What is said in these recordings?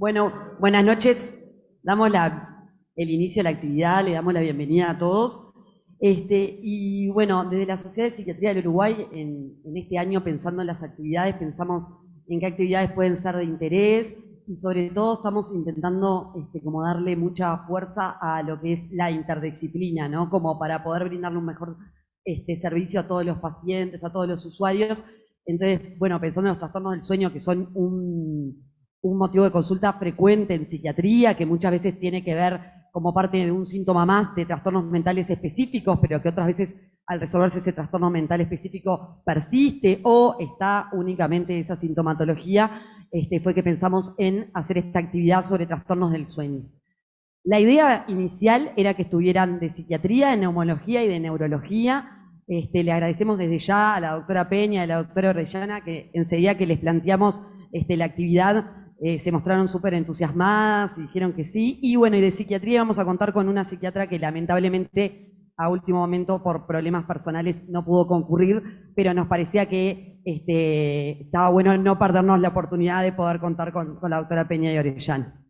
Bueno, buenas noches. Damos el inicio a la actividad, le damos la bienvenida a todos. Y bueno, desde la Sociedad de Psiquiatría del Uruguay, en este año pensando en las actividades, pensamos en qué actividades pueden ser de interés y sobre todo estamos intentando como darle mucha fuerza a lo que es la interdisciplina, ¿no? Como para poder brindarle un mejor servicio a todos los pacientes, a todos los usuarios. Entonces, bueno, pensando en los trastornos del sueño, que son un motivo de consulta frecuente en psiquiatría, que muchas veces tiene que ver como parte de un síntoma más de trastornos mentales específicos, pero que otras veces al resolverse ese trastorno mental específico persiste o está únicamente esa sintomatología, fue que pensamos en hacer esta actividad sobre trastornos del sueño. La idea inicial era que estuvieran de psiquiatría, de neumología y de neurología. Le agradecemos desde ya a la doctora Peña y a la doctora Orellana que enseguida que les planteamos la actividad se mostraron súper entusiasmadas y dijeron que sí. Y bueno, y de psiquiatría vamos a contar con una psiquiatra que lamentablemente a último momento por problemas personales no pudo concurrir, pero nos parecía que estaba bueno no perdernos la oportunidad de poder contar con la doctora Peña y Orellana.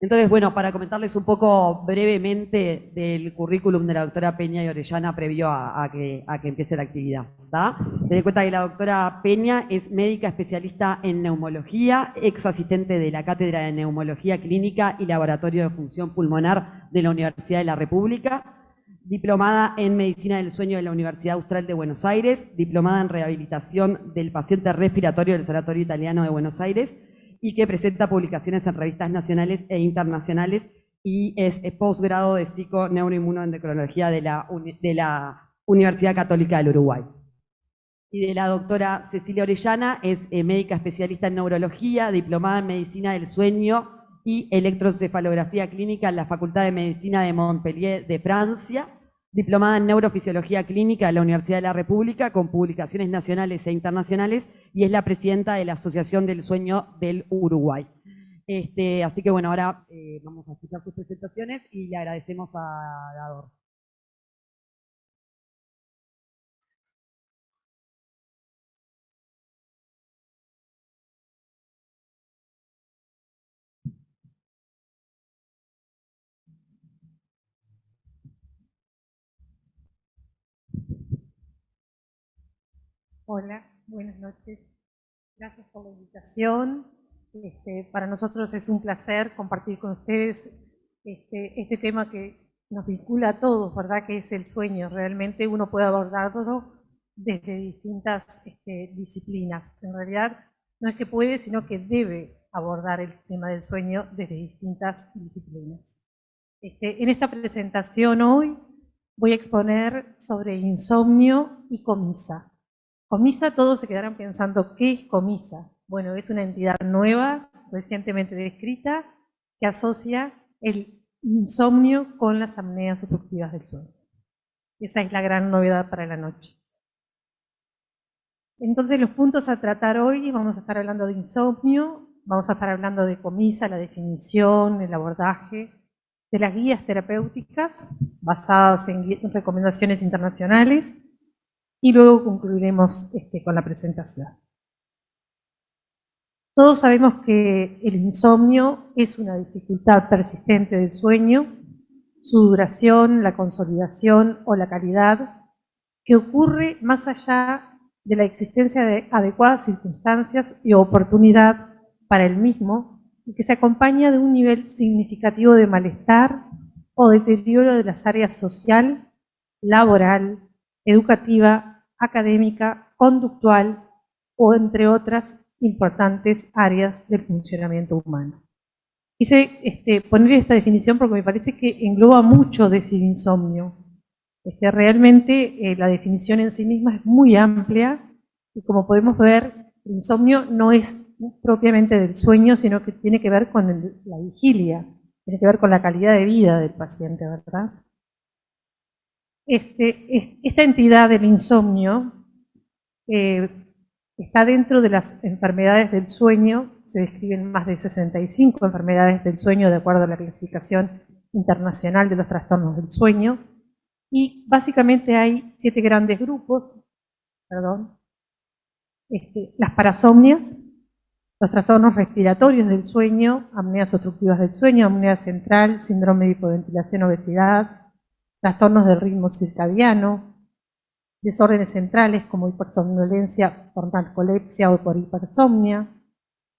Entonces, bueno, para comentarles un poco brevemente del currículum de la doctora Peña y Orellana previo a que empiece la actividad. Ten en cuenta que la doctora Peña es médica especialista en neumología, ex asistente de la Cátedra de Neumología Clínica y Laboratorio de Función Pulmonar de la Universidad de la República, diplomada en Medicina del Sueño de la Universidad Austral de Buenos Aires, diplomada en Rehabilitación del Paciente Respiratorio del Sanatorio Italiano de Buenos Aires, y que presenta publicaciones en revistas nacionales e internacionales y es posgrado de psico-neuroinmunoendocrinología de la Universidad Católica del Uruguay. Y de la doctora Cecilia Orellana, es médica especialista en neurología, diplomada en medicina del sueño y electroencefalografía clínica en la Facultad de Medicina de Montpellier de Francia, diplomada en neurofisiología clínica de la Universidad de la República, con publicaciones nacionales e internacionales, y es la presidenta de la Asociación del Sueño del Uruguay. Así que bueno, ahora vamos a escuchar sus presentaciones y le agradecemos a Gador. Hola, buenas noches. Gracias por la invitación. Para nosotros es un placer compartir con ustedes este tema que nos vincula a todos, ¿verdad? Que es el sueño. Realmente uno puede abordarlo desde distintas disciplinas. En realidad no es que puede, sino que debe abordar el tema del sueño desde distintas disciplinas. En esta presentación hoy voy a exponer sobre insomnio y comisa. Comisa, todos se quedarán pensando, ¿qué es Comisa? Bueno, es una entidad nueva, recientemente descrita, que asocia el insomnio con las apneas obstructivas del sueño. Esa es la gran novedad para la noche. Entonces, los puntos a tratar hoy, vamos a estar hablando de insomnio, vamos a estar hablando de Comisa, la definición, el abordaje, de las guías terapéuticas basadas en recomendaciones internacionales, y luego concluiremos con la presentación. Todos sabemos que el insomnio es una dificultad persistente del sueño, su duración, la consolidación o la calidad, que ocurre más allá de la existencia de adecuadas circunstancias y oportunidad para el mismo, y que se acompaña de un nivel significativo de malestar o deterioro de las áreas social, laboral, educativa, académica, conductual o entre otras importantes áreas del funcionamiento humano. Quise poner esta definición porque me parece que engloba mucho de ese insomnio. Realmente la definición en sí misma es muy amplia y como podemos ver, el insomnio no es propiamente del sueño, sino que tiene que ver con la vigilia, tiene que ver con la calidad de vida del paciente, ¿verdad? Esta entidad del insomnio está dentro de las enfermedades del sueño. Se describen más de 65 enfermedades del sueño de acuerdo a la clasificación internacional de los trastornos del sueño, y básicamente hay 7 grandes grupos. Las parasomnias, Los trastornos respiratorios del sueño, apneas obstructivas del sueño, apnea central, síndrome de hipoventilación, obesidad, trastornos del ritmo circadiano, desórdenes centrales como hipersomnolencia por narcolepsia o por hipersomnia,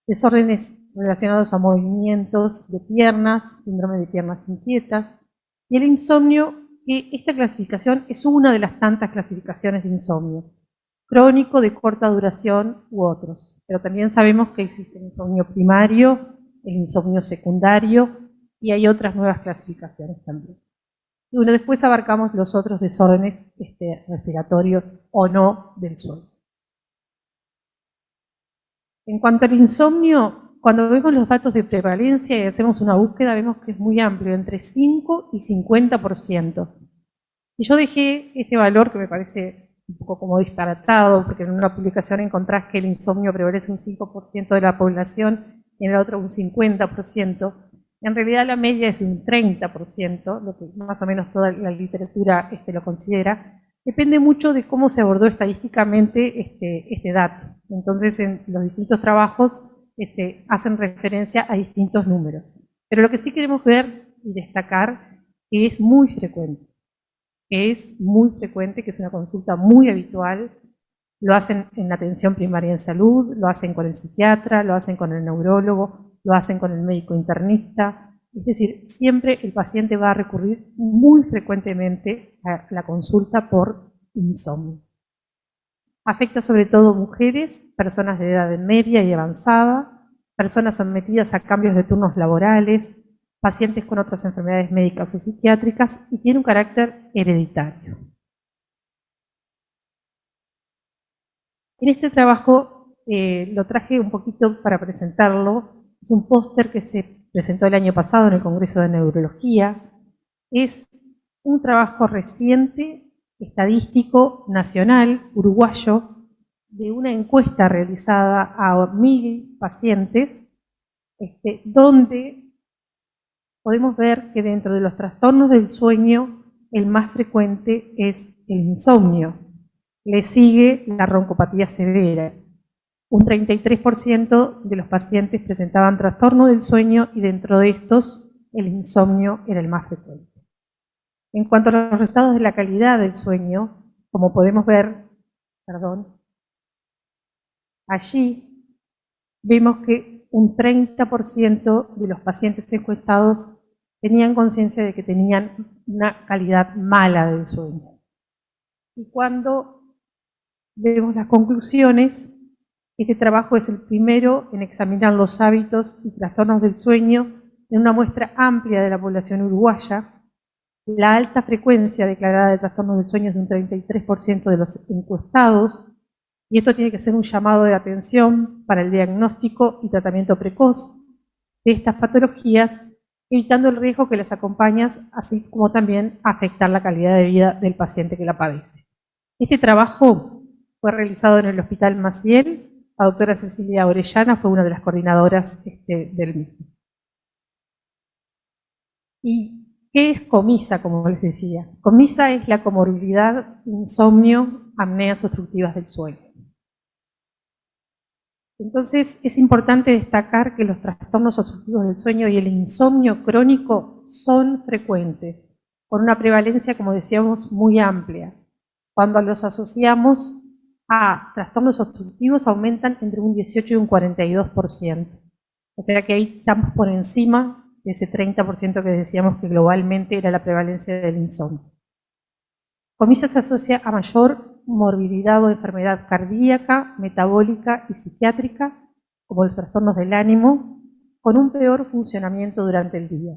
desórdenes relacionados a movimientos de piernas, síndrome de piernas inquietas, y el insomnio, que esta clasificación es una de las tantas clasificaciones de insomnio, crónico, de corta duración u otros. Pero también sabemos que existe el insomnio primario, el insomnio secundario, y hay otras nuevas clasificaciones también. Y bueno, después abarcamos los otros desórdenes respiratorios o no del sueño. En cuanto al insomnio, cuando vemos los datos de prevalencia y hacemos una búsqueda, vemos que es muy amplio, entre 5 y 50%. Y yo dejé este valor que me parece un poco como disparatado, porque en una publicación encontrás que el insomnio prevalece un 5% de la población y en la otra un 50%. En realidad la media es un 30%, lo que más o menos toda la literatura lo considera. Depende mucho de cómo se abordó estadísticamente este dato. Entonces, en los distintos trabajos hacen referencia a distintos números. Pero lo que sí queremos ver y destacar que es muy frecuente, que es una consulta muy habitual. Lo hacen en la atención primaria en salud, lo hacen con el psiquiatra, lo hacen con el neurólogo, lo hacen con el médico internista. Es decir, siempre el paciente va a recurrir muy frecuentemente a la consulta por insomnio. Afecta sobre todo mujeres, personas de edad media y avanzada, personas sometidas a cambios de turnos laborales, pacientes con otras enfermedades médicas o psiquiátricas, y tiene un carácter hereditario. En este trabajo lo traje un poquito para presentarlo. Es un póster que se presentó el año pasado en el Congreso de Neurología. Es un trabajo reciente, estadístico, nacional, uruguayo, de una encuesta realizada a 1000 pacientes, donde podemos ver que dentro de los trastornos del sueño, el más frecuente es el insomnio. Le sigue la broncopatía severa. Un 33% de los pacientes presentaban trastorno del sueño y dentro de estos el insomnio era el más frecuente. En cuanto a los resultados de la calidad del sueño, como podemos ver, allí vemos que un 30% de los pacientes encuestados tenían conciencia de que tenían una calidad mala del sueño. Y cuando vemos las conclusiones, este trabajo es el primero en examinar los hábitos y trastornos del sueño en una muestra amplia de la población uruguaya. La alta frecuencia declarada de trastornos del sueño es de un 33% de los encuestados, y esto tiene que ser un llamado de atención para el diagnóstico y tratamiento precoz de estas patologías, evitando el riesgo que las acompaña, así como también afectar la calidad de vida del paciente que la padece. Este trabajo fue realizado en el Hospital Maciel. La doctora Cecilia Orellana fue una de las coordinadoras del mismo. ¿Y qué es COMISA, como les decía? COMISA es la comorbilidad, insomnio, apneas obstructivas del sueño. Entonces, es importante destacar que los trastornos obstructivos del sueño y el insomnio crónico son frecuentes, con una prevalencia, como decíamos, muy amplia. Cuando los asociamos a trastornos obstructivos, aumentan entre un 18 y un 42%. O sea que ahí estamos por encima de ese 30% que decíamos que globalmente era la prevalencia del insomnio. COMISA se asocia a mayor morbilidad o enfermedad cardíaca, metabólica y psiquiátrica, como los trastornos del ánimo, con un peor funcionamiento durante el día.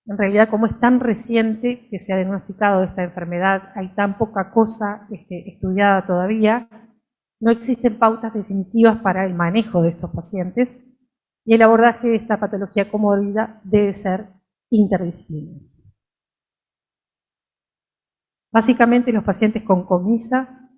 En realidad, como es tan reciente que se ha diagnosticado esta enfermedad, hay tan poca cosa estudiada todavía, no existen pautas definitivas para el manejo de estos pacientes, y el abordaje de esta patología comórbida debe ser interdisciplinario. Básicamente, los pacientes con COMISA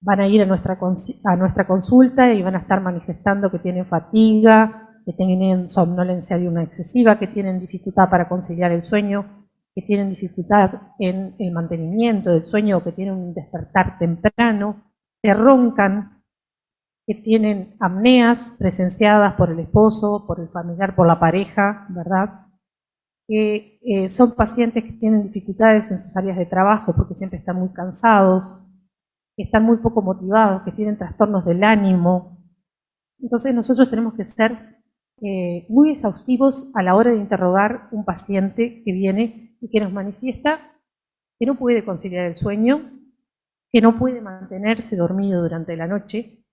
van a ir a nuestra consulta y van a estar manifestando que tienen fatiga, que tienen somnolencia diurna excesiva, que tienen dificultad para conciliar el sueño, que tienen dificultad en el mantenimiento del sueño o que tienen un despertar temprano, que roncan, que tienen apneas presenciadas por el esposo, por el familiar, por la pareja, ¿verdad? Que son pacientes que tienen dificultades en sus áreas de trabajo porque siempre están muy cansados, que están muy poco motivados, que tienen trastornos del ánimo. Entonces nosotros tenemos que ser muy exhaustivos a la hora de interrogar un paciente que viene y que nos manifiesta que no puede conciliar el sueño, que no puede mantenerse dormido durante la noche,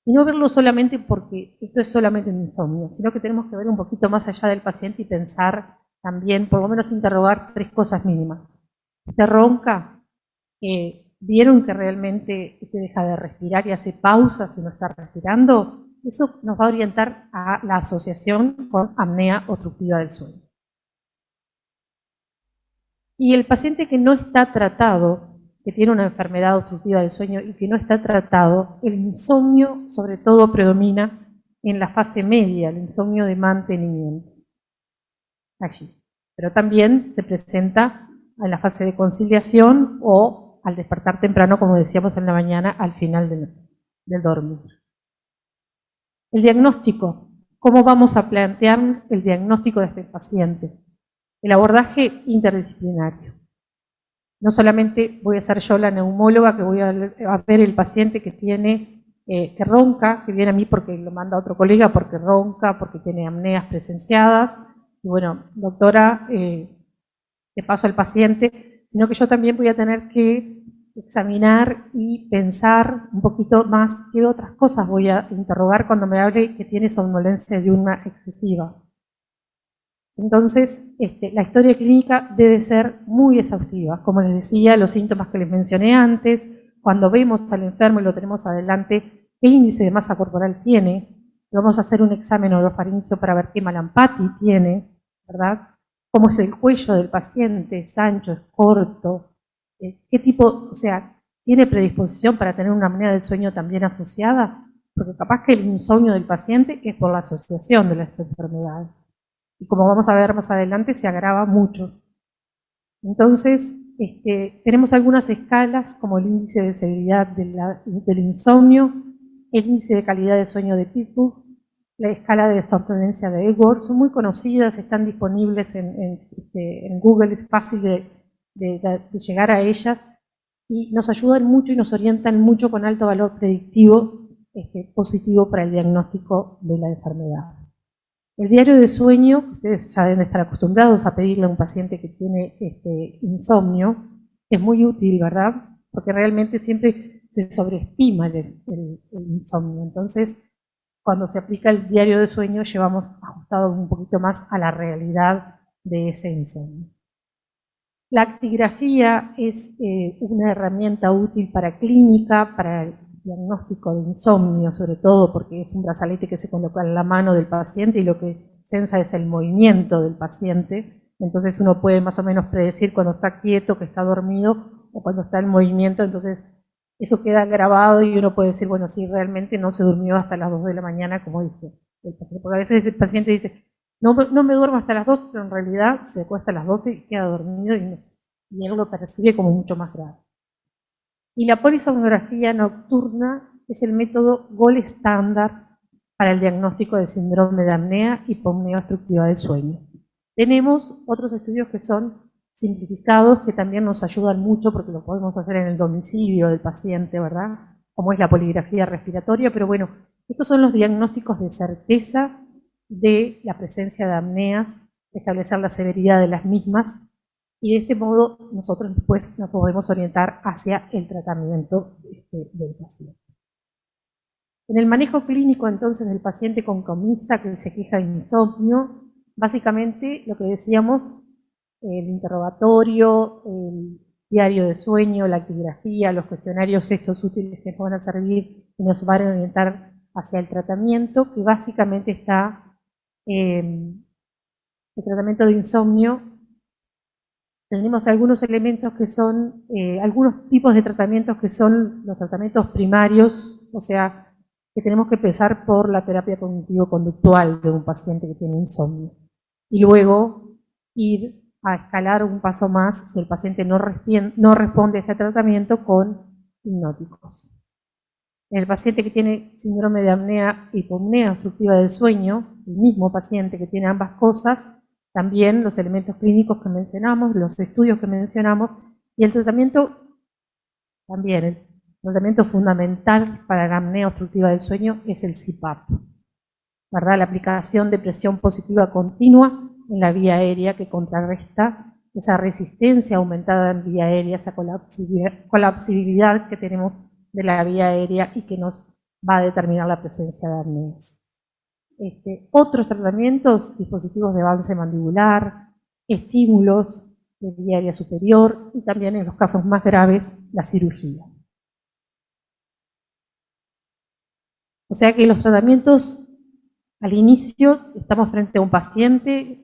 y no verlo solamente porque esto es solamente un insomnio, sino que tenemos que ver un poquito más allá del paciente y pensar también, por lo menos interrogar 3 cosas mínimas. ¿Usted ronca? ¿Vieron que realmente usted deja de respirar y hace pausas si no está respirando? Eso nos va a orientar a la asociación con apnea obstructiva del sueño. Y el paciente que no está tratado, que tiene una enfermedad obstructiva del sueño y que no está tratado, el insomnio sobre todo predomina en la fase media, el insomnio de mantenimiento. Allí. Pero también se presenta en la fase de conciliación o al despertar temprano, como decíamos en la mañana, al final del dormir. El diagnóstico. ¿Cómo vamos a plantear el diagnóstico de este paciente? El abordaje interdisciplinario. No solamente voy a ser yo la neumóloga que voy a ver el paciente que tiene, que ronca, que viene a mí porque lo manda otro colega, porque ronca, porque tiene apneas presenciadas, y bueno, doctora, te paso al paciente, sino que yo también voy a tener que examinar y pensar un poquito más qué otras cosas voy a interrogar cuando me hable que tiene somnolencia diurna excesiva. Entonces, la historia clínica debe ser muy exhaustiva. Como les decía, los síntomas que les mencioné antes, cuando vemos al enfermo y lo tenemos adelante, qué índice de masa corporal tiene, vamos a hacer un examen orofaringeo para ver qué malampati tiene, ¿verdad? Cómo es el cuello del paciente, es ancho, es corto, qué tipo, o sea, tiene predisposición para tener una apnea del sueño también asociada, porque capaz que el insomnio del paciente es por la asociación de las enfermedades. Y como vamos a ver más adelante, se agrava mucho. Entonces, tenemos algunas escalas, como el índice de severidad del insomnio, el índice de calidad de sueño de Pittsburgh, la escala de somnolencia de Epworth, son muy conocidas, están disponibles en Google, es fácil de llegar a ellas, y nos ayudan mucho y nos orientan mucho con alto valor predictivo positivo para el diagnóstico de la enfermedad. El diario de sueño, ustedes ya deben estar acostumbrados a pedirle a un paciente que tiene insomnio, es muy útil, ¿verdad? Porque realmente siempre se sobreestima el insomnio. Entonces, cuando se aplica el diario de sueño, llevamos ajustado un poquito más a la realidad de ese insomnio. La actigrafía es una herramienta útil para clínica, para el diagnóstico de insomnio, sobre todo porque es un brazalete que se coloca en la mano del paciente y lo que sensa es el movimiento del paciente. Entonces uno puede más o menos predecir cuando está quieto, que está dormido, o cuando está en movimiento. Entonces eso queda grabado y uno puede decir, bueno, sí, realmente no se durmió hasta las 2 de la mañana, como dice el paciente. Porque a veces el paciente dice, no me duermo hasta las 2, pero en realidad se acuesta a las 12 y queda dormido y él lo percibe como mucho más grave. Y la polisomnografía nocturna es el método gold estándar para el diagnóstico de síndrome de apnea y hipopnea obstructiva del sueño. Tenemos otros estudios que son simplificados, que también nos ayudan mucho porque lo podemos hacer en el domicilio del paciente, ¿verdad? Como es la poligrafía respiratoria, pero bueno, estos son los diagnósticos de certeza de la presencia de apneas, establecer la severidad de las mismas, y de este modo nosotros después nos podemos orientar hacia el tratamiento del paciente. En el manejo clínico entonces del paciente con comista que se queja de insomnio, básicamente lo que decíamos, el interrogatorio, el diario de sueño, la actigrafía, los cuestionarios estos útiles que nos van a servir y nos van a orientar hacia el tratamiento, que básicamente está el tratamiento de insomnio. Tenemos algunos elementos que son, algunos tipos de tratamientos que son los tratamientos primarios, o sea, que tenemos que empezar por la terapia cognitivo-conductual de un paciente que tiene insomnio. Y luego ir a escalar un paso más si el paciente no responde a este tratamiento con hipnóticos. En el paciente que tiene síndrome de apnea e hipopnea obstructiva del sueño, el mismo paciente que tiene ambas cosas, también los elementos clínicos que mencionamos, los estudios que mencionamos, y el tratamiento también, el tratamiento fundamental para la apnea obstructiva del sueño es el CPAP, ¿verdad? La aplicación de presión positiva continua en la vía aérea que contrarresta esa resistencia aumentada en vía aérea, esa colapsibilidad que tenemos de la vía aérea y que nos va a determinar la presencia de apneas. Otros tratamientos, dispositivos de avance mandibular, estímulos de vía aérea superior y también en los casos más graves, la cirugía. O sea que los tratamientos, al inicio, estamos frente a un paciente,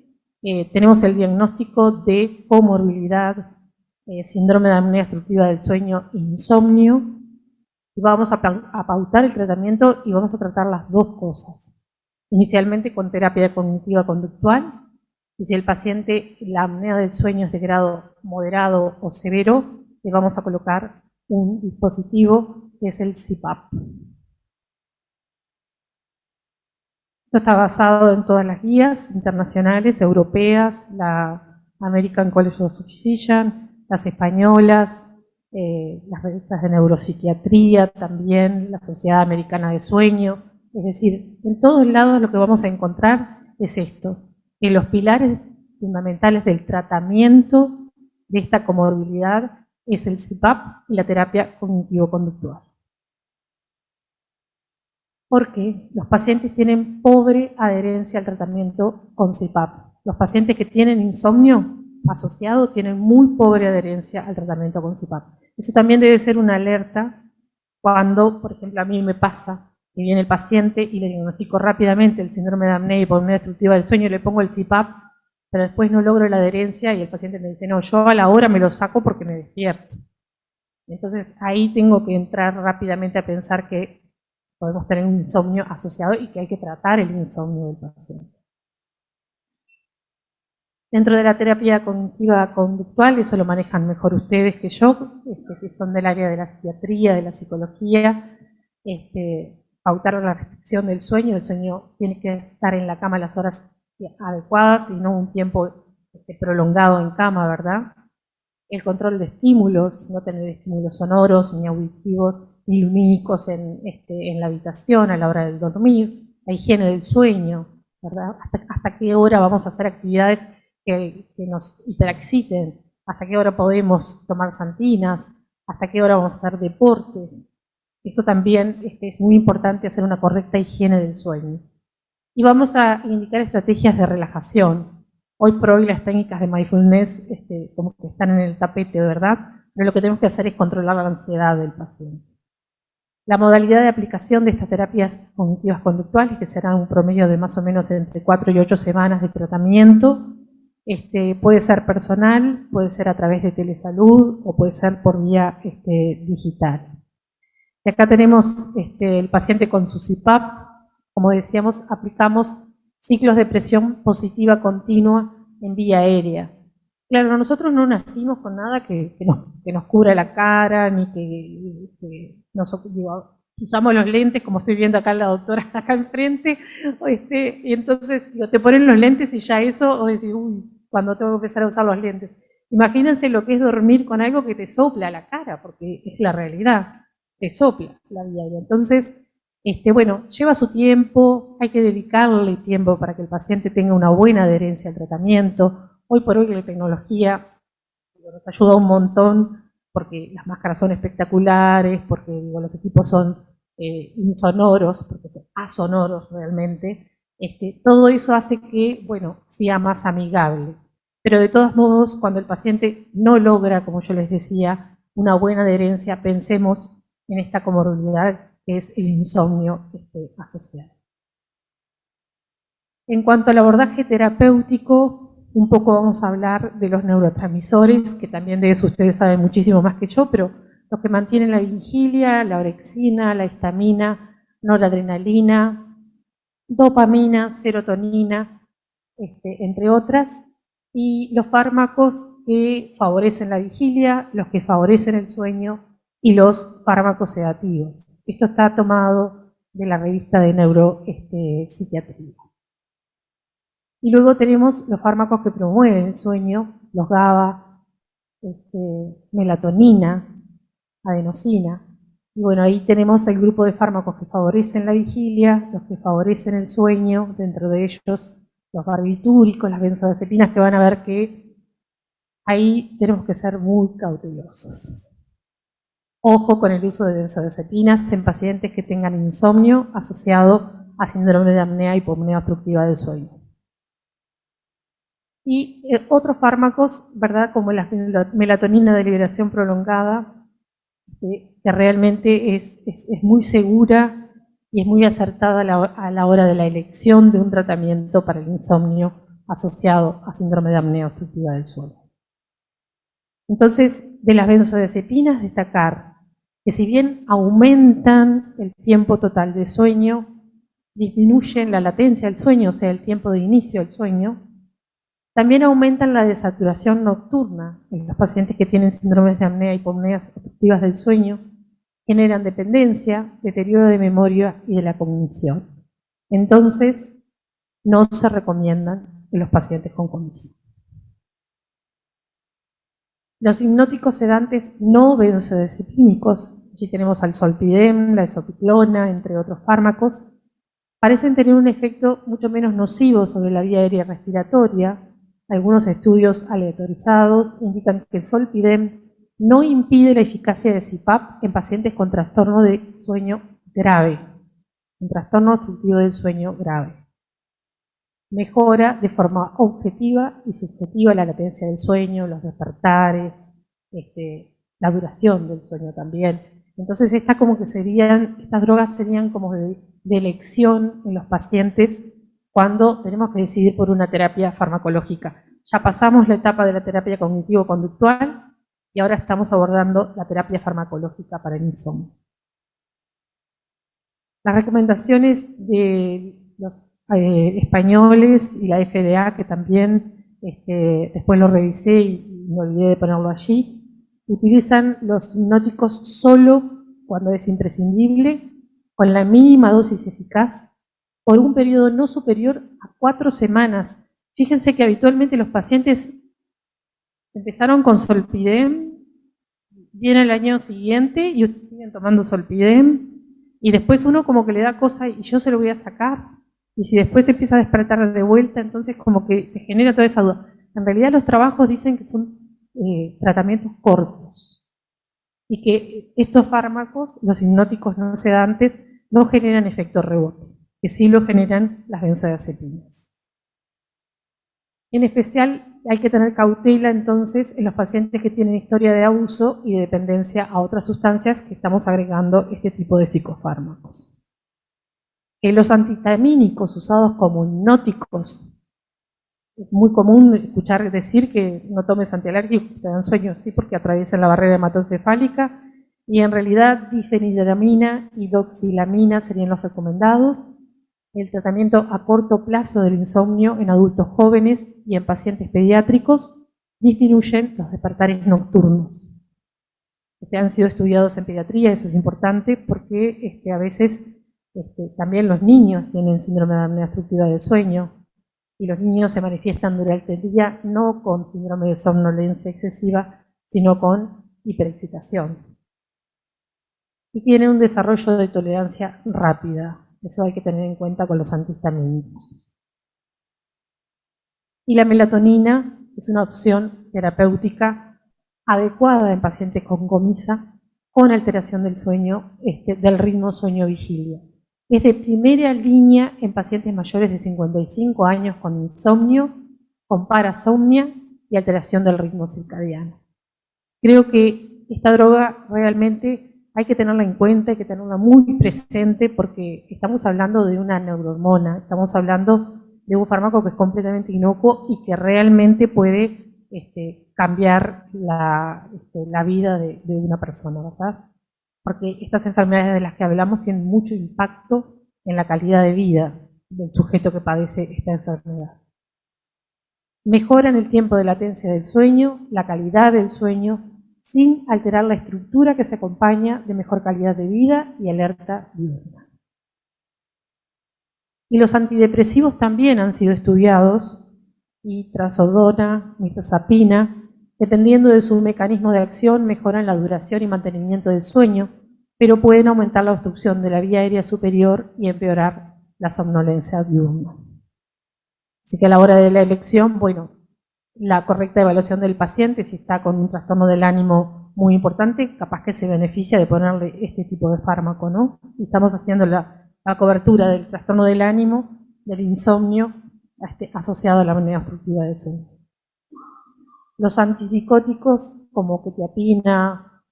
tenemos el diagnóstico de comorbilidad, síndrome de apnea obstructiva del sueño, insomnio, y vamos a pautar el tratamiento y vamos a tratar las dos cosas. Inicialmente con terapia cognitiva conductual, y si el paciente, la apnea del sueño es de grado moderado o severo, le vamos a colocar un dispositivo que es el CPAP. Esto está basado en todas las guías internacionales, europeas, la American College of Physicians, las españolas, las revistas de neuropsiquiatría también, la Sociedad Americana de Sueño. Es decir, en todos lados lo que vamos a encontrar es esto, que los pilares fundamentales del tratamiento de esta comorbilidad es el CPAP y la terapia cognitivo-conductual. Porque los pacientes tienen pobre adherencia al tratamiento con CPAP. Los pacientes que tienen insomnio asociado tienen muy pobre adherencia al tratamiento con CPAP. Eso también debe ser una alerta cuando, por ejemplo, a mí me pasa que viene el paciente y le diagnostico rápidamente el síndrome de apnea y hipopnea obstructiva del sueño y le pongo el CPAP, pero después no logro la adherencia y el paciente me dice, no, yo a la hora me lo saco porque me despierto. Entonces ahí tengo que entrar rápidamente a pensar que podemos tener un insomnio asociado y que hay que tratar el insomnio del paciente. Dentro de la terapia cognitiva conductual, eso lo manejan mejor ustedes que yo, que son del área de la psiquiatría, de la psicología, pautar la restricción del sueño. El sueño tiene que estar en la cama a las horas adecuadas y no un tiempo prolongado en cama, ¿verdad? El control de estímulos, no tener estímulos sonoros, ni auditivos, ni lumínicos en la habitación a la hora de dormir, la higiene del sueño, ¿verdad? Hasta qué hora vamos a hacer actividades que nos hiperexciten, hasta qué hora podemos tomar santinas, hasta qué hora vamos a hacer deporte. Eso también es muy importante, hacer una correcta higiene del sueño. Y vamos a indicar estrategias de relajación. Hoy por hoy las técnicas de mindfulness como que están en el tapete, ¿verdad? Pero lo que tenemos que hacer es controlar la ansiedad del paciente. La modalidad de aplicación de estas terapias cognitivas conductuales, que será un promedio de más o menos entre 4 y 8 semanas de tratamiento, puede ser personal, puede ser a través de telesalud o puede ser por vía digital. Y acá tenemos el paciente con su CPAP. Como decíamos, aplicamos ciclos de presión positiva continua en vía aérea. Claro, nosotros no nacimos con nada que nos cubra la cara, ni que usamos los lentes, como estoy viendo acá la doctora acá enfrente, y entonces te ponen los lentes y ya eso, o decís, uy, cuando tengo que empezar a usar los lentes. Imagínense lo que es dormir con algo que te sopla la cara, porque es la realidad, te sopla la vía aérea. Entonces, bueno, lleva su tiempo, hay que dedicarle tiempo para que el paciente tenga una buena adherencia al tratamiento. Hoy por hoy la tecnología nos ayuda un montón porque las máscaras son espectaculares, porque los equipos son insonoros, porque son asonoros realmente. Todo eso hace que, bueno, sea más amigable. Pero de todos modos, cuando el paciente no logra, como yo les decía, una buena adherencia, pensemos en esta comorbilidad que es el insomnio asociado. En cuanto al abordaje terapéutico, un poco vamos a hablar de los neurotransmisores, que también de eso ustedes saben muchísimo más que yo, pero los que mantienen la vigilia, la orexina, la histamina, noradrenalina, dopamina, serotonina, entre otras, y los fármacos que favorecen la vigilia, los que favorecen el sueño y los fármacos sedativos. Esto está tomado de la revista de neuropsiquiatría. Y luego tenemos los fármacos que promueven el sueño, los GABA, melatonina, adenosina. Y bueno, ahí tenemos el grupo de fármacos que favorecen la vigilia, los que favorecen el sueño, dentro de ellos los barbitúricos, las benzodiazepinas, que van a ver que ahí tenemos que ser muy cautelosos. Ojo con el uso de benzodiazepinas en pacientes que tengan insomnio asociado a síndrome de apnea y hipopnea obstructiva del sueño. Y otros fármacos, ¿verdad?, como la melatonina de liberación prolongada, que realmente es muy segura y es muy acertada a la hora de la elección de un tratamiento para el insomnio asociado a síndrome de apnea obstructiva del sueño. Entonces, de las benzodiazepinas, destacar que si bien aumentan el tiempo total de sueño, disminuyen la latencia del sueño, o sea, el tiempo de inicio del sueño, también aumentan la desaturación nocturna en los pacientes que tienen síndromes de apnea y hipopneas obstructivas del sueño, generan dependencia, deterioro de memoria y de la cognición. Entonces, no se recomiendan en los pacientes con comisa. Los hipnóticos sedantes no benzodiazepínicos, aquí tenemos al zolpidem, la esopiclona, entre otros fármacos, parecen tener un efecto mucho menos nocivo sobre la vía aérea respiratoria. Algunos estudios aleatorizados indican que el zolpidem no impide la eficacia de CPAP en pacientes con trastorno de sueño grave, un trastorno obstructivo del sueño grave. Mejora de forma objetiva y subjetiva la latencia del sueño, los despertares, la duración del sueño también. Entonces estas drogas serían como de elección en los pacientes cuando tenemos que decidir por una terapia farmacológica. Ya pasamos la etapa de la terapia cognitivo-conductual y ahora estamos abordando la terapia farmacológica para el insomnio. Las recomendaciones de los españoles y la FDA, que también después lo revisé y me olvidé de ponerlo allí, utilizan los hipnóticos solo cuando es imprescindible, con la mínima dosis eficaz, por un periodo no superior a 4 semanas. Fíjense que habitualmente los pacientes empezaron con zolpidem, viene el año siguiente y siguen tomando zolpidem, y después uno como que le da cosa y yo se lo voy a sacar, y si después se empieza a despertar de vuelta, entonces como que te genera toda esa duda. En realidad los trabajos dicen que son tratamientos cortos, y que estos fármacos, los hipnóticos no sedantes, no generan efecto rebote, que sí lo generan las benzodiazepinas. En especial hay que tener cautela entonces en los pacientes que tienen historia de abuso y de dependencia a otras sustancias que estamos agregando este tipo de psicofármacos. Los antihistamínicos usados como hipnóticos, es muy común escuchar decir que no tomes antialérgicos, te dan sueño, sí, porque atraviesan la barrera hematocefálica, y en realidad difeniramina y doxilamina serían los recomendados. El tratamiento a corto plazo del insomnio en adultos jóvenes y en pacientes pediátricos disminuyen los despertares nocturnos. Han sido estudiados en pediatría, eso es importante porque a veces también los niños tienen síndrome de apnea obstructiva del sueño y los niños se manifiestan durante el día no con síndrome de somnolencia excesiva, sino con hiperexcitación. Y tienen un desarrollo de tolerancia rápida. Eso hay que tener en cuenta con los antihistamínicos. Y la melatonina es una opción terapéutica adecuada en pacientes con comisa con alteración del sueño, del ritmo sueño-vigilia. Es de primera línea en pacientes mayores de 55 años con insomnio, con parasomnia y alteración del ritmo circadiano. Creo que esta droga realmente hay que tenerla en cuenta, hay que tenerla muy presente porque estamos hablando de una neurohormona, estamos hablando de un fármaco que es completamente inocuo y que realmente puede cambiar la vida de una persona, ¿verdad? Porque estas enfermedades de las que hablamos tienen mucho impacto en la calidad de vida del sujeto que padece esta enfermedad. Mejoran el tiempo de latencia del sueño, la calidad del sueño, sin alterar la estructura que se acompaña de mejor calidad de vida y alerta diurna. Y los antidepresivos también han sido estudiados, y trazodona, mirtazapina, dependiendo de su mecanismo de acción, mejoran la duración y mantenimiento del sueño, pero pueden aumentar la obstrucción de la vía aérea superior y empeorar la somnolencia diurna. Así que a la hora de la elección, bueno, la correcta evaluación del paciente, si está con un trastorno del ánimo muy importante, capaz que se beneficia de ponerle este tipo de fármaco, ¿no? Y estamos haciendo la cobertura del trastorno del ánimo, del insomnio, asociado a la apnea obstructiva del sueño. Los antipsicóticos como quetiapina,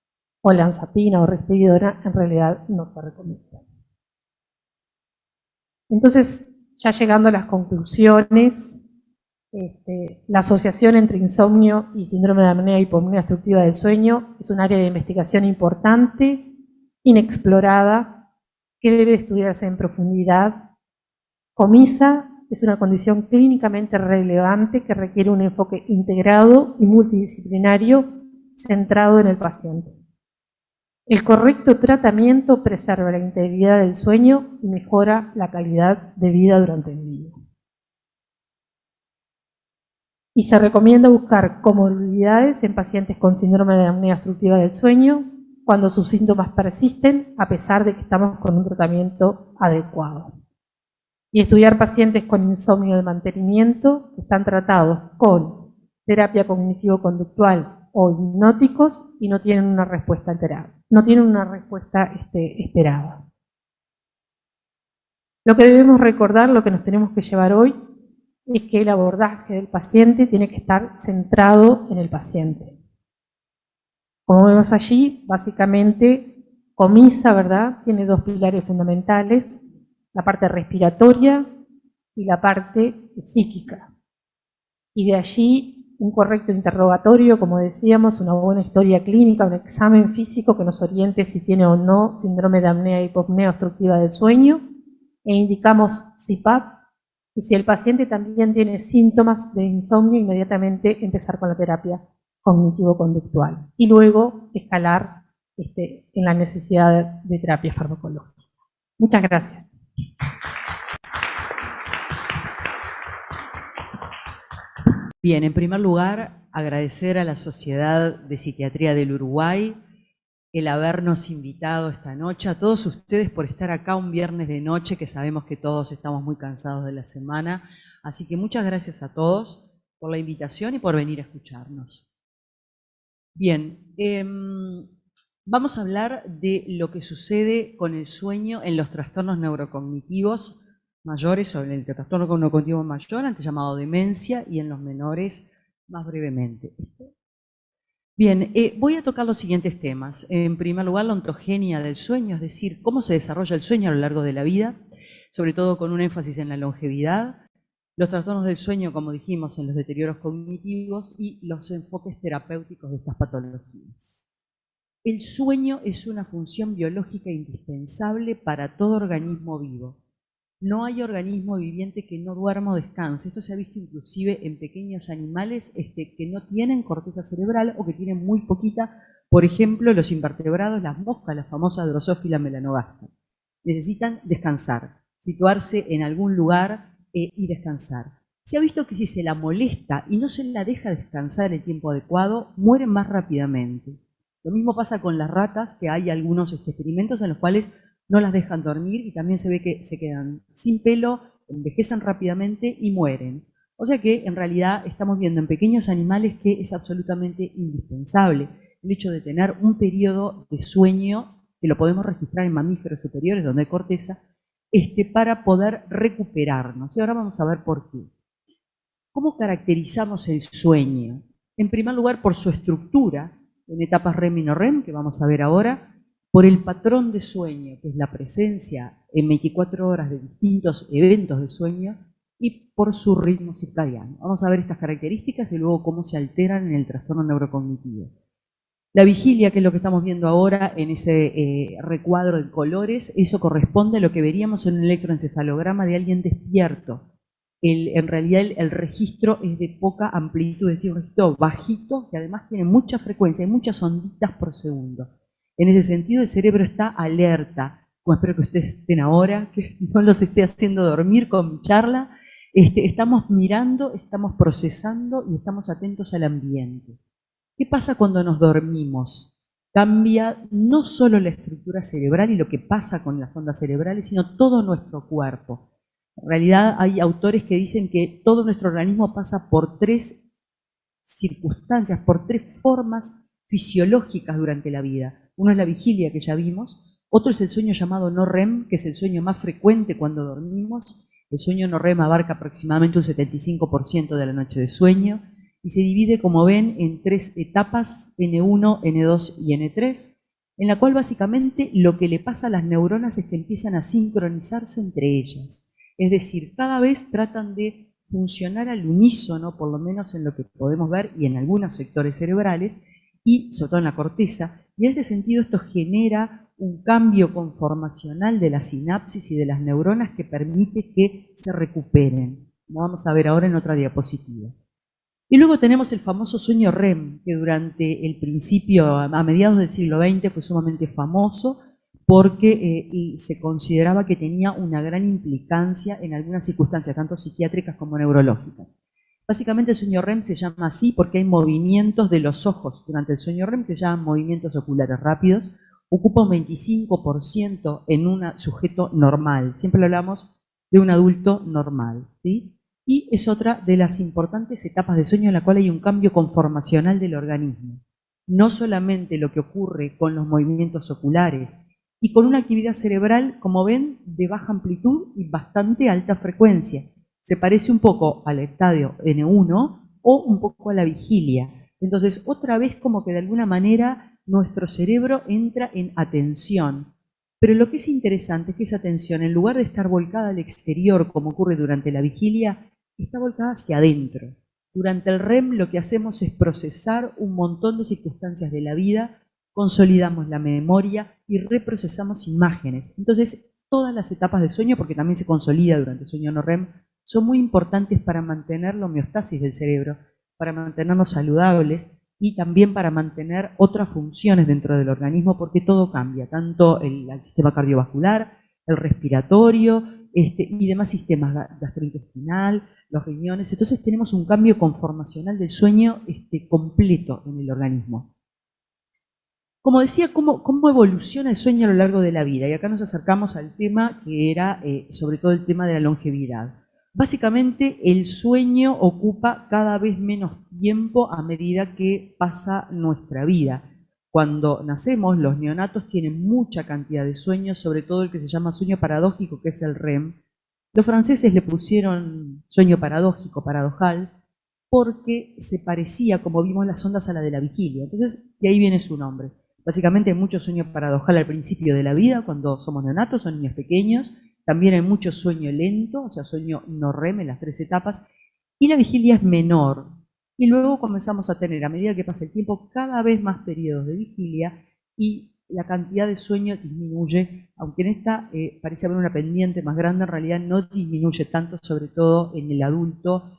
olanzapina o risperidona en realidad no se recomiendan. Entonces, ya llegando a las conclusiones, la asociación entre insomnio y síndrome de apnea y hipopnea obstructiva del sueño es un área de investigación importante, inexplorada, que debe estudiarse en profundidad. COMISA es una condición clínicamente relevante que requiere un enfoque integrado y multidisciplinario centrado en el paciente. El correcto tratamiento preserva la integridad del sueño y mejora la calidad de vida durante el día. Y se recomienda buscar comorbilidades en pacientes con síndrome de apnea obstructiva del sueño cuando sus síntomas persisten a pesar de que estamos con un tratamiento adecuado. Y estudiar pacientes con insomnio de mantenimiento que están tratados con terapia cognitivo-conductual o hipnóticos y no tienen una respuesta alterada, no tienen una respuesta esperada. Lo que debemos recordar, lo que nos tenemos que llevar hoy, es que el abordaje del paciente tiene que estar centrado en el paciente. Como vemos allí, básicamente, COMISA, ¿verdad?, tiene dos pilares fundamentales, la parte respiratoria y la parte psíquica. Y de allí un correcto interrogatorio, como decíamos, una buena historia clínica, un examen físico que nos oriente si tiene o no síndrome de apnea y hipopnea obstructiva del sueño, e indicamos CPAP, y si el paciente también tiene síntomas de insomnio, inmediatamente empezar con la terapia cognitivo-conductual y luego escalar en la necesidad de terapia farmacológica. Muchas gracias. Bien, en primer lugar, agradecer a la Sociedad de Psiquiatría del Uruguay el habernos invitado esta noche, a todos ustedes por estar acá un viernes de noche, que sabemos que todos estamos muy cansados de la semana. Así que muchas gracias a todos por la invitación y por venir a escucharnos. Bien, vamos a hablar de lo que sucede con el sueño en los trastornos neurocognitivos mayores, o en el trastorno cognitivo mayor, antes llamado demencia, y en los menores más brevemente. Bien, voy a tocar los siguientes temas. En primer lugar, la ontogenia del sueño, es decir, cómo se desarrolla el sueño a lo largo de la vida, sobre todo con un énfasis en la longevidad, los trastornos del sueño, como dijimos, en los deterioros cognitivos y los enfoques terapéuticos de estas patologías. El sueño es una función biológica indispensable para todo organismo vivo. No hay organismo viviente que no duerma o descanse. Esto se ha visto inclusive en pequeños animales que no tienen corteza cerebral o que tienen muy poquita. Por ejemplo, los invertebrados, las moscas, la famosa Drosophila melanogaster. Necesitan descansar, situarse en algún lugar y descansar. Se ha visto que si se la molesta y no se la deja descansar en el tiempo adecuado, mueren más rápidamente. Lo mismo pasa con las ratas, que hay algunos experimentos en los cuales no las dejan dormir y también se ve que se quedan sin pelo, envejecen rápidamente y mueren. O sea que en realidad estamos viendo en pequeños animales que es absolutamente indispensable el hecho de tener un periodo de sueño, que lo podemos registrar en mamíferos superiores donde hay corteza, para poder recuperarnos. Y ahora vamos a ver por qué. ¿Cómo caracterizamos el sueño? En primer lugar, por su estructura, en etapas REM y no REM, que vamos a ver ahora, por el patrón de sueño, que es la presencia en 24 horas de distintos eventos de sueño, y por su ritmo circadiano. Vamos a ver estas características y luego cómo se alteran en el trastorno neurocognitivo. La vigilia, que es lo que estamos viendo ahora en ese recuadro de colores, eso corresponde a lo que veríamos en un electroencefalograma de alguien despierto. en realidad el registro es de poca amplitud, es decir, un registro bajito que además tiene mucha frecuencia, hay muchas onditas por segundo. En ese sentido el cerebro está alerta, como espero que ustedes estén ahora, que no los esté haciendo dormir con mi charla. Estamos mirando, estamos procesando y estamos atentos al ambiente. ¿Qué pasa cuando nos dormimos? Cambia no solo la estructura cerebral y lo que pasa con las ondas cerebrales, sino todo nuestro cuerpo. En realidad hay autores que dicen que todo nuestro organismo pasa por 3 circunstancias, por 3 formas fisiológicas durante la vida. Uno es la vigilia, que ya vimos. Otro es el sueño llamado no REM, que es el sueño más frecuente cuando dormimos. El sueño no REM abarca aproximadamente un 75% de la noche de sueño y se divide, como ven, en 3 etapas, N1, N2 y N3, en la cual básicamente lo que le pasa a las neuronas es que empiezan a sincronizarse entre ellas. Es decir, cada vez tratan de funcionar al unísono, por lo menos en lo que podemos ver y en algunos sectores cerebrales, y sobre todo en la corteza, y en este sentido esto genera un cambio conformacional de la sinapsis y de las neuronas que permite que se recuperen, como vamos a ver ahora en otra diapositiva. Y luego tenemos el famoso sueño REM, que durante el principio, a mediados del siglo XX, fue sumamente famoso porque se consideraba que tenía una gran implicancia en algunas circunstancias, tanto psiquiátricas como neurológicas. Básicamente el sueño REM se llama así porque hay movimientos de los ojos durante el sueño REM que se llaman movimientos oculares rápidos, ocupa un 25% en un sujeto normal, siempre hablamos de un adulto normal, ¿sí? Y es otra de las importantes etapas del sueño en la cual hay un cambio conformacional del organismo. No solamente lo que ocurre con los movimientos oculares y con una actividad cerebral, como ven, de baja amplitud y bastante alta frecuencia. Se parece un poco al estadio N1 o un poco a la vigilia. Entonces, otra vez como que de alguna manera nuestro cerebro entra en atención. Pero lo que es interesante es que esa atención, en lugar de estar volcada al exterior, como ocurre durante la vigilia, está volcada hacia adentro. Durante el REM lo que hacemos es procesar un montón de circunstancias de la vida, consolidamos la memoria y reprocesamos imágenes. Entonces, todas las etapas del sueño, porque también se consolida durante el sueño no REM, son muy importantes para mantener la homeostasis del cerebro, para mantenernos saludables y también para mantener otras funciones dentro del organismo, porque todo cambia, tanto el sistema cardiovascular, el respiratorio y demás sistemas, gastrointestinal, los riñones. Entonces tenemos un cambio conformacional del sueño completo en el organismo. Como decía, ¿cómo evoluciona el sueño a lo largo de la vida? Y acá nos acercamos al tema que era sobre todo el tema de la longevidad. Básicamente el sueño ocupa cada vez menos tiempo a medida que pasa nuestra vida. Cuando nacemos, los neonatos tienen mucha cantidad de sueños, sobre todo el que se llama sueño paradójico, que es el REM. Los franceses le pusieron sueño paradójico, paradojal, porque se parecía, como vimos las ondas, a la de la vigilia. Entonces, de ahí viene su nombre. Básicamente hay mucho sueño paradojal al principio de la vida, cuando somos neonatos, son niños pequeños. También hay mucho sueño lento, o sea, sueño no REM en las 3 etapas. Y la vigilia es menor. Y luego comenzamos a tener, a medida que pasa el tiempo, cada vez más periodos de vigilia y la cantidad de sueño disminuye, aunque en esta parece haber una pendiente más grande, en realidad no disminuye tanto, sobre todo en el adulto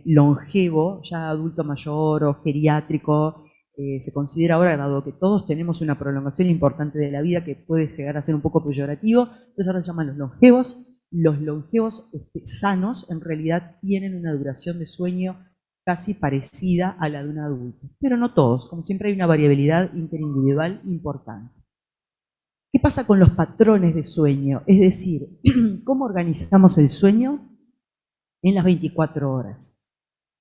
longevo, ya adulto mayor o geriátrico. Se considera ahora, dado que todos tenemos una prolongación importante de la vida que puede llegar a ser un poco peyorativo, entonces ahora se llaman los longevos. Los longevos sanos en realidad tienen una duración de sueño casi parecida a la de un adulto, pero no todos, como siempre hay una variabilidad interindividual importante. ¿Qué pasa con los patrones de sueño? Es decir, ¿cómo organizamos el sueño en las 24 horas?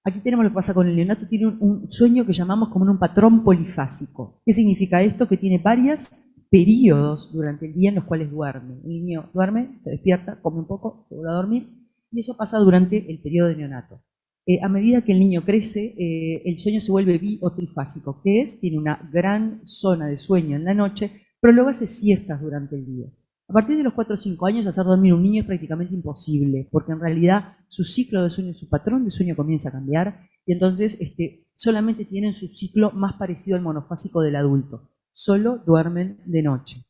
Aquí tenemos lo que pasa con el neonato, tiene un sueño que llamamos como un patrón polifásico. ¿Qué significa esto? Que tiene varios periodos durante el día en los cuales duerme. El niño duerme, se despierta, come un poco, se vuelve a dormir, y eso pasa durante el periodo de neonato. A medida que el niño crece, el sueño se vuelve bi o trifásico, que es, tiene una gran zona de sueño en la noche, pero luego hace siestas durante el día. A partir de los 4 o 5 años, hacer dormir a un niño es prácticamente imposible, porque en realidad su ciclo de sueño, su patrón de sueño comienza a cambiar, y entonces solamente tienen su ciclo más parecido al monofásico del adulto. Solo duermen de noche.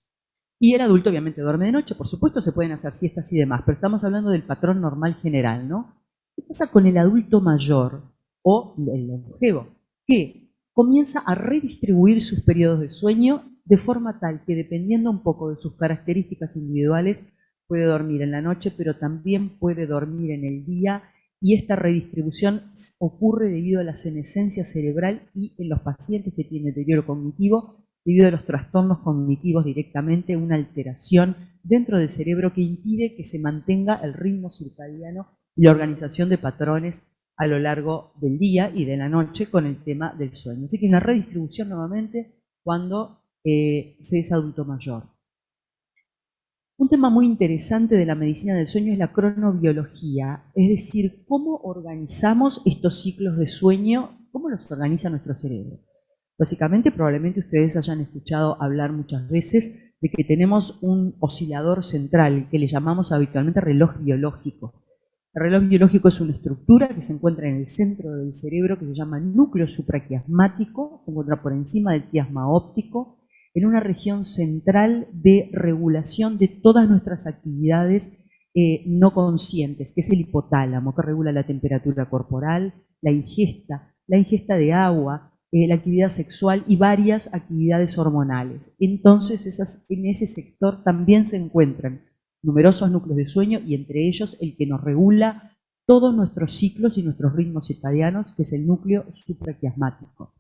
Y el adulto obviamente duerme de noche, por supuesto se pueden hacer siestas y demás, pero estamos hablando del patrón normal general, ¿no? ¿Qué pasa con el adulto mayor o el longevo? Que comienza a redistribuir sus periodos de sueño de forma tal que, dependiendo un poco de sus características individuales, puede dormir en la noche, pero también puede dormir en el día, y esta redistribución ocurre debido a la senescencia cerebral y en los pacientes que tienen deterioro cognitivo, debido a los trastornos cognitivos directamente, una alteración dentro del cerebro que impide que se mantenga el ritmo circadiano y la organización de patrones a lo largo del día y de la noche con el tema del sueño. Así que una redistribución nuevamente cuando se es adulto mayor. Un tema muy interesante de la medicina del sueño es la cronobiología, es decir, cómo organizamos estos ciclos de sueño, cómo los organiza nuestro cerebro. Básicamente, probablemente ustedes hayan escuchado hablar muchas veces de que tenemos un oscilador central que le llamamos habitualmente reloj biológico. El reloj biológico es una estructura que se encuentra en el centro del cerebro que se llama núcleo supraquiasmático, se encuentra por encima del quiasma óptico, en una región central de regulación de todas nuestras actividades no conscientes, que es el hipotálamo, que regula la temperatura corporal, la ingesta de agua, la actividad sexual y varias actividades hormonales. Entonces, en ese sector también se encuentran numerosos núcleos de sueño y entre ellos el que nos regula todos nuestros ciclos y nuestros ritmos circadianos, que es el núcleo supraquiasmático.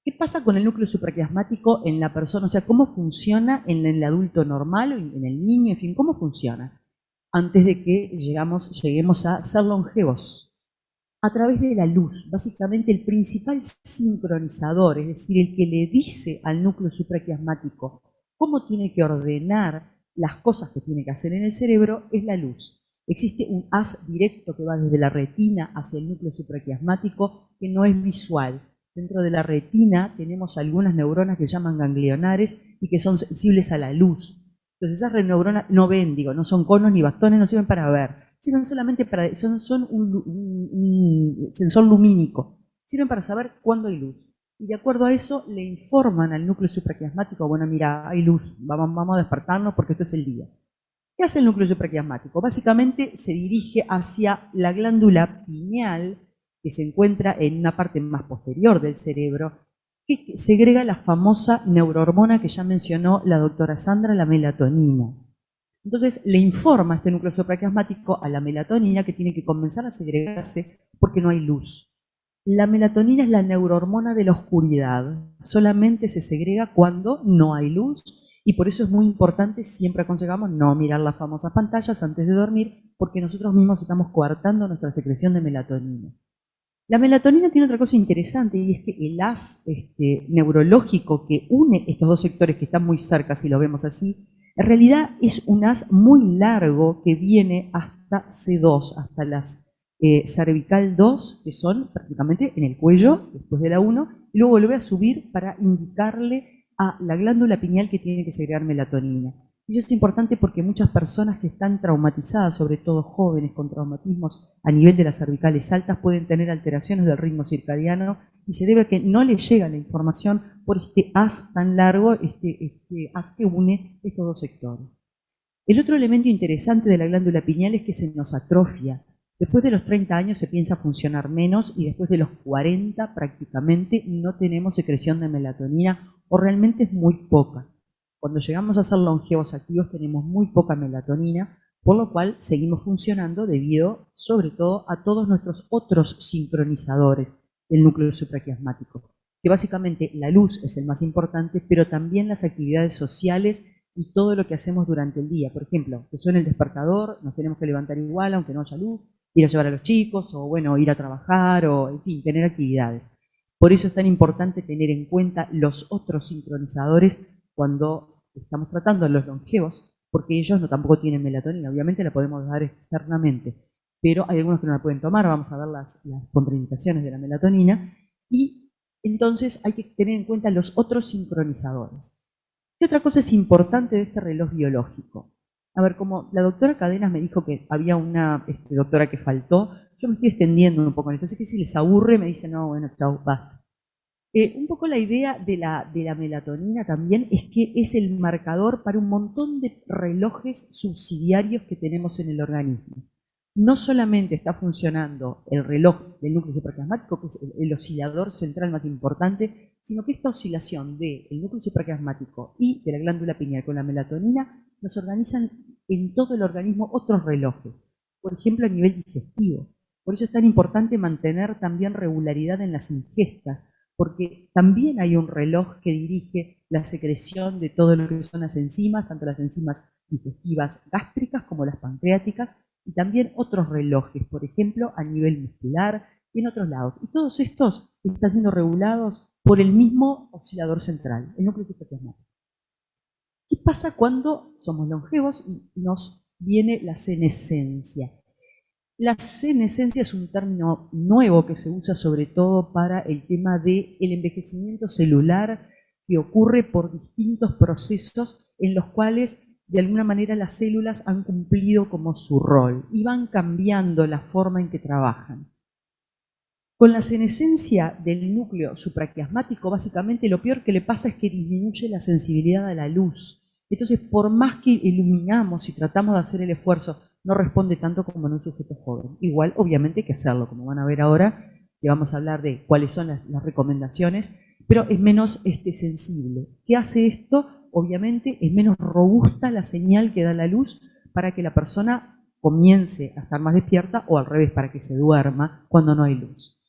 ¿Qué pasa con el núcleo supraquiasmático en la persona? O sea, ¿cómo funciona en el adulto normal, en el niño, en fin, cómo funciona? Antes de que lleguemos a ser longevos. A través de la luz, básicamente el principal sincronizador, es decir, el que le dice al núcleo supraquiasmático cómo tiene que ordenar las cosas que tiene que hacer en el cerebro, es la luz. Existe un haz directo que va desde la retina hacia el núcleo supraquiasmático que no es visual. Dentro de la retina tenemos algunas neuronas que se llaman ganglionares y que son sensibles a la luz. Entonces esas neuronas no ven, no son conos ni bastones, no sirven para ver, sirven solamente para, son un sensor lumínico, sirven para saber cuándo hay luz. Y de acuerdo a eso le informan al núcleo supraquiasmático, bueno, mira, hay luz, vamos a despertarnos porque esto es el día. ¿Qué hace el núcleo supraquiasmático? Básicamente se dirige hacia la glándula pineal, que se encuentra en una parte más posterior del cerebro, que segrega la famosa neurohormona que ya mencionó la doctora Sandra, la melatonina. Entonces le informa este núcleo supraquiasmático a la melatonina que tiene que comenzar a segregarse porque no hay luz. La melatonina es la neurohormona de la oscuridad, solamente se segrega cuando no hay luz y por eso es muy importante, siempre aconsejamos no mirar las famosas pantallas antes de dormir porque nosotros mismos estamos coartando nuestra secreción de melatonina. La melatonina tiene otra cosa interesante y es que el haz neurológico que une estos dos sectores que están muy cerca, si lo vemos así, en realidad es un haz muy largo que viene hasta C2, hasta las cervical 2, que son prácticamente en el cuello, después de la 1, y luego vuelve a subir para indicarle a la glándula pineal que tiene que segregar melatonina. Y eso es importante porque muchas personas que están traumatizadas, sobre todo jóvenes con traumatismos a nivel de las cervicales altas, pueden tener alteraciones del ritmo circadiano y se debe a que no les llega la información por este haz tan largo, este haz que une estos dos sectores. El otro elemento interesante de la glándula pineal es que se nos atrofia. Después de los 30 años se piensa funcionar menos y después de los 40 prácticamente no tenemos secreción de melatonina o realmente es muy poca. Cuando llegamos a ser longevos activos tenemos muy poca melatonina, por lo cual seguimos funcionando debido sobre todo a todos nuestros otros sincronizadores del núcleo supraquiasmático, que básicamente la luz es el más importante, pero también las actividades sociales y todo lo que hacemos durante el día. Por ejemplo, que suene el despertador, nos tenemos que levantar igual aunque no haya luz, ir a llevar a los chicos, o bueno, ir a trabajar, o en fin, tener actividades. Por eso es tan importante tener en cuenta los otros sincronizadores cuando estamos tratando a los longevos, porque ellos tampoco tienen melatonina, obviamente la podemos dar externamente, pero hay algunos que no la pueden tomar, vamos a ver las contraindicaciones de la melatonina, y entonces hay que tener en cuenta los otros sincronizadores. ¿Qué otra cosa es importante de este reloj biológico? A ver, como la doctora Cadenas me dijo que había una doctora que faltó, yo me estoy extendiendo un poco en esto, así que si les aburre me dicen, no, bueno, chau, basta. Un poco la idea de la melatonina también es que es el marcador para un montón de relojes subsidiarios que tenemos en el organismo. no solamente está funcionando el reloj del núcleo supraquiasmático, que es el oscilador central más importante, sino que esta oscilación del núcleo supraquiasmático y de la glándula pineal con la melatonina nos organizan en todo el organismo otros relojes, por ejemplo a nivel digestivo. Por eso es tan importante mantener también regularidad en las ingestas, porque también hay un reloj que dirige la secreción de todo lo que son las enzimas, tanto las enzimas digestivas gástricas como las pancreáticas, y también otros relojes, por ejemplo, a nivel muscular y en otros lados. Y todos estos están siendo regulados por el mismo oscilador central, el núcleo supraquiasmático. ¿Qué pasa cuando somos longevos y nos viene la senescencia? La senescencia es un término nuevo que se usa sobre todo para el tema del envejecimiento celular que ocurre por distintos procesos en los cuales de alguna manera las células han cumplido como su rol y van cambiando la forma en que trabajan. Con la senescencia del núcleo supraquiasmático, básicamente lo peor que le pasa es que disminuye la sensibilidad a la luz. Entonces, por más que iluminamos y tratamos de hacer el esfuerzo, no responde tanto como en un sujeto joven. Igual, obviamente, hay que hacerlo, como van a ver ahora, que vamos a hablar de cuáles son las recomendaciones, pero es menos sensible. ¿Qué hace esto? Obviamente, es menos robusta la señal que da la luz para que la persona comience a estar más despierta o al revés, para que se duerma cuando no hay luz.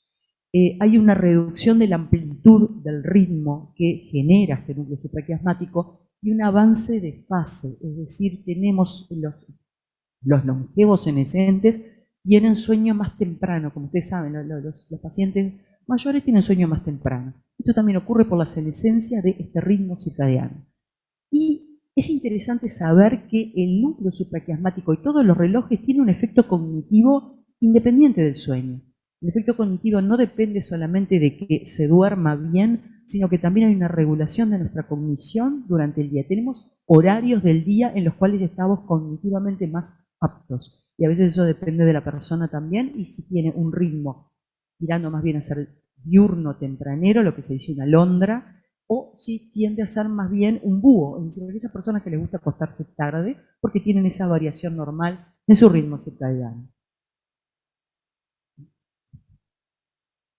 Hay una reducción de la amplitud del ritmo que genera este núcleo supraquiasmático y un avance de fase, es decir, tenemos los longevos senescentes tienen sueño más temprano, como ustedes saben, los pacientes mayores tienen sueño más temprano. Esto también ocurre por la senescencia de este ritmo circadiano. Y es interesante saber que el núcleo supraquiasmático y todos los relojes tienen un efecto cognitivo independiente del sueño. El efecto cognitivo no depende solamente de que se duerma bien, sino que también hay una regulación de nuestra cognición durante el día. Tenemos horarios del día en los cuales estamos cognitivamente más aptos. Y a veces eso depende de la persona también, y si tiene un ritmo tirando más bien a ser diurno tempranero, lo que se dice una alondra, o si tiende a ser más bien un búho, es decir, aquellas personas que les gusta acostarse tarde porque tienen esa variación normal en su ritmo circadiano.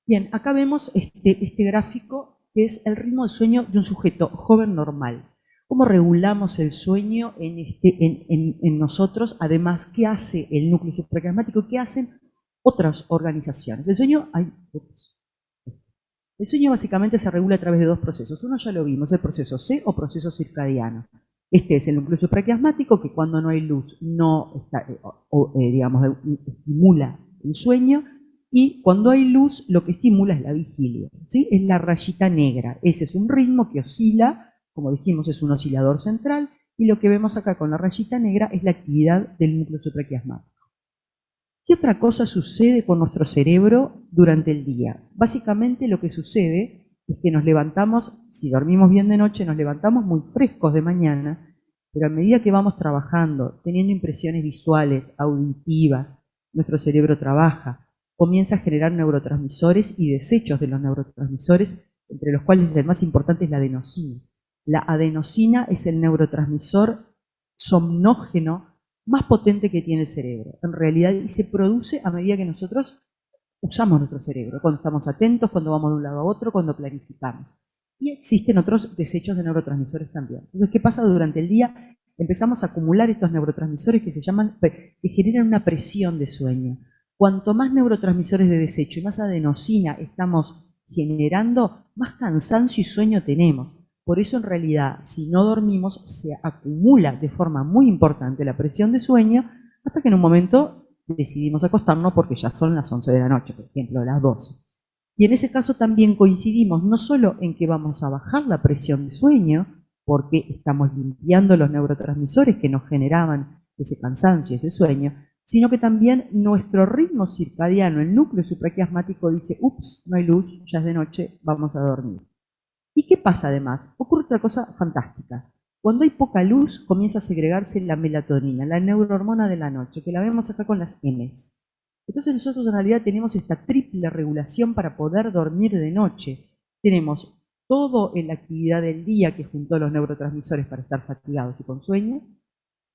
Bien, acá vemos este gráfico que es el ritmo de sueño de un sujeto joven normal. ¿Cómo regulamos el sueño en nosotros? Además, ¿qué hace el núcleo supraquiasmático? ¿Qué hacen otras organizaciones? El sueño básicamente se regula a través de dos procesos. Uno ya lo vimos, el proceso C o proceso circadiano. Este es el núcleo supraquiasmático que cuando no hay luz no estimula el sueño. Y cuando hay luz, lo que estimula es la vigilia, ¿sí? Es la rayita negra. Ese es un ritmo que oscila, como dijimos, es un oscilador central, y lo que vemos acá con la rayita negra es la actividad del núcleo supraquiasmático. ¿Qué otra cosa sucede con nuestro cerebro durante el día? Básicamente lo que sucede es que nos levantamos, si dormimos bien de noche, nos levantamos muy frescos de mañana, pero a medida que vamos trabajando, teniendo impresiones visuales, auditivas, nuestro cerebro trabaja, comienza a generar neurotransmisores y desechos de los neurotransmisores, entre los cuales el más importante es la adenosina. La adenosina es el neurotransmisor somnógeno más potente que tiene el cerebro, en realidad, y se produce a medida que nosotros usamos nuestro cerebro, cuando estamos atentos, cuando vamos de un lado a otro, cuando planificamos. Y existen otros desechos de neurotransmisores también. Entonces, ¿qué pasa durante el día? Empezamos a acumular estos neurotransmisores que generan una presión de sueño. Cuanto más neurotransmisores de desecho y más adenosina estamos generando, más cansancio y sueño tenemos. Por eso, en realidad, si no dormimos, se acumula de forma muy importante la presión de sueño hasta que en un momento decidimos acostarnos porque ya son las 11 de la noche, por ejemplo, las 12. Y en ese caso también coincidimos no solo en que vamos a bajar la presión de sueño, porque estamos limpiando los neurotransmisores que nos generaban ese cansancio, ese sueño, sino que también nuestro ritmo circadiano, el núcleo supraquiasmático dice, ups, no hay luz, ya es de noche, vamos a dormir. ¿Y qué pasa además? Ocurre otra cosa fantástica. Cuando hay poca luz, comienza a segregarse la melatonina, la neurohormona de la noche, que la vemos acá con las M's. Entonces nosotros en realidad tenemos esta triple regulación para poder dormir de noche. Tenemos todo en la actividad del día que juntó los neurotransmisores para estar fatigados y con sueño.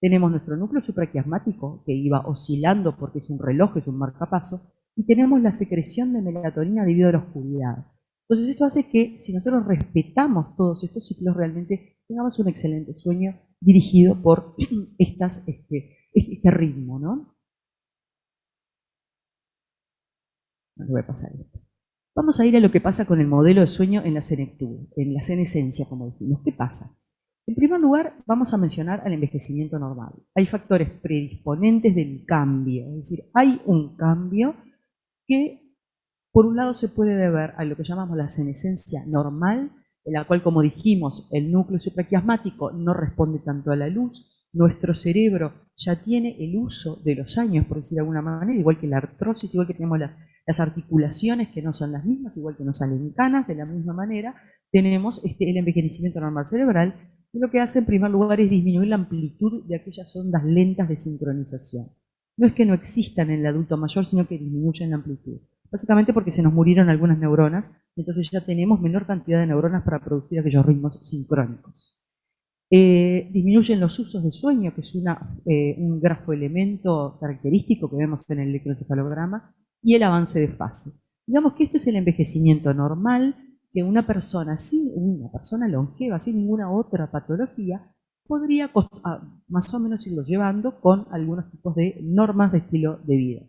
tenemos nuestro núcleo supraquiasmático que iba oscilando porque es un reloj, es un marcapaso, y tenemos la secreción de melatonina debido a la oscuridad. Entonces esto hace que si nosotros respetamos todos estos ciclos realmente tengamos un excelente sueño dirigido por este ritmo, ¿no? No le voy a pasar esto. Vamos a ir a lo que pasa con el modelo de sueño en la senectud, en la senescencia, como dijimos. ¿Qué pasa? En primer lugar, vamos a mencionar al envejecimiento normal. Hay factores predisponentes del cambio, es decir, hay un cambio que por un lado se puede deber a lo que llamamos la senescencia normal, en la cual, como dijimos, el núcleo supraquiasmático no responde tanto a la luz, nuestro cerebro ya tiene el uso de los años, por decir de alguna manera, igual que la artrosis, igual que tenemos las articulaciones que no son las mismas, igual que nos salen canas, de la misma manera, tenemos el envejecimiento normal cerebral, y lo que hace en primer lugar es disminuir la amplitud de aquellas ondas lentas de sincronización. No es que no existan en el adulto mayor, sino que disminuyen la amplitud. Básicamente porque se nos murieron algunas neuronas, y entonces ya tenemos menor cantidad de neuronas para producir aquellos ritmos sincrónicos. Disminuyen los usos de sueño, que es un grafoelemento característico que vemos en el electroencefalograma, y el avance de fase. Digamos que esto es el envejecimiento normal que una persona longeva, sin ninguna otra patología, podría más o menos irlo llevando con algunos tipos de normas de estilo de vida.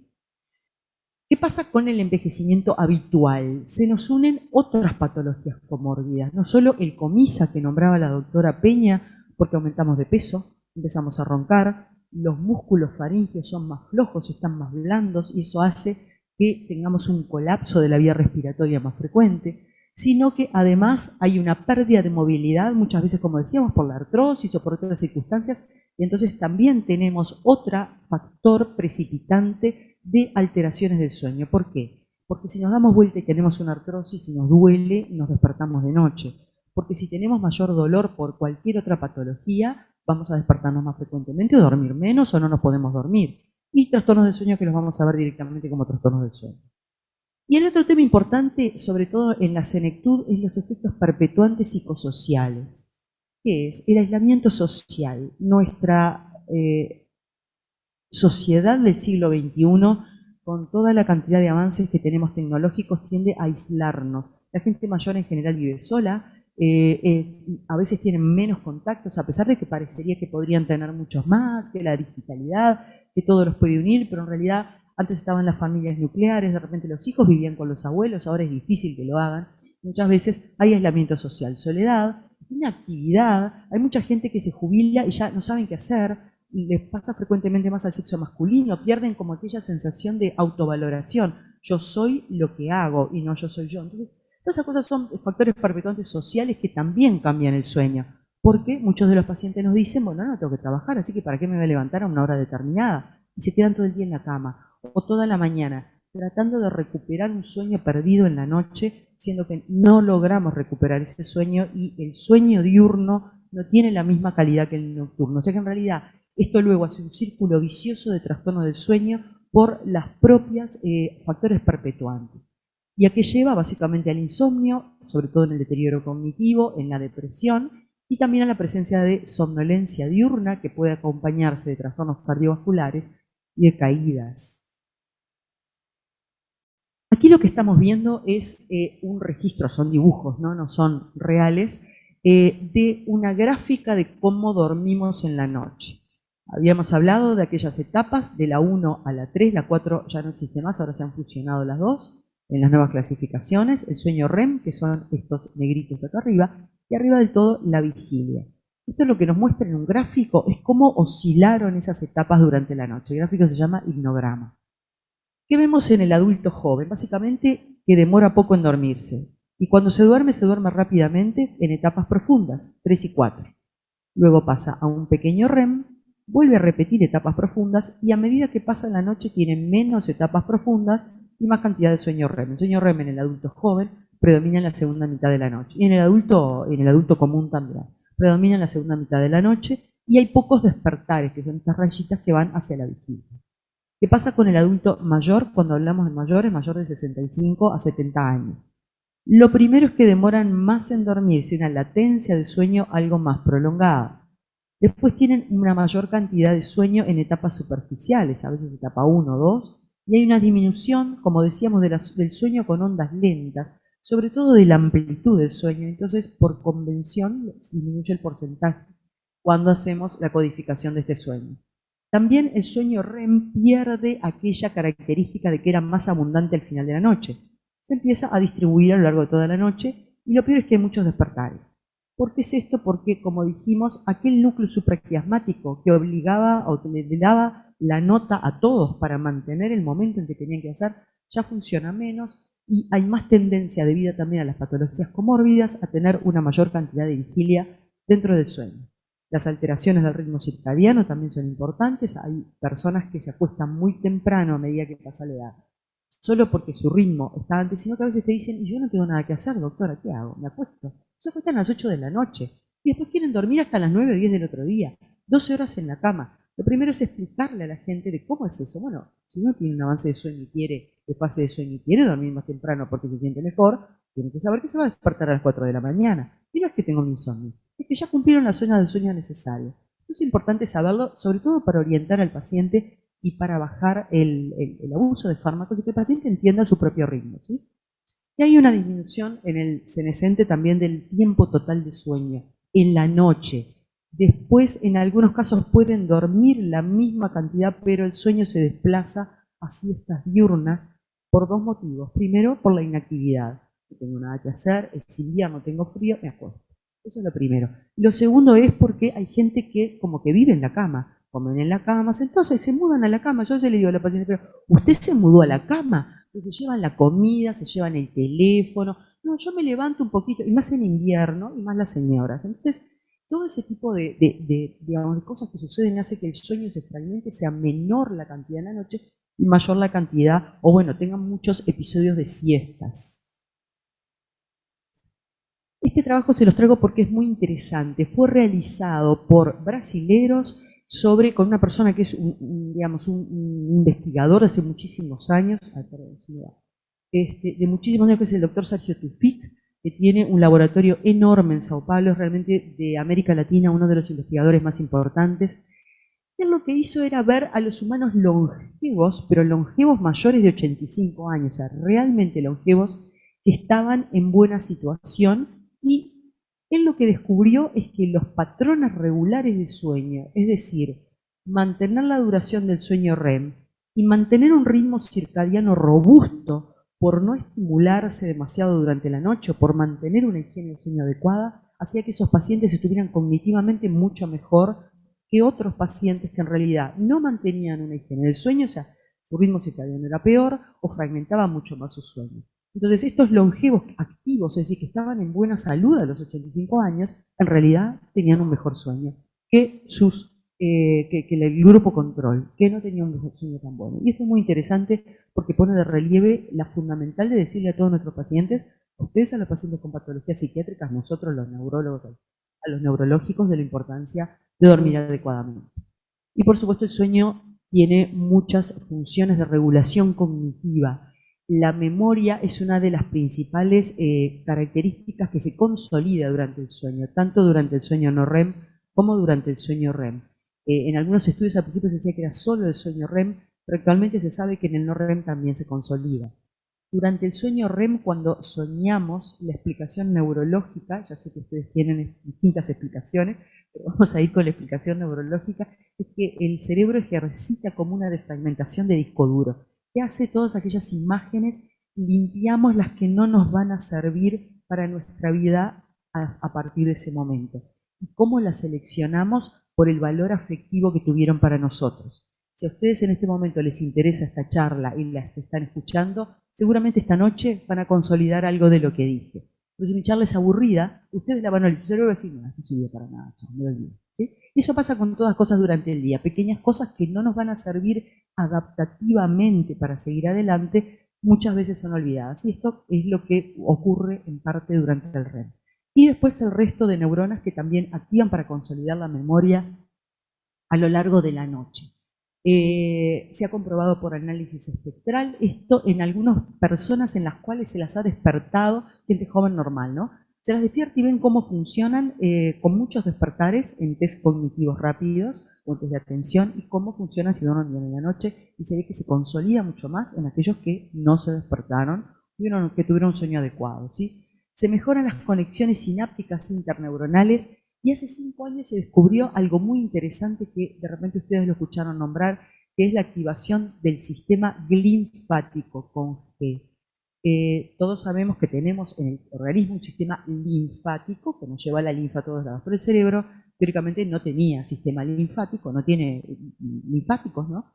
¿Qué pasa con el envejecimiento habitual? Se nos unen otras patologías comórbidas, no solo el comisa que nombraba la doctora Peña, porque aumentamos de peso, empezamos a roncar, los músculos faríngeos son más flojos, están más blandos, y eso hace que tengamos un colapso de la vía respiratoria más frecuente, sino que además hay una pérdida de movilidad, muchas veces, como decíamos, por la artrosis o por otras circunstancias, y entonces también tenemos otro factor precipitante de alteraciones del sueño. ¿Por qué? Porque si nos damos vuelta y tenemos una artrosis y nos duele, nos despertamos de noche. Porque si tenemos mayor dolor por cualquier otra patología, vamos a despertarnos más frecuentemente o dormir menos o no nos podemos dormir. Y trastornos del sueño que los vamos a ver directamente como trastornos del sueño. Y el otro tema importante, sobre todo en la senectud, es los efectos perpetuantes psicosociales, que es el aislamiento social. Nuestra sociedad del siglo XXI, con toda la cantidad de avances que tenemos tecnológicos, tiende a aislarnos. La gente mayor en general vive sola, a veces tienen menos contactos, a pesar de que parecería que podrían tener muchos más, que la digitalidad, que todo los puede unir, pero en realidad antes estaban las familias nucleares, de repente los hijos vivían con los abuelos, ahora es difícil que lo hagan. Muchas veces hay aislamiento social, soledad, inactividad, hay mucha gente que se jubila y ya no saben qué hacer, les pasa frecuentemente más al sexo masculino, pierden como aquella sensación de autovaloración, yo soy lo que hago y no yo soy yo. Entonces, todas esas cosas son factores perpetuantes sociales que también cambian el sueño, porque muchos de los pacientes nos dicen, bueno, no tengo que trabajar, así que ¿para qué me voy a levantar a una hora determinada? Y se quedan todo el día en la cama, o toda la mañana, tratando de recuperar un sueño perdido en la noche, siendo que no logramos recuperar ese sueño y el sueño diurno no tiene la misma calidad que el nocturno. O sea que en realidad esto luego hace un círculo vicioso de trastorno del sueño por las propias factores perpetuantes. Y a qué lleva básicamente al insomnio, sobre todo en el deterioro cognitivo, en la depresión y también a la presencia de somnolencia diurna que puede acompañarse de trastornos cardiovasculares y de caídas. Aquí lo que estamos viendo es un registro, son dibujos, no son reales, de una gráfica de cómo dormimos en la noche. Habíamos hablado de aquellas etapas, de la 1 a la 3, la 4 ya no existe más, ahora se han fusionado las dos en las nuevas clasificaciones, el sueño REM, que son estos negritos acá arriba, y arriba del todo la vigilia. Esto es lo que nos muestra en un gráfico, es cómo oscilaron esas etapas durante la noche. El gráfico se llama hipnograma. ¿Qué vemos en el adulto joven? Básicamente que demora poco en dormirse. Y cuando se duerme rápidamente en etapas profundas, 3 y 4. Luego pasa a un pequeño REM, vuelve a repetir etapas profundas y a medida que pasa la noche tiene menos etapas profundas y más cantidad de sueño REM. El sueño REM en el adulto joven predomina en la segunda mitad de la noche. Y en el adulto común también. Predomina en la segunda mitad de la noche y hay pocos despertares, que son estas rayitas que van hacia la vigilia. ¿Qué pasa con el adulto mayor? Cuando hablamos de mayores, mayor de 65 a 70 años. Lo primero es que demoran más en dormirse, una latencia de sueño algo más prolongada. Después tienen una mayor cantidad de sueño en etapas superficiales, a veces etapa 1 o 2, y hay una disminución, como decíamos, del sueño con ondas lentas, sobre todo de la amplitud del sueño. Entonces, por convención, disminuye el porcentaje cuando hacemos la codificación de este sueño. También el sueño REM pierde aquella característica de que era más abundante al final de la noche. Se empieza a distribuir a lo largo de toda la noche y lo peor es que hay muchos despertares. ¿Por qué es esto? Porque, como dijimos, aquel núcleo supraquiasmático que obligaba o que le daba la nota a todos para mantener el momento en que tenían que hacer, ya funciona menos y hay más tendencia debido también a las patologías comórbidas a tener una mayor cantidad de vigilia dentro del sueño. Las alteraciones del ritmo circadiano también son importantes. Hay personas que se acuestan muy temprano a medida que pasa la edad, solo porque su ritmo está antes, sino que a veces te dicen, y yo no tengo nada que hacer, doctora, ¿qué hago? Me acuesto. Se acuestan a las 8 de la noche y después quieren dormir hasta las 9 o 10 del otro día, 12 horas en la cama. Lo primero es explicarle a la gente de cómo es eso. Bueno, si uno tiene un avance de sueño y quiere, de fase de sueño y quiere dormir más temprano porque se siente mejor, tiene que saber que se va a despertar a las 4 de la mañana. Y no es que tenga un insomnio, es que ya cumplieron las zonas del sueño necesarias. Es importante saberlo, sobre todo para orientar al paciente y para bajar el abuso de fármacos y que el paciente entienda su propio ritmo, ¿sí? Y hay una disminución en el senescente también del tiempo total de sueño, en la noche. Después, en algunos casos, pueden dormir la misma cantidad, pero el sueño se desplaza a siestas diurnas por dos motivos. Primero, por la inactividad. No tengo nada que hacer, es invierno, tengo frío, me acuesto. Eso es lo primero. Lo segundo es porque hay gente que como que vive en la cama, comen en la cama, entonces se mudan a la cama. Yo ya le digo a la paciente, pero ¿usted se mudó a la cama? Entonces se llevan la comida, se llevan el teléfono. No, yo me levanto un poquito, y más en invierno, y más las señoras. Entonces, todo ese tipo digamos, de cosas que suceden hace que el sueño se fragmente, sea menor la cantidad en la noche y mayor la cantidad, o bueno, tengan muchos episodios de siestas. Este trabajo se los traigo porque es muy interesante. Fue realizado por brasileros con una persona que es digamos, un investigador de hace muchísimos años, de muchísimos años, que es el doctor Sergio Tufik, que tiene un laboratorio enorme en Sao Paulo, es realmente de América Latina uno de los investigadores más importantes. Él lo que hizo era ver a los humanos longevos, pero longevos mayores de 85 años, o sea, realmente longevos, que estaban en buena situación, y él lo que descubrió es que los patrones regulares de sueño, es decir, mantener la duración del sueño REM y mantener un ritmo circadiano robusto por no estimularse demasiado durante la noche o por mantener una higiene del sueño adecuada, hacía que esos pacientes estuvieran cognitivamente mucho mejor que otros pacientes que en realidad no mantenían una higiene del sueño, o sea, su ritmo circadiano era peor o fragmentaba mucho más su sueño. Entonces, estos longevos activos, es decir, que estaban en buena salud a los 85 años, en realidad tenían un mejor sueño que el grupo control, que no tenía un mejor sueño tan bueno. Y esto es muy interesante porque pone de relieve la fundamental de decirle a todos nuestros pacientes, ustedes a los pacientes con patologías psiquiátricas, nosotros los neurólogos, a los neurológicos, de la importancia de dormir adecuadamente. Y por supuesto el sueño tiene muchas funciones de regulación cognitiva. La memoria es una de las principales características que se consolida durante el sueño, tanto durante el sueño no REM como durante el sueño REM. En algunos estudios al principio se decía que era solo el sueño REM, pero actualmente se sabe que en el no REM también se consolida. Durante el sueño REM, cuando soñamos, la explicación neurológica, ya sé que ustedes tienen distintas explicaciones, pero vamos a ir con la explicación neurológica, es que el cerebro ejercita como una desfragmentación de disco duro, que hace todas aquellas imágenes, limpiamos las que no nos van a servir para nuestra vida a partir de ese momento. ¿Y cómo las seleccionamos? Por el valor afectivo que tuvieron para nosotros. Si a ustedes en este momento les interesa esta charla y las están escuchando, seguramente esta noche van a consolidar algo de lo que dije. Pero si mi charla es aburrida, ustedes la van a oír, su cerebro va a decir, no, no sirve para nada, me lo olvido. ¿Sí? Eso pasa con todas cosas durante el día, pequeñas cosas que no nos van a servir adaptativamente para seguir adelante, muchas veces son olvidadas. Y esto es lo que ocurre en parte durante el REM. Y después el resto de neuronas que también activan para consolidar la memoria a lo largo de la noche. Se ha comprobado por análisis espectral esto en algunas personas en las cuales se las ha despertado, gente joven normal, ¿no? Se las despierta y ven cómo funcionan con muchos despertares en test cognitivos rápidos o en test de atención y cómo funcionan si duermen bien en la noche, y se ve que se consolida mucho más en aquellos que no se despertaron, que tuvieron un sueño adecuado, ¿sí? Se mejoran las conexiones sinápticas interneuronales y hace 5 años se descubrió algo muy interesante que de repente ustedes lo escucharon nombrar, que es la activación del sistema linfático con G. Todos sabemos que tenemos en el organismo un sistema linfático que nos lleva la linfa a todos lados, pero el cerebro teóricamente no tenía sistema linfático, no tiene linfáticos, ¿no?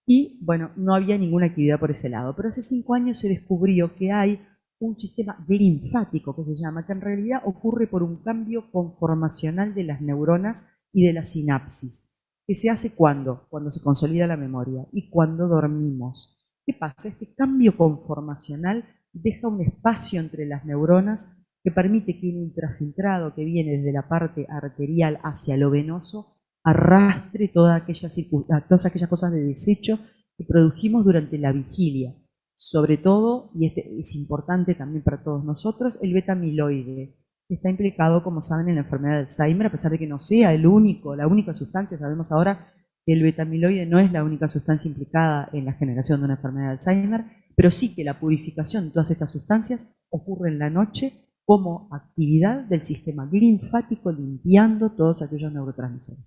Y bueno, no había ninguna actividad por ese lado, pero hace 5 años se descubrió que hay un sistema linfático que se llama, que en realidad ocurre por un cambio conformacional de las neuronas y de la sinapsis, que se hace cuando se consolida la memoria y cuando dormimos. ¿Qué pasa? Este cambio conformacional deja un espacio entre las neuronas que permite que un intrafiltrado que viene desde la parte arterial hacia lo venoso arrastre todas aquellas cosas de desecho que produjimos durante la vigilia. Sobre todo, y este es importante también para todos nosotros, el beta-amiloide. Está implicado, como saben, en la enfermedad de Alzheimer, a pesar de que no sea la única sustancia. Sabemos ahora que el beta-amiloide no es la única sustancia implicada en la generación de una enfermedad de Alzheimer, pero sí que la purificación de todas estas sustancias ocurre en la noche como actividad del sistema linfático limpiando todos aquellos neurotransmisores.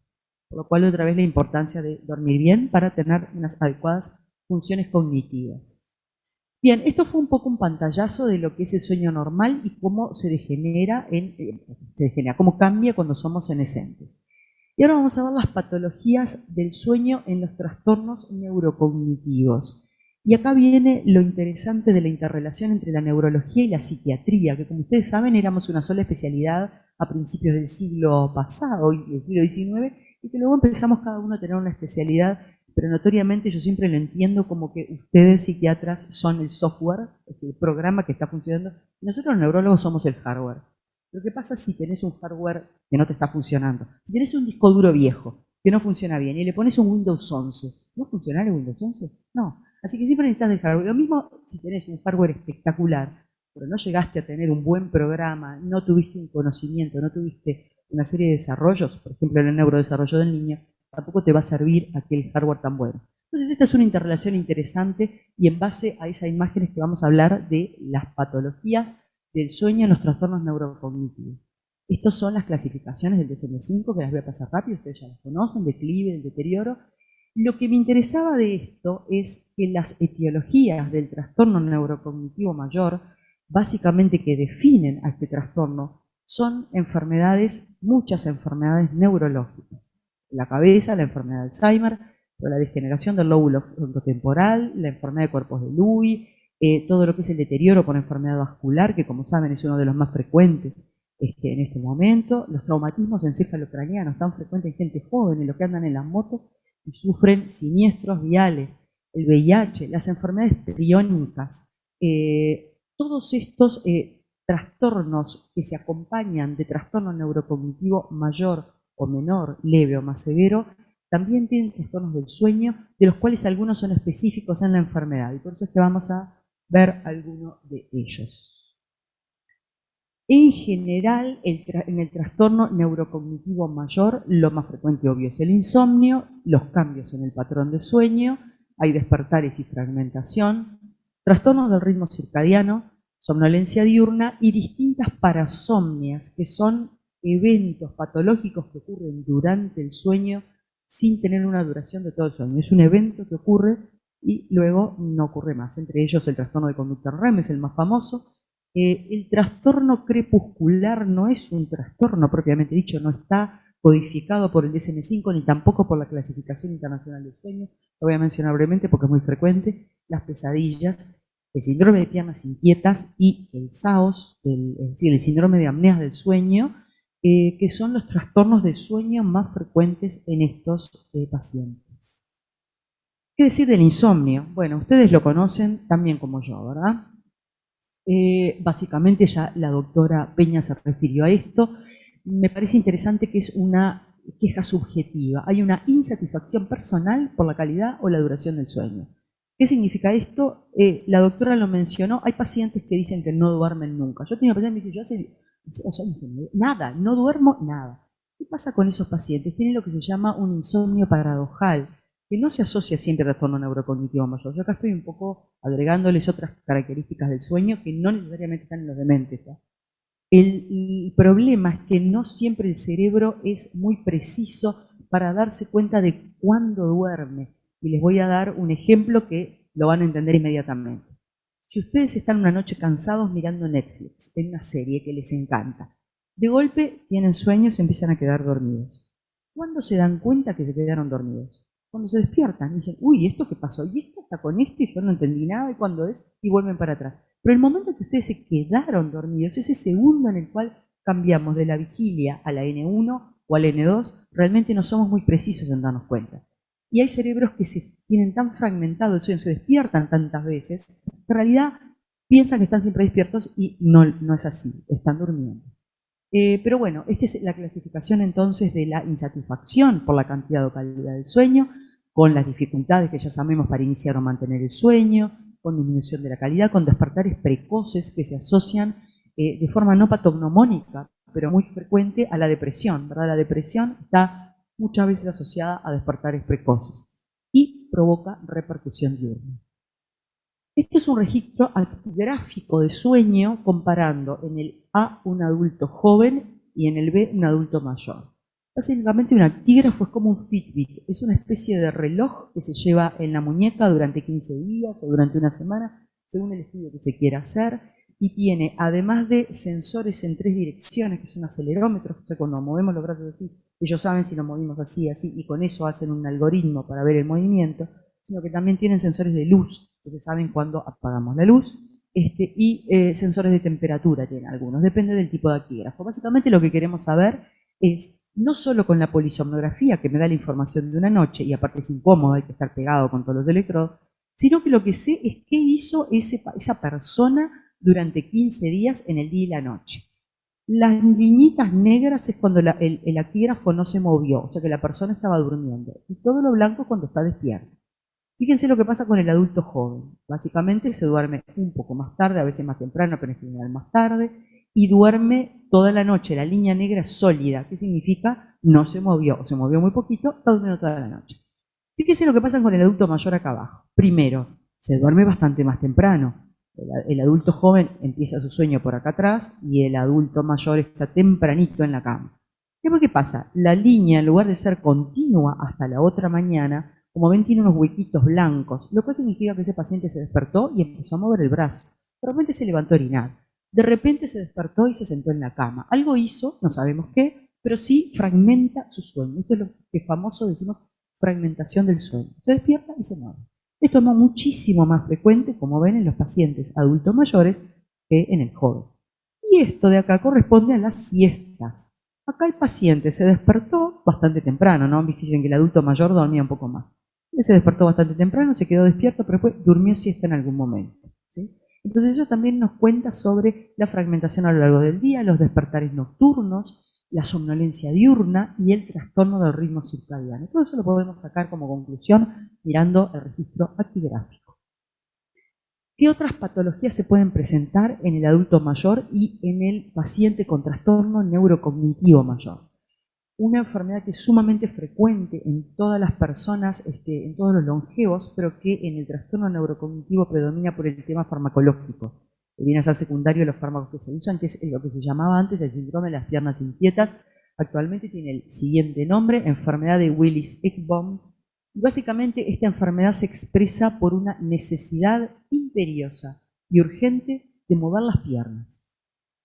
Por lo cual, otra vez, la importancia de dormir bien para tener unas adecuadas funciones cognitivas. Bien, esto fue un poco un pantallazo de lo que es el sueño normal y cómo se degenera, cómo cambia cuando somos senescentes. Y ahora vamos a ver las patologías del sueño en los trastornos neurocognitivos. Y acá viene lo interesante de la interrelación entre la neurología y la psiquiatría, que como ustedes saben éramos una sola especialidad a principios del siglo pasado y del siglo XIX, y que luego empezamos cada uno a tener una especialidad, pero notoriamente yo siempre lo entiendo como que ustedes psiquiatras son el software, es decir, el programa que está funcionando, y nosotros los neurólogos somos el hardware. Pero ¿qué pasa si tenés un hardware que no te está funcionando? Si tenés un disco duro viejo que no funciona bien y le pones un Windows 11, ¿no funcionará el Windows 11? No. Así que siempre necesitas el hardware. Lo mismo si tenés un hardware espectacular, pero no llegaste a tener un buen programa, no tuviste un conocimiento, no tuviste una serie de desarrollos, por ejemplo en el neurodesarrollo del niño, tampoco te va a servir aquel hardware tan bueno. Entonces esta es una interrelación interesante y en base a esas imágenes que vamos a hablar de las patologías del sueño en los trastornos neurocognitivos. Estas son las clasificaciones del DSM-5, que las voy a pasar rápido, ustedes ya las conocen, declive, el deterioro. Lo que me interesaba de esto es que las etiologías del trastorno neurocognitivo mayor, básicamente que definen a este trastorno, son enfermedades, muchas enfermedades neurológicas. La cabeza, la enfermedad de Alzheimer, la degeneración del lóbulo frontotemporal, la enfermedad de cuerpos de Lewy, todo lo que es el deterioro por enfermedad vascular, que como saben es uno de los más frecuentes en este momento, los traumatismos encefalocranianos tan frecuentes en gente joven, en los que andan en las motos y sufren siniestros viales, el VIH, las enfermedades priónicas, todos estos trastornos que se acompañan de trastorno neurocognitivo mayor o menor, leve o más severo, también tienen trastornos del sueño, de los cuales algunos son específicos en la enfermedad, y por eso es que vamos a ver algunos de ellos. En general, en el trastorno neurocognitivo mayor, lo más frecuente, obvio, es el insomnio, los cambios en el patrón de sueño, hay despertares y fragmentación, trastornos del ritmo circadiano, somnolencia diurna y distintas parasomnias, que son eventos patológicos que ocurren durante el sueño sin tener una duración de todo el sueño. Es un evento que ocurre y luego no ocurre más. Entre ellos el trastorno de conducta REM es el más famoso. El trastorno crepuscular no es un trastorno propiamente dicho, no está codificado por el DSM-5 ni tampoco por la Clasificación Internacional del Sueño. Lo voy a mencionar brevemente porque es muy frecuente. Las pesadillas, el síndrome de piernas inquietas y el SAOS, es decir, el síndrome de apneas del sueño, que son los trastornos de sueño más frecuentes en estos pacientes. ¿Qué decir del insomnio? Bueno, ustedes lo conocen también como yo, ¿verdad? Básicamente ya la doctora Peña se refirió a esto. Me parece interesante que es una queja subjetiva. Hay una insatisfacción personal por la calidad o la duración del sueño. ¿Qué significa esto? La doctora lo mencionó, hay pacientes que dicen que no duermen nunca. Yo tengo pacientes que dicen, yo hace O sea, nada, no duermo nada. ¿Qué pasa con esos pacientes? Tienen lo que se llama un insomnio paradojal, que no se asocia siempre a trastorno neurocognitivo mayor. Yo acá estoy un poco agregándoles otras características del sueño que no necesariamente están en los dementes, ¿no? El problema es que no siempre el cerebro es muy preciso para darse cuenta de cuándo duerme. Y les voy a dar un ejemplo que lo van a entender inmediatamente. Si ustedes están una noche cansados mirando Netflix, en una serie que les encanta, de golpe tienen sueños y se empiezan a quedar dormidos. ¿Cuándo se dan cuenta que se quedaron dormidos? Cuando se despiertan y dicen, uy, ¿esto qué pasó? Y esto está con esto y yo no entendí nada, ¿y cuándo es? Y vuelven para atrás. Pero el momento que ustedes se quedaron dormidos, ese segundo en el cual cambiamos de la vigilia a la N1 o al N2, realmente no somos muy precisos en darnos cuenta. Y hay cerebros que se tienen tan fragmentado el sueño, se despiertan tantas veces, que en realidad piensan que están siempre despiertos y no es así, están durmiendo. Pero bueno, esta es la clasificación entonces de la insatisfacción por la cantidad o calidad del sueño, con las dificultades que ya sabemos para iniciar o mantener el sueño, con disminución de la calidad, con despertares precoces que se asocian de forma no patognomónica, pero muy frecuente a la depresión, ¿verdad? La depresión está muchas veces asociada a despertares precoces y provoca repercusión diurna. Esto es un registro actigráfico de sueño comparando en el A un adulto joven y en el B un adulto mayor. Básicamente un actígrafo es como un Fitbit, es una especie de reloj que se lleva en la muñeca durante 15 días o durante una semana, según el estudio que se quiera hacer, y tiene, además de sensores en 3 direcciones, que son acelerómetros, o sea, cuando movemos los brazos así, ellos saben si los movimos así, así, y con eso hacen un algoritmo para ver el movimiento, sino que también tienen sensores de luz, entonces saben cuándo apagamos la luz, y sensores de temperatura tienen algunos, depende del tipo de actígrafo. Básicamente lo que queremos saber es, no solo con la polisomnografía, que me da la información de una noche, y aparte es incómodo, hay que estar pegado con todos los electrodos, sino que lo que sé es qué hizo esa persona durante 15 días en el día y la noche. Las liñitas negras es cuando el actígrafo no se movió, o sea que la persona estaba durmiendo, y todo lo blanco cuando está despierto. Fíjense lo que pasa con el adulto joven. Básicamente se duerme un poco más tarde, a veces más temprano, pero en general más tarde, y duerme toda la noche. La línea negra es sólida. ¿Qué significa? No se movió, o se movió muy poquito, está durmiendo toda la noche. Fíjense lo que pasa con el adulto mayor acá abajo. Primero, se duerme bastante más temprano. El adulto joven empieza su sueño por acá atrás y el adulto mayor está tempranito en la cama. ¿Qué pasa? La línea, en lugar de ser continua hasta la otra mañana, como ven, tiene unos huequitos blancos, lo cual significa que ese paciente se despertó y empezó a mover el brazo. De repente se levantó a orinar. De repente se despertó y se sentó en la cama. Algo hizo, no sabemos qué, pero sí fragmenta su sueño. Esto es lo que famoso decimos fragmentación del sueño. Se despierta y se mueve. Esto es muchísimo más frecuente, como ven, en los pacientes adultos mayores que en el joven. Y esto de acá corresponde a las siestas. Acá el paciente se despertó bastante temprano, ¿no? Dicen que el adulto mayor dormía un poco más. Él se despertó bastante temprano, se quedó despierto, pero después durmió siesta en algún momento, ¿sí? Entonces eso también nos cuenta sobre la fragmentación a lo largo del día, los despertares nocturnos, la somnolencia diurna y el trastorno del ritmo circadiano. Todo eso lo podemos sacar como conclusión mirando el registro actigráfico. ¿Qué otras patologías se pueden presentar en el adulto mayor y en el paciente con trastorno neurocognitivo mayor? Una enfermedad que es sumamente frecuente en todas las personas, en todos los longevos, pero que en el trastorno neurocognitivo predomina por el tema farmacológico. Que viene a ser secundario de los fármacos que se usan, que es lo que se llamaba antes el síndrome de las piernas inquietas. Actualmente tiene el siguiente nombre, enfermedad de Willis-Ekbom. Básicamente esta enfermedad se expresa por una necesidad imperiosa y urgente de mover las piernas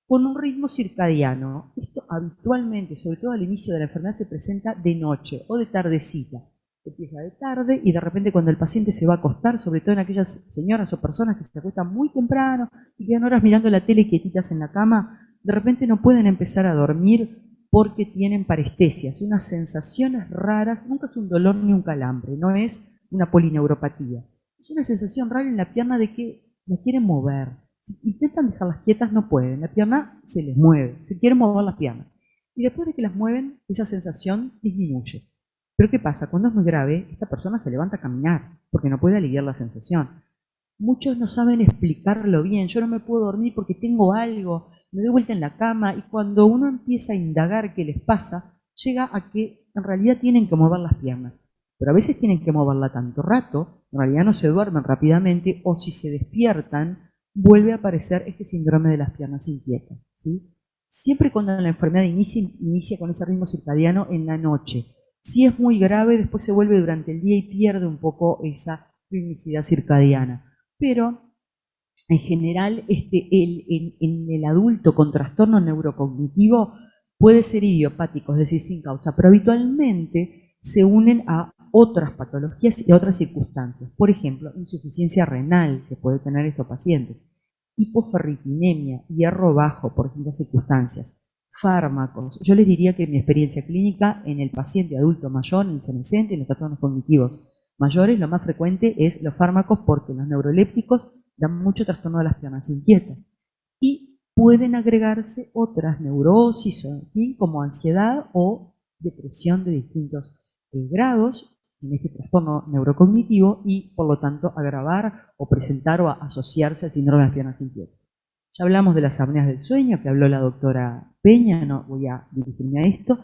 con un ritmo circadiano. Esto habitualmente, sobre todo al inicio de la enfermedad, se presenta de noche o de tardecita. Empieza de tarde y de repente cuando el paciente se va a acostar, sobre todo en aquellas señoras o personas que se acuestan muy temprano y quedan horas mirando la tele quietitas en la cama, de repente no pueden empezar a dormir porque tienen parestesias, unas sensaciones raras. Nunca es un dolor ni un calambre, no es una polineuropatía. Es una sensación rara en la pierna de que la quieren mover. Si intentan dejarlas quietas no pueden, la pierna se les mueve, se quieren mover las piernas. Y después de que las mueven, esa sensación disminuye. Pero ¿qué pasa? Cuando es muy grave, esta persona se levanta a caminar porque no puede aliviar la sensación. Muchos no saben explicarlo bien. Yo no me puedo dormir porque tengo algo. me doy vuelta en la cama, y cuando uno empieza a indagar qué les pasa, llega a que en realidad tienen que mover las piernas. Pero a veces tienen que moverla tanto rato, en realidad no se duermen rápidamente, o si se despiertan, vuelve a aparecer este síndrome de las piernas inquietas, ¿sí? Siempre cuando la enfermedad inicia con ese ritmo circadiano en la noche. Si es muy grave, después se vuelve durante el día y pierde un poco esa ritmicidad circadiana. Pero en general, en el adulto con trastorno neurocognitivo puede ser idiopático, es decir, sin causa, pero habitualmente se unen a otras patologías y a otras circunstancias. Por ejemplo, insuficiencia renal que puede tener estos pacientes, hipoferritinemia, hierro bajo por distintas circunstancias, fármacos. Yo les diría que mi experiencia clínica en el paciente adulto mayor, en el senescente, en los trastornos cognitivos mayores, lo más frecuente es los fármacos porque los neurolépticos dan mucho trastorno de las piernas inquietas. Y pueden agregarse otras neurosis, en fin, como ansiedad o depresión de distintos grados en este trastorno neurocognitivo y, por lo tanto, agravar o presentar o asociarse al síndrome de las piernas inquietas. Ya hablamos de las apneas del sueño, que habló la doctora Peña, no voy a dirigirme a esto,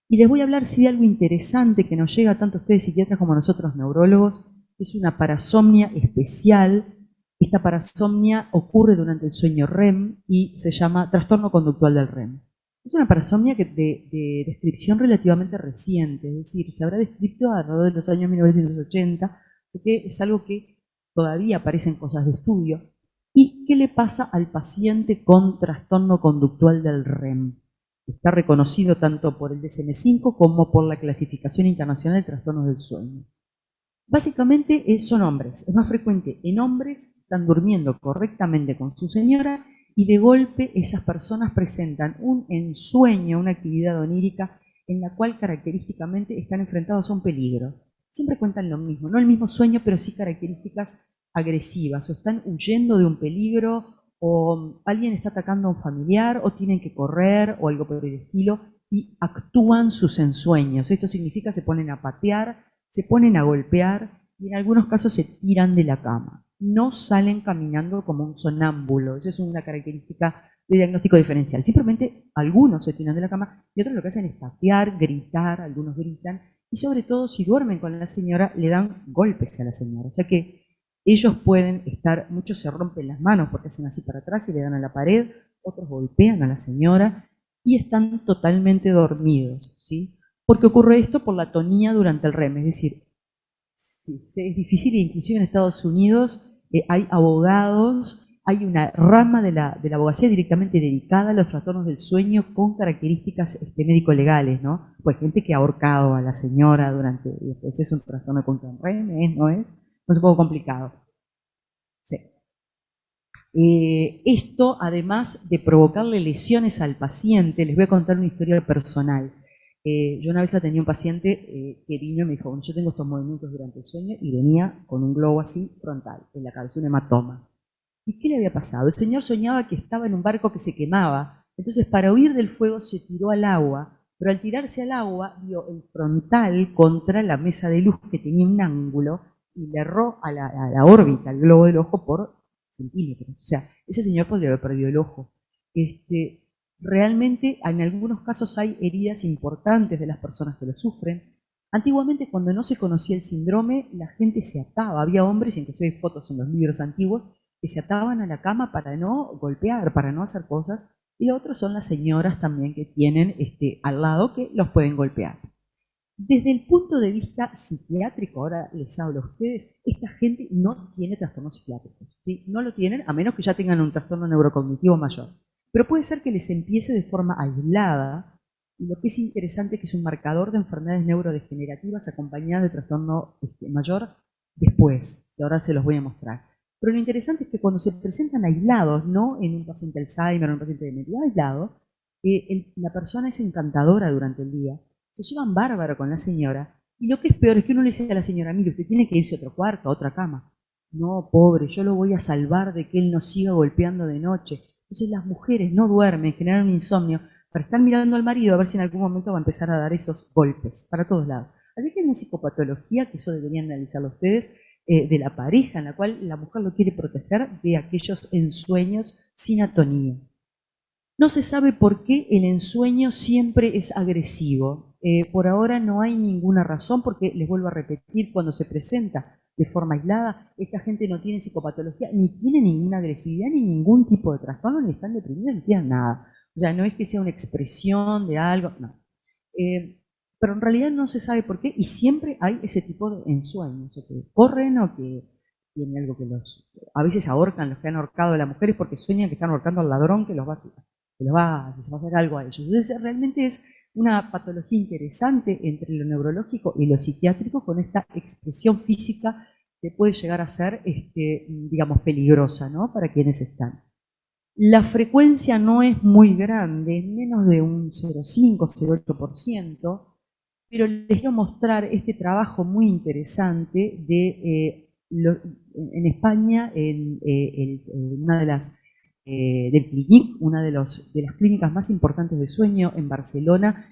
y les voy a hablar de algo interesante que nos llega tanto a ustedes psiquiatras como a nosotros neurólogos, que es una parasomnia especial. Esta parasomnia ocurre durante el sueño REM y se llama trastorno conductual del REM. Es una parasomnia de descripción relativamente reciente, es decir, se habrá descrito alrededor de los años 1980, porque es algo que todavía aparecen cosas de estudio. ¿Y qué le pasa al paciente con trastorno conductual del REM? Está reconocido tanto por el DSM-5 como por la Clasificación Internacional de Trastornos del Sueño. Básicamente son hombres, es más frecuente en hombres, están durmiendo correctamente con su señora y de golpe esas personas presentan un ensueño, una actividad onírica en la cual característicamente están enfrentados a un peligro. Siempre cuentan lo mismo, no el mismo sueño, pero sí características agresivas, o están huyendo de un peligro, o alguien está atacando a un familiar, o tienen que correr, o algo por el estilo, y actúan sus ensueños. Esto significa se ponen a patear, se ponen a golpear y en algunos casos se tiran de la cama. No salen caminando como un sonámbulo. Esa es una característica de diagnóstico diferencial. Simplemente algunos se tiran de la cama y otros lo que hacen es patear, gritar, algunos gritan y sobre todo si duermen con la señora le dan golpes a la señora. O sea que ellos pueden estar, muchos se rompen las manos porque hacen así para atrás y le dan a la pared, otros golpean a la señora y están totalmente dormidos, ¿sí? Porque ocurre esto por la atonía durante el REM, es decir, es difícil, inclusive en Estados Unidos hay abogados, hay una rama de la abogacía directamente dedicada a los trastornos del sueño con características médico-legales, ¿no? Pues gente que ha ahorcado a la señora durante, después es un trastorno contra el REM, ¿no es? Es un poco complicado. Sí. Esto, además de provocarle lesiones al paciente, les voy a contar una historia personal. Yo una vez tenía un paciente que vino y me dijo, bueno, yo tengo estos movimientos durante el sueño y venía con un globo así frontal, en la cabeza, un hematoma. ¿Y qué le había pasado? El señor soñaba que estaba en un barco que se quemaba, entonces para huir del fuego se tiró al agua, pero al tirarse al agua vio el frontal contra la mesa de luz que tenía un ángulo y le erró a la órbita, al globo del ojo por centímetros. O sea, ese señor podría haber perdido el ojo. Realmente en algunos casos hay heridas importantes de las personas que lo sufren. Antiguamente, cuando no se conocía el síndrome, la gente se ataba. Había hombres, inclusive hay fotos en los libros antiguos, que se ataban a la cama para no golpear, para no hacer cosas. Y otros son las señoras también que tienen al lado que los pueden golpear. Desde el punto de vista psiquiátrico, ahora les hablo a ustedes, esta gente no tiene trastornos psiquiátricos, ¿sí? No lo tienen a menos que ya tengan un trastorno neurocognitivo mayor. Pero puede ser que les empiece de forma aislada, y lo que es interesante es que es un marcador de enfermedades neurodegenerativas acompañadas de trastorno mayor después, que ahora se los voy a mostrar. Pero lo interesante es que cuando se presentan aislados, no en un paciente Alzheimer o en un paciente demencia, aislado, la persona es encantadora durante el día, se llevan bárbaro con la señora, y lo que es peor es que uno le dice a la señora, mire, usted tiene que irse a otro cuarto, a otra cama. No, pobre, yo lo voy a salvar de que él nos siga golpeando de noche. Entonces las mujeres no duermen, generan un insomnio, para estar mirando al marido a ver si en algún momento va a empezar a dar esos golpes, para todos lados. Así que hay una psicopatología, que eso deberían analizarlo ustedes, de la pareja, en la cual la mujer lo quiere proteger de aquellos ensueños sin atonía. No se sabe por qué el ensueño siempre es agresivo. Por ahora no hay ninguna razón, porque les vuelvo a repetir, cuando se presenta de forma aislada, esta gente no tiene psicopatología, ni tiene ninguna agresividad, ni ningún tipo de trastorno, ni están deprimidos, ni tienen nada. O sea, no es que sea una expresión de algo, no. Pero en realidad no se sabe por qué, y siempre hay ese tipo de ensueños, o que corren o que tienen algo que a veces ahorcan, los que han ahorcado a las mujeres porque sueñan que están ahorcando al ladrón que les va a hacer algo a ellos. Entonces realmente es una patología interesante entre lo neurológico y lo psiquiátrico, con esta expresión física que puede llegar a ser, digamos, peligrosa, ¿no?, para quienes están. La frecuencia no es muy grande, es menos de un 0,5, 0,8%, pero les quiero mostrar este trabajo muy interesante en España, en una de las del CLINIC, una de las clínicas más importantes de sueño en Barcelona.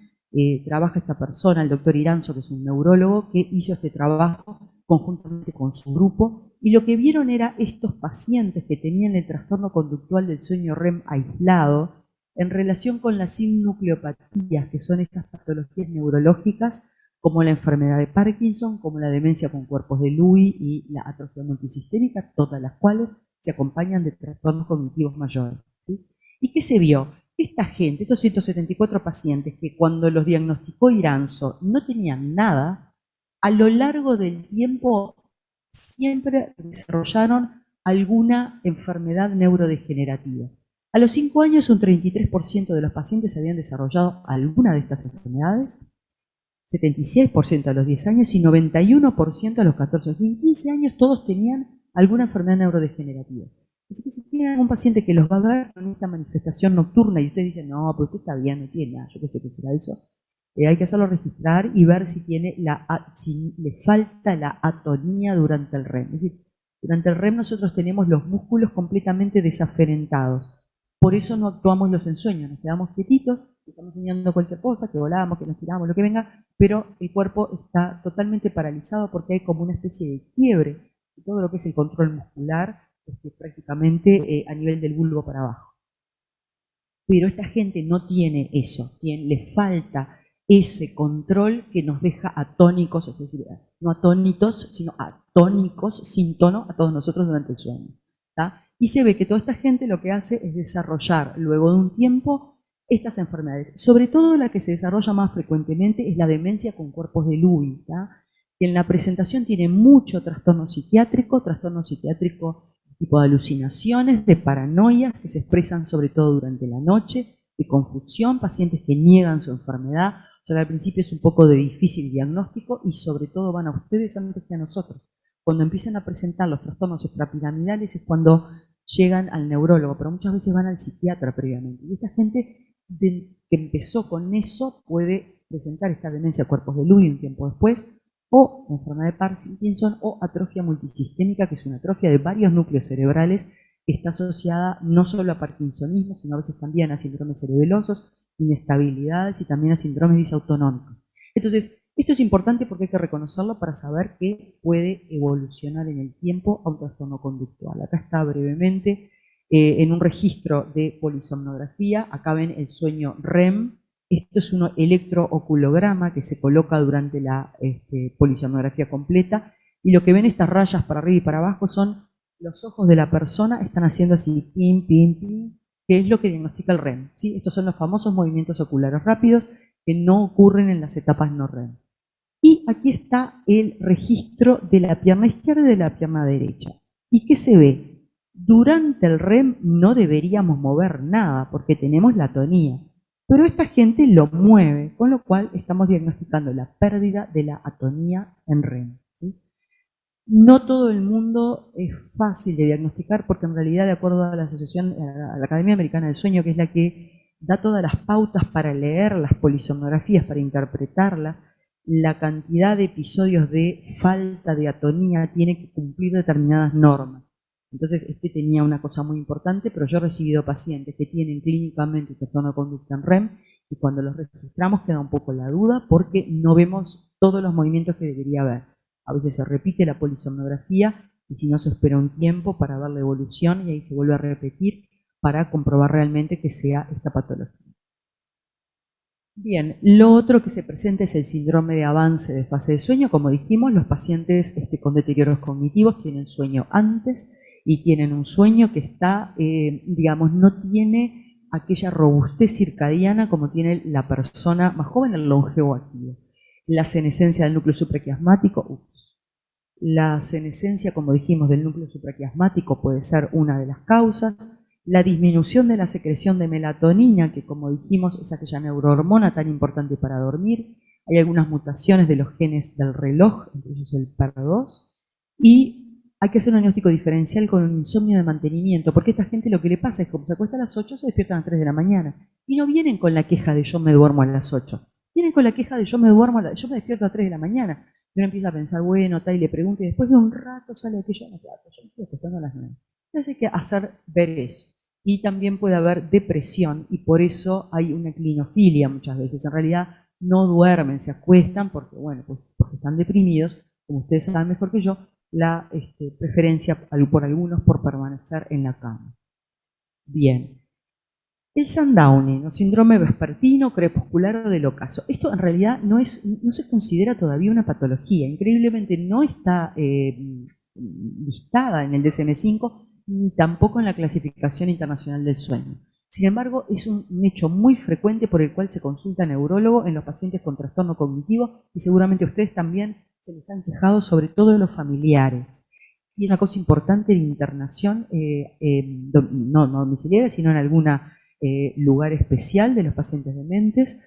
Trabaja esta persona, el doctor Iranzo, que es un neurólogo, que hizo este trabajo conjuntamente con su grupo, y lo que vieron era estos pacientes que tenían el trastorno conductual del sueño REM aislado en relación con las sinnucleopatías, que son estas patologías neurológicas como la enfermedad de Parkinson, como la demencia con cuerpos de Lewy y la atrofia multisistémica, todas las cuales se acompañan de trastornos cognitivos mayores, ¿sí? ¿Y qué se vio? Esta gente, estos 174 pacientes que cuando los diagnosticó Iranzo no tenían nada, a lo largo del tiempo siempre desarrollaron alguna enfermedad neurodegenerativa. A los 5 años un 33% de los pacientes habían desarrollado alguna de estas enfermedades, 76% a los 10 años y 91% a los 14. Y en 15 años todos tenían alguna enfermedad neurodegenerativa. Así que si tienen algún paciente que los va a ver con esta manifestación nocturna y ustedes dicen, no, pues usted está bien, no tiene nada, yo qué sé qué será eso, hay que hacerlo registrar y ver si si le falta la atonía durante el REM. Es decir, durante el REM nosotros tenemos los músculos completamente desaferentados. Por eso no actuamos los ensueños, nos quedamos quietitos, estamos soñando cualquier cosa, que volamos, que nos tiramos, lo que venga, pero el cuerpo está totalmente paralizado porque hay como una especie de quiebre de todo lo que es el control muscular, prácticamente a nivel del bulbo para abajo. Pero esta gente no tiene eso, le falta ese control que nos deja atónicos, es decir, no atónitos, sino atónicos, sin tono, a todos nosotros durante el sueño, ¿tá? Y se ve que toda esta gente lo que hace es desarrollar, luego de un tiempo, estas enfermedades. Sobre todo la que se desarrolla más frecuentemente es la demencia con cuerpos de Lewy, ¿tá? Que en la presentación tiene mucho trastorno psiquiátrico tipo de alucinaciones, de paranoias que se expresan sobre todo durante la noche, de confusión, pacientes que niegan su enfermedad. O sea, al principio es un poco de difícil diagnóstico y sobre todo van a ustedes antes que a nosotros. Cuando empiezan a presentar los trastornos extrapiramidales es cuando llegan al neurólogo, pero muchas veces van al psiquiatra previamente. Y esta gente que empezó con eso puede presentar esta demencia a cuerpos de Lewy un tiempo después, o enfermedad de Parkinson o atrofia multisistémica, que es una atrofia de varios núcleos cerebrales que está asociada no solo a parkinsonismo, sino a veces también a síndromes cerebelosos, inestabilidades y también a síndromes disautonómicos. Entonces, esto es importante porque hay que reconocerlo para saber que puede evolucionar en el tiempo a un trastorno conductual. Acá está brevemente en un registro de polisomnografía. Acá ven el sueño REM. Esto es un electrooculograma que se coloca durante la polisomnografía completa. Y lo que ven estas rayas para arriba y para abajo son los ojos de la persona, están haciendo así, pim, pim, pim, que es lo que diagnostica el REM, ¿sí? Estos son los famosos movimientos oculares rápidos que no ocurren en las etapas no REM. Y aquí está el registro de la pierna izquierda y de la pierna derecha. ¿Y qué se ve? Durante el REM no deberíamos mover nada porque tenemos la atonía, pero esta gente lo mueve, con lo cual estamos diagnosticando la pérdida de la atonía en REM, ¿sí? No todo el mundo es fácil de diagnosticar porque en realidad, de acuerdo a la Asociación, a la Academia Americana del Sueño, que es la que da todas las pautas para leer las polisomnografías, para interpretarlas, la cantidad de episodios de falta de atonía tiene que cumplir determinadas normas. Entonces, tenía una cosa muy importante, pero yo he recibido pacientes que tienen clínicamente trastorno de conducta en REM y cuando los registramos queda un poco la duda porque no vemos todos los movimientos que debería haber. A veces se repite la polisomnografía y si no se espera un tiempo para ver la evolución y ahí se vuelve a repetir para comprobar realmente que sea esta patología. Bien, lo otro que se presenta es el síndrome de avance de fase de sueño. Como dijimos, los pacientes con deterioros cognitivos tienen sueño antes y tienen un sueño que está, digamos, no tiene aquella robustez circadiana como tiene la persona más joven, el longevo activo. La senescencia del núcleo supraquiasmático, la senescencia, como dijimos, del núcleo supraquiasmático puede ser una de las causas. La disminución de la secreción de melatonina, que como dijimos es aquella neurohormona tan importante para dormir. Hay algunas mutaciones de los genes del reloj, entre ellos el PER2. Y hay que hacer un diagnóstico diferencial con un insomnio de mantenimiento, porque a esta gente lo que le pasa es que como se acuesta a las 8, se despiertan a las 3 de la mañana. Y no vienen con la queja de yo me duermo a las 8. Vienen con la queja de yo me despierto a las 3 de la mañana. Y uno empieza a pensar, bueno, tal, y le pregunta, y después de un rato sale aquello, no, claro, yo me estoy acostando a las 9. Entonces hay que hacer ver eso. Y también puede haber depresión, y por eso hay una clinofilia muchas veces. En realidad no duermen, se acuestan porque, bueno, pues porque están deprimidos, como ustedes saben mejor que yo, la preferencia por algunos por permanecer en la cama. Bien. El Sundowning, o síndrome vespertino, crepuscular o del ocaso. Esto en realidad no se considera todavía una patología. Increíblemente no está listada en el DSM-5 ni tampoco en la Clasificación Internacional del Sueño. Sin embargo, es un hecho muy frecuente por el cual se consulta neurólogo en los pacientes con trastorno cognitivo y seguramente ustedes también se les han quejado, sobre todo los familiares. Y una cosa importante de internación, no domiciliaria, sino en algún lugar especial de los pacientes dementes,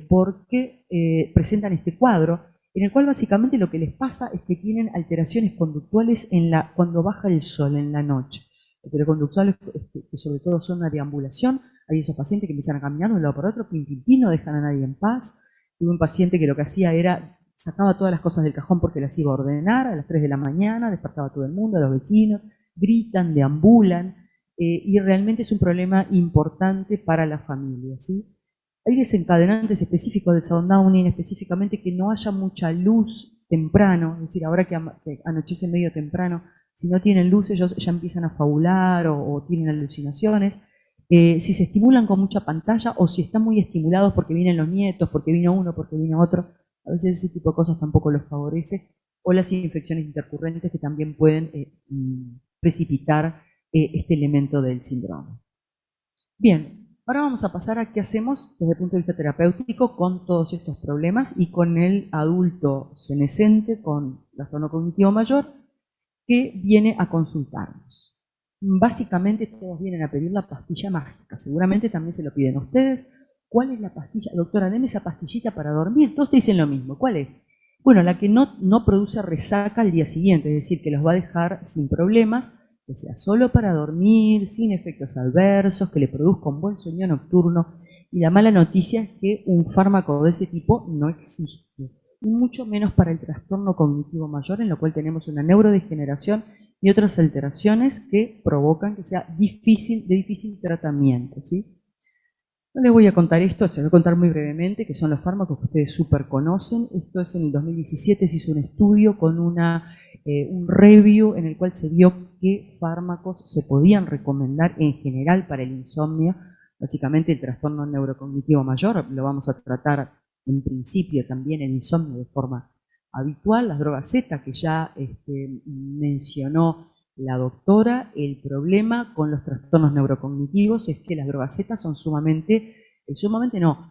porque presentan este cuadro en el cual básicamente lo que les pasa es que tienen alteraciones conductuales cuando baja el sol en la noche. Alteraciones conductuales que sobre todo son una deambulación. Hay esos pacientes que empiezan a caminar de un lado para otro, pim, pim, pim, no dejan a nadie en paz. Tuve un paciente que lo que hacía era sacaba todas las cosas del cajón porque las iba a ordenar a las 3 de la mañana, despertaba a todo el mundo, a los vecinos, gritan, deambulan, y realmente es un problema importante para la familia, ¿sí? Hay desencadenantes específicos del Sundowning, específicamente que no haya mucha luz temprano, es decir, ahora que anochece medio temprano, si no tienen luz ellos ya empiezan a fabular o tienen alucinaciones. Si se estimulan con mucha pantalla o si están muy estimulados porque vienen los nietos, porque vino uno, porque vino otro, a veces ese tipo de cosas tampoco los favorece, o las infecciones intercurrentes que también pueden precipitar este elemento del síndrome. Bien, ahora vamos a pasar a qué hacemos desde el punto de vista terapéutico con todos estos problemas y con el adulto senescente con trastorno cognitivo mayor que viene a consultarnos. Básicamente todos vienen a pedir la pastilla mágica, seguramente también se lo piden a ustedes. ¿Cuál es la pastilla? Doctora, deme esa pastillita para dormir. Todos te dicen lo mismo. ¿Cuál es? Bueno, la que no produce resaca al día siguiente, es decir, que los va a dejar sin problemas, que sea solo para dormir, sin efectos adversos, que le produzca un buen sueño nocturno. Y la mala noticia es que un fármaco de ese tipo no existe, y mucho menos para el trastorno cognitivo mayor, en lo cual tenemos una neurodegeneración y otras alteraciones que provocan que sea de difícil tratamiento, ¿sí? No les voy a contar esto, se lo voy a contar muy brevemente, que son los fármacos que ustedes súper conocen. Esto es en el 2017, se hizo un estudio con un review en el cual se vio qué fármacos se podían recomendar en general para el insomnio. Básicamente el trastorno neurocognitivo mayor, lo vamos a tratar en principio también el insomnio de forma habitual. Las drogas Z, que ya mencionó la doctora. El problema con los trastornos neurocognitivos es que las drogas Z son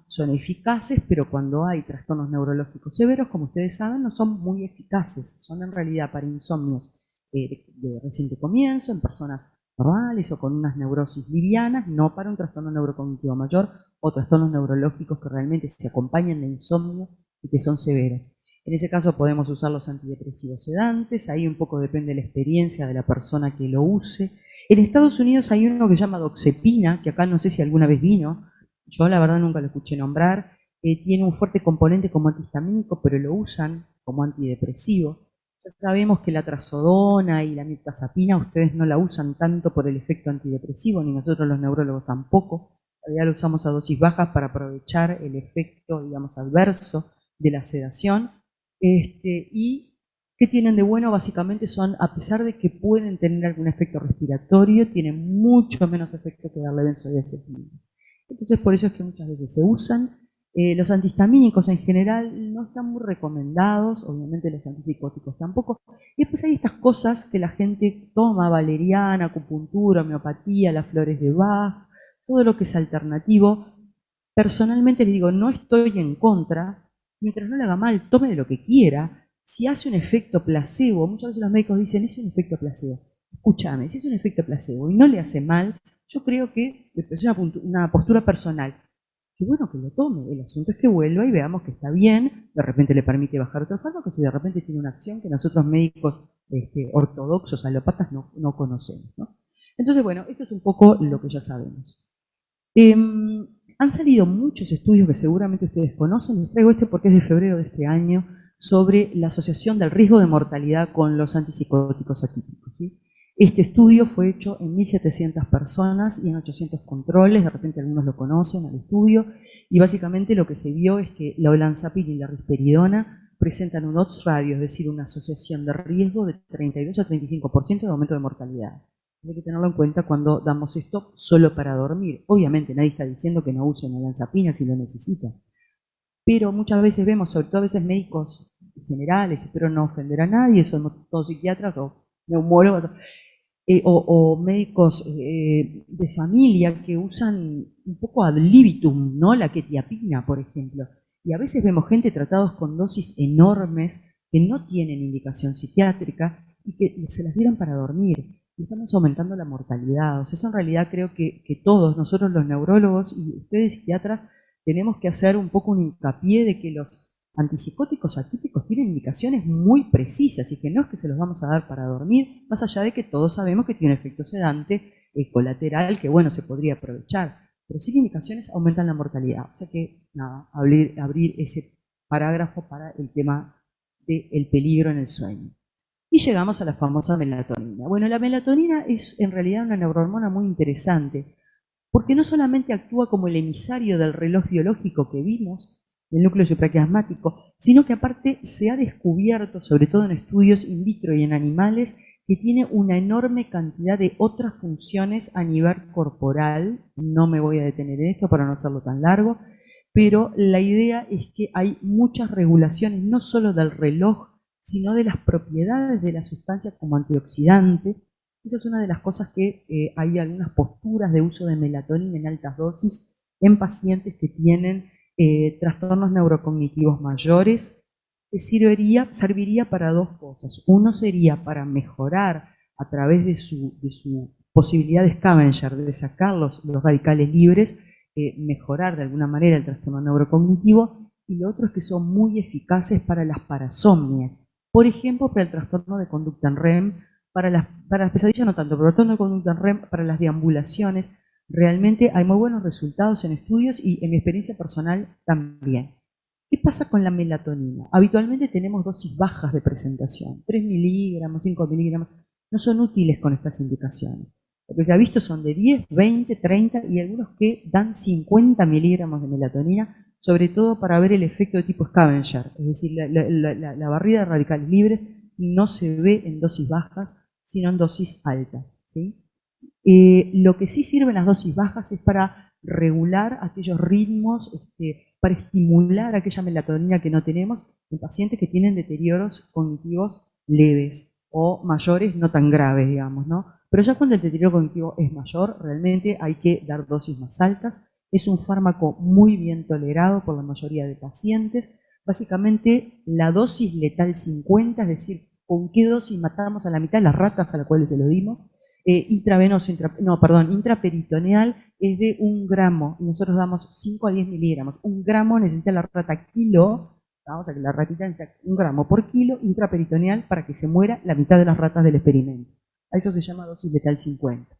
son eficaces, pero cuando hay trastornos neurológicos severos, como ustedes saben, no son muy eficaces. Son en realidad para insomnios de reciente comienzo, en personas normales o con unas neurosis livianas, no para un trastorno neurocognitivo mayor o trastornos neurológicos que realmente se acompañan de insomnio y que son severos. En ese caso podemos usar los antidepresivos sedantes, ahí un poco depende de la experiencia de la persona que lo use. En Estados Unidos hay uno que se llama Doxepina, que acá no sé si alguna vez vino, yo la verdad nunca lo escuché nombrar, tiene un fuerte componente como antihistamínico, pero lo usan como antidepresivo. Ya sabemos que la trazodona y la mirtazapina ustedes no la usan tanto por el efecto antidepresivo, ni nosotros los neurólogos tampoco. Todavía lo usamos a dosis bajas para aprovechar el efecto, digamos, adverso de la sedación. Y ¿Qué tienen de bueno? Básicamente son, a pesar de que pueden tener algún efecto respiratorio, tienen mucho menos efecto que darle benzodiazepinas. Entonces, por eso es que muchas veces se usan. Los antihistamínicos en general no están muy recomendados, obviamente los antipsicóticos tampoco. Y después hay estas cosas que la gente toma, valeriana, acupuntura, homeopatía, las flores de Bach, todo lo que es alternativo. Personalmente les digo, no estoy en contra, mientras no le haga mal, tome de lo que quiera. Si hace un efecto placebo, muchas veces los médicos dicen, es un efecto placebo. Escúchame, si es un efecto placebo y no le hace mal, yo creo que es una postura personal. Qué bueno que lo tome, el asunto es que vuelva y veamos que está bien, de repente le permite bajar otros fármacos y de repente tiene una acción que nosotros médicos ortodoxos, alópatas, no conocemos, ¿no? Entonces, bueno, esto es un poco lo que ya sabemos. Han salido muchos estudios que seguramente ustedes conocen, les traigo este porque es de febrero de este año, sobre la asociación del riesgo de mortalidad con los antipsicóticos atípicos, ¿sí? Este estudio fue hecho en 1.700 personas y en 800 controles, de repente algunos lo conocen al estudio, y básicamente lo que se vio es que la olanzapina y la risperidona presentan un odds ratio, es decir, una asociación de riesgo de 32 a 35% de aumento de mortalidad. Hay que tenerlo en cuenta cuando damos esto solo para dormir. Obviamente nadie está diciendo que no usen olanzapina si lo necesitan, pero muchas veces vemos, sobre todo a veces médicos generales, espero no ofender a nadie, somos todos psiquiatras o neumólogos, o médicos de familia que usan un poco ad libitum, ¿no? La quetiapina, por ejemplo. Y a veces vemos gente tratados con dosis enormes que no tienen indicación psiquiátrica y que se las dieron para dormir. Y estamos aumentando la mortalidad. O sea, eso en realidad creo que todos, nosotros los neurólogos y ustedes psiquiatras, tenemos que hacer un poco un hincapié de que los antipsicóticos atípicos tienen indicaciones muy precisas y que no es que se los vamos a dar para dormir, más allá de que todos sabemos que tiene un efecto sedante colateral que, bueno, se podría aprovechar. Pero sí que indicaciones aumentan la mortalidad. O sea que, nada, abrir ese parágrafo para el tema del peligro en el sueño. Y llegamos a la famosa melatonina. Bueno, la melatonina es en realidad una neurohormona muy interesante, porque no solamente actúa como el emisario del reloj biológico que vimos, del núcleo supraquiasmático, sino que aparte se ha descubierto, sobre todo en estudios in vitro y en animales, que tiene una enorme cantidad de otras funciones a nivel corporal. No me voy a detener en esto para no hacerlo tan largo, pero la idea es que hay muchas regulaciones, no solo del reloj, sino de las propiedades de la sustancia como antioxidante. Esa es una de las cosas que hay algunas posturas de uso de melatonina en altas dosis en pacientes que tienen trastornos neurocognitivos mayores, que serviría para dos cosas. Uno sería para mejorar a través de su posibilidad de scavenger, de sacar los radicales libres, mejorar de alguna manera el trastorno neurocognitivo, y lo otro es que son muy eficaces para las parasomnias. Por ejemplo, para el trastorno de conducta en REM, para las pesadillas no tanto, pero el trastorno de conducta en REM, para las deambulaciones. Realmente hay muy buenos resultados en estudios y en mi experiencia personal también. ¿Qué pasa con la melatonina? Habitualmente tenemos dosis bajas de presentación, 3 miligramos, 5 miligramos, no son útiles con estas indicaciones. Lo que se ha visto son de 10, 20, 30 y algunos que dan 50 miligramos de melatonina, sobre todo para ver el efecto de tipo scavenger, es decir, la barrida de radicales libres no se ve en dosis bajas, sino en dosis altas, ¿sí? Lo que sí sirven las dosis bajas es para regular aquellos ritmos, para estimular aquella melatonina que no tenemos en pacientes que tienen deterioros cognitivos leves o mayores, no tan graves, digamos, ¿no? Pero ya cuando el deterioro cognitivo es mayor, realmente hay que dar dosis más altas. Es un fármaco muy bien tolerado por la mayoría de pacientes. Básicamente, la dosis letal 50, es decir, con qué dosis matamos a la mitad de las ratas a las cuales se lo dimos, intraperitoneal es de 1 gramo, y nosotros damos 5 a 10 miligramos. 1 gramo necesita la rata kilo, ¿no? O sea que la ratita necesita 1 gramo por kilo intraperitoneal para que se muera la mitad de las ratas del experimento. A eso se llama dosis letal 50.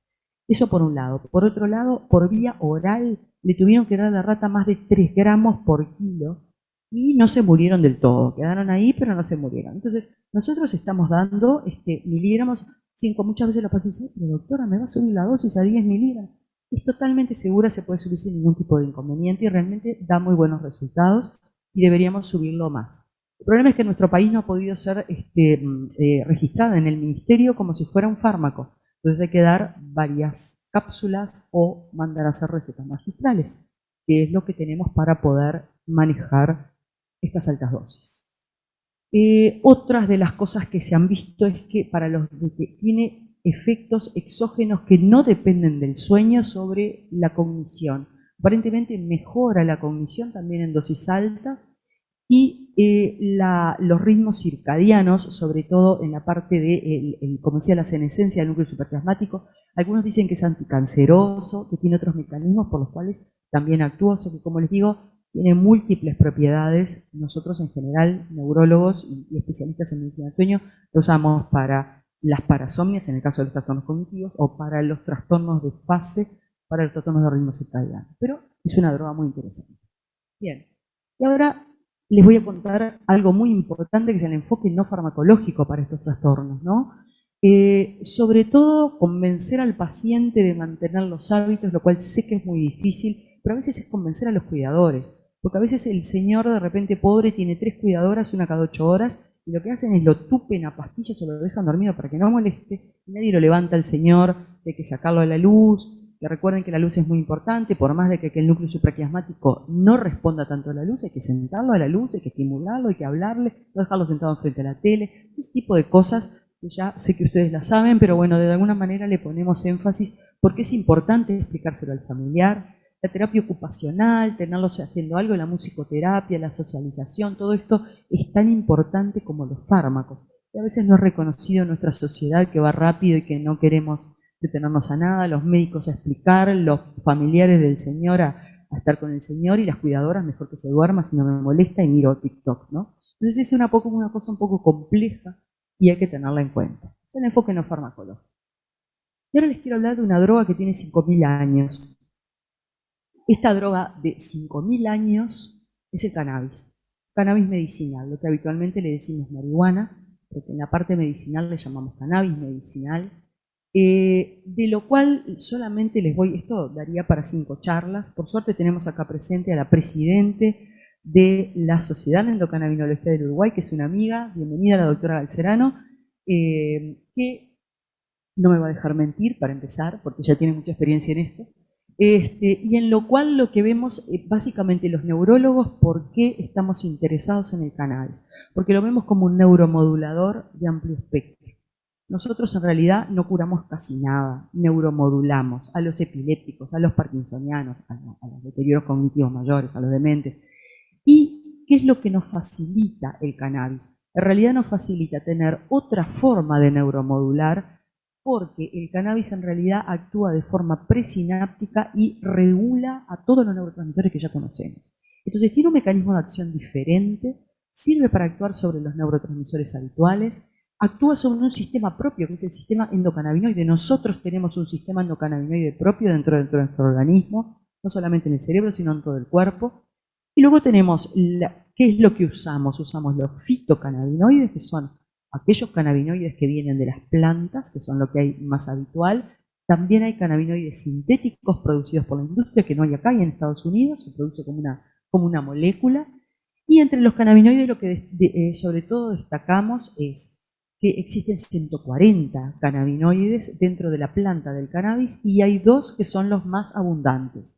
Eso por un lado. Por otro lado, por vía oral, le tuvieron que dar a la rata más de 3 gramos por kilo y no se murieron del todo. Quedaron ahí, pero no se murieron. Entonces, nosotros estamos dando miligramos. Muchas veces los pacientes dicen, pero doctora, ¿me va a subir la dosis a 10 miligramos? Es totalmente segura, se puede subir sin ningún tipo de inconveniente y realmente da muy buenos resultados y deberíamos subirlo más. El problema es que en nuestro país no ha podido ser registrada en el ministerio como si fuera un fármaco. Entonces hay que dar varias cápsulas o mandar a hacer recetas magistrales, que es lo que tenemos para poder manejar estas altas dosis. Otras de las cosas que se han visto es que para los que tiene efectos exógenos que no dependen del sueño sobre la cognición. Aparentemente mejora la cognición también en dosis altas y los ritmos circadianos, sobre todo en la parte de, como decía, la senescencia del núcleo supraquiasmático. Algunos dicen que es anticanceroso, que tiene otros mecanismos por los cuales también actúa, o sea que, como les digo, tiene múltiples propiedades. Nosotros en general, neurólogos y especialistas en medicina del sueño, lo usamos para las parasomnias, en el caso de los trastornos cognitivos, o para los trastornos de fase, para los trastornos de ritmo circadiano. Pero es una droga muy interesante. Bien, y ahora les voy a contar algo muy importante, que es el enfoque no farmacológico para estos trastornos, ¿no? Sobre todo, convencer al paciente de mantener los hábitos, lo cual sé que es muy difícil, pero a veces es convencer a los cuidadores. Porque a veces el señor de repente pobre tiene 3 cuidadoras, una cada 8 horas, y lo que hacen es lo tupen a pastillas o lo dejan dormido para que no moleste, y nadie lo levanta al señor, hay que sacarlo a la luz, que recuerden que la luz es muy importante, por más de que el núcleo supraquiasmático no responda tanto a la luz, hay que sentarlo a la luz, hay que estimularlo, hay que hablarle, no dejarlo sentado frente a la tele, ese tipo de cosas que ya sé que ustedes las saben, pero bueno, de alguna manera le ponemos énfasis porque es importante explicárselo al familiar. La terapia ocupacional, tenerlos haciendo algo, la musicoterapia, la socialización, todo esto es tan importante como los fármacos. Y a veces no es reconocido en nuestra sociedad, que va rápido y que no queremos detenernos a nada, los médicos a explicar, los familiares del señor a estar con el señor, y las cuidadoras mejor que se duerma si no me molesta y miro TikTok, ¿no? Entonces es una cosa un poco compleja y hay que tenerla en cuenta. Es el enfoque no farmacológico. Y ahora les quiero hablar de una droga que tiene 5.000 años. Esta droga de 5.000 años es el cannabis medicinal, lo que habitualmente le decimos marihuana, porque en la parte medicinal le llamamos cannabis medicinal, de lo cual solamente esto daría para 5 charlas. Por suerte tenemos acá presente a la presidente de la Sociedad de Endocannabinología del Uruguay, que es una amiga. Bienvenida, la doctora Galcerano, que no me va a dejar mentir para empezar, porque ya tiene mucha experiencia en esto. Y en lo cual lo que vemos, básicamente los neurólogos, ¿por qué estamos interesados en el cannabis? Porque lo vemos como un neuromodulador de amplio espectro. Nosotros en realidad no curamos casi nada, neuromodulamos a los epilépticos, a los parkinsonianos, a los deterioros cognitivos mayores, a los dementes. ¿Y qué es lo que nos facilita el cannabis? En realidad nos facilita tener otra forma de neuromodular, porque el cannabis en realidad actúa de forma presináptica y regula a todos los neurotransmisores que ya conocemos. Entonces tiene un mecanismo de acción diferente, sirve para actuar sobre los neurotransmisores habituales, actúa sobre un sistema propio, que es el sistema endocannabinoide. Nosotros tenemos un sistema endocannabinoide propio dentro de nuestro organismo, no solamente en el cerebro, sino en todo el cuerpo. Y luego tenemos, ¿qué es lo que usamos? Usamos los fitocannabinoides, que son aquellos cannabinoides que vienen de las plantas, que son lo que hay más habitual. También hay cannabinoides sintéticos producidos por la industria, que no hay acá y en Estados Unidos, se produce como una molécula. Y entre los cannabinoides lo que sobre todo destacamos es que existen 140 cannabinoides dentro de la planta del cannabis, y hay 2 que son los más abundantes.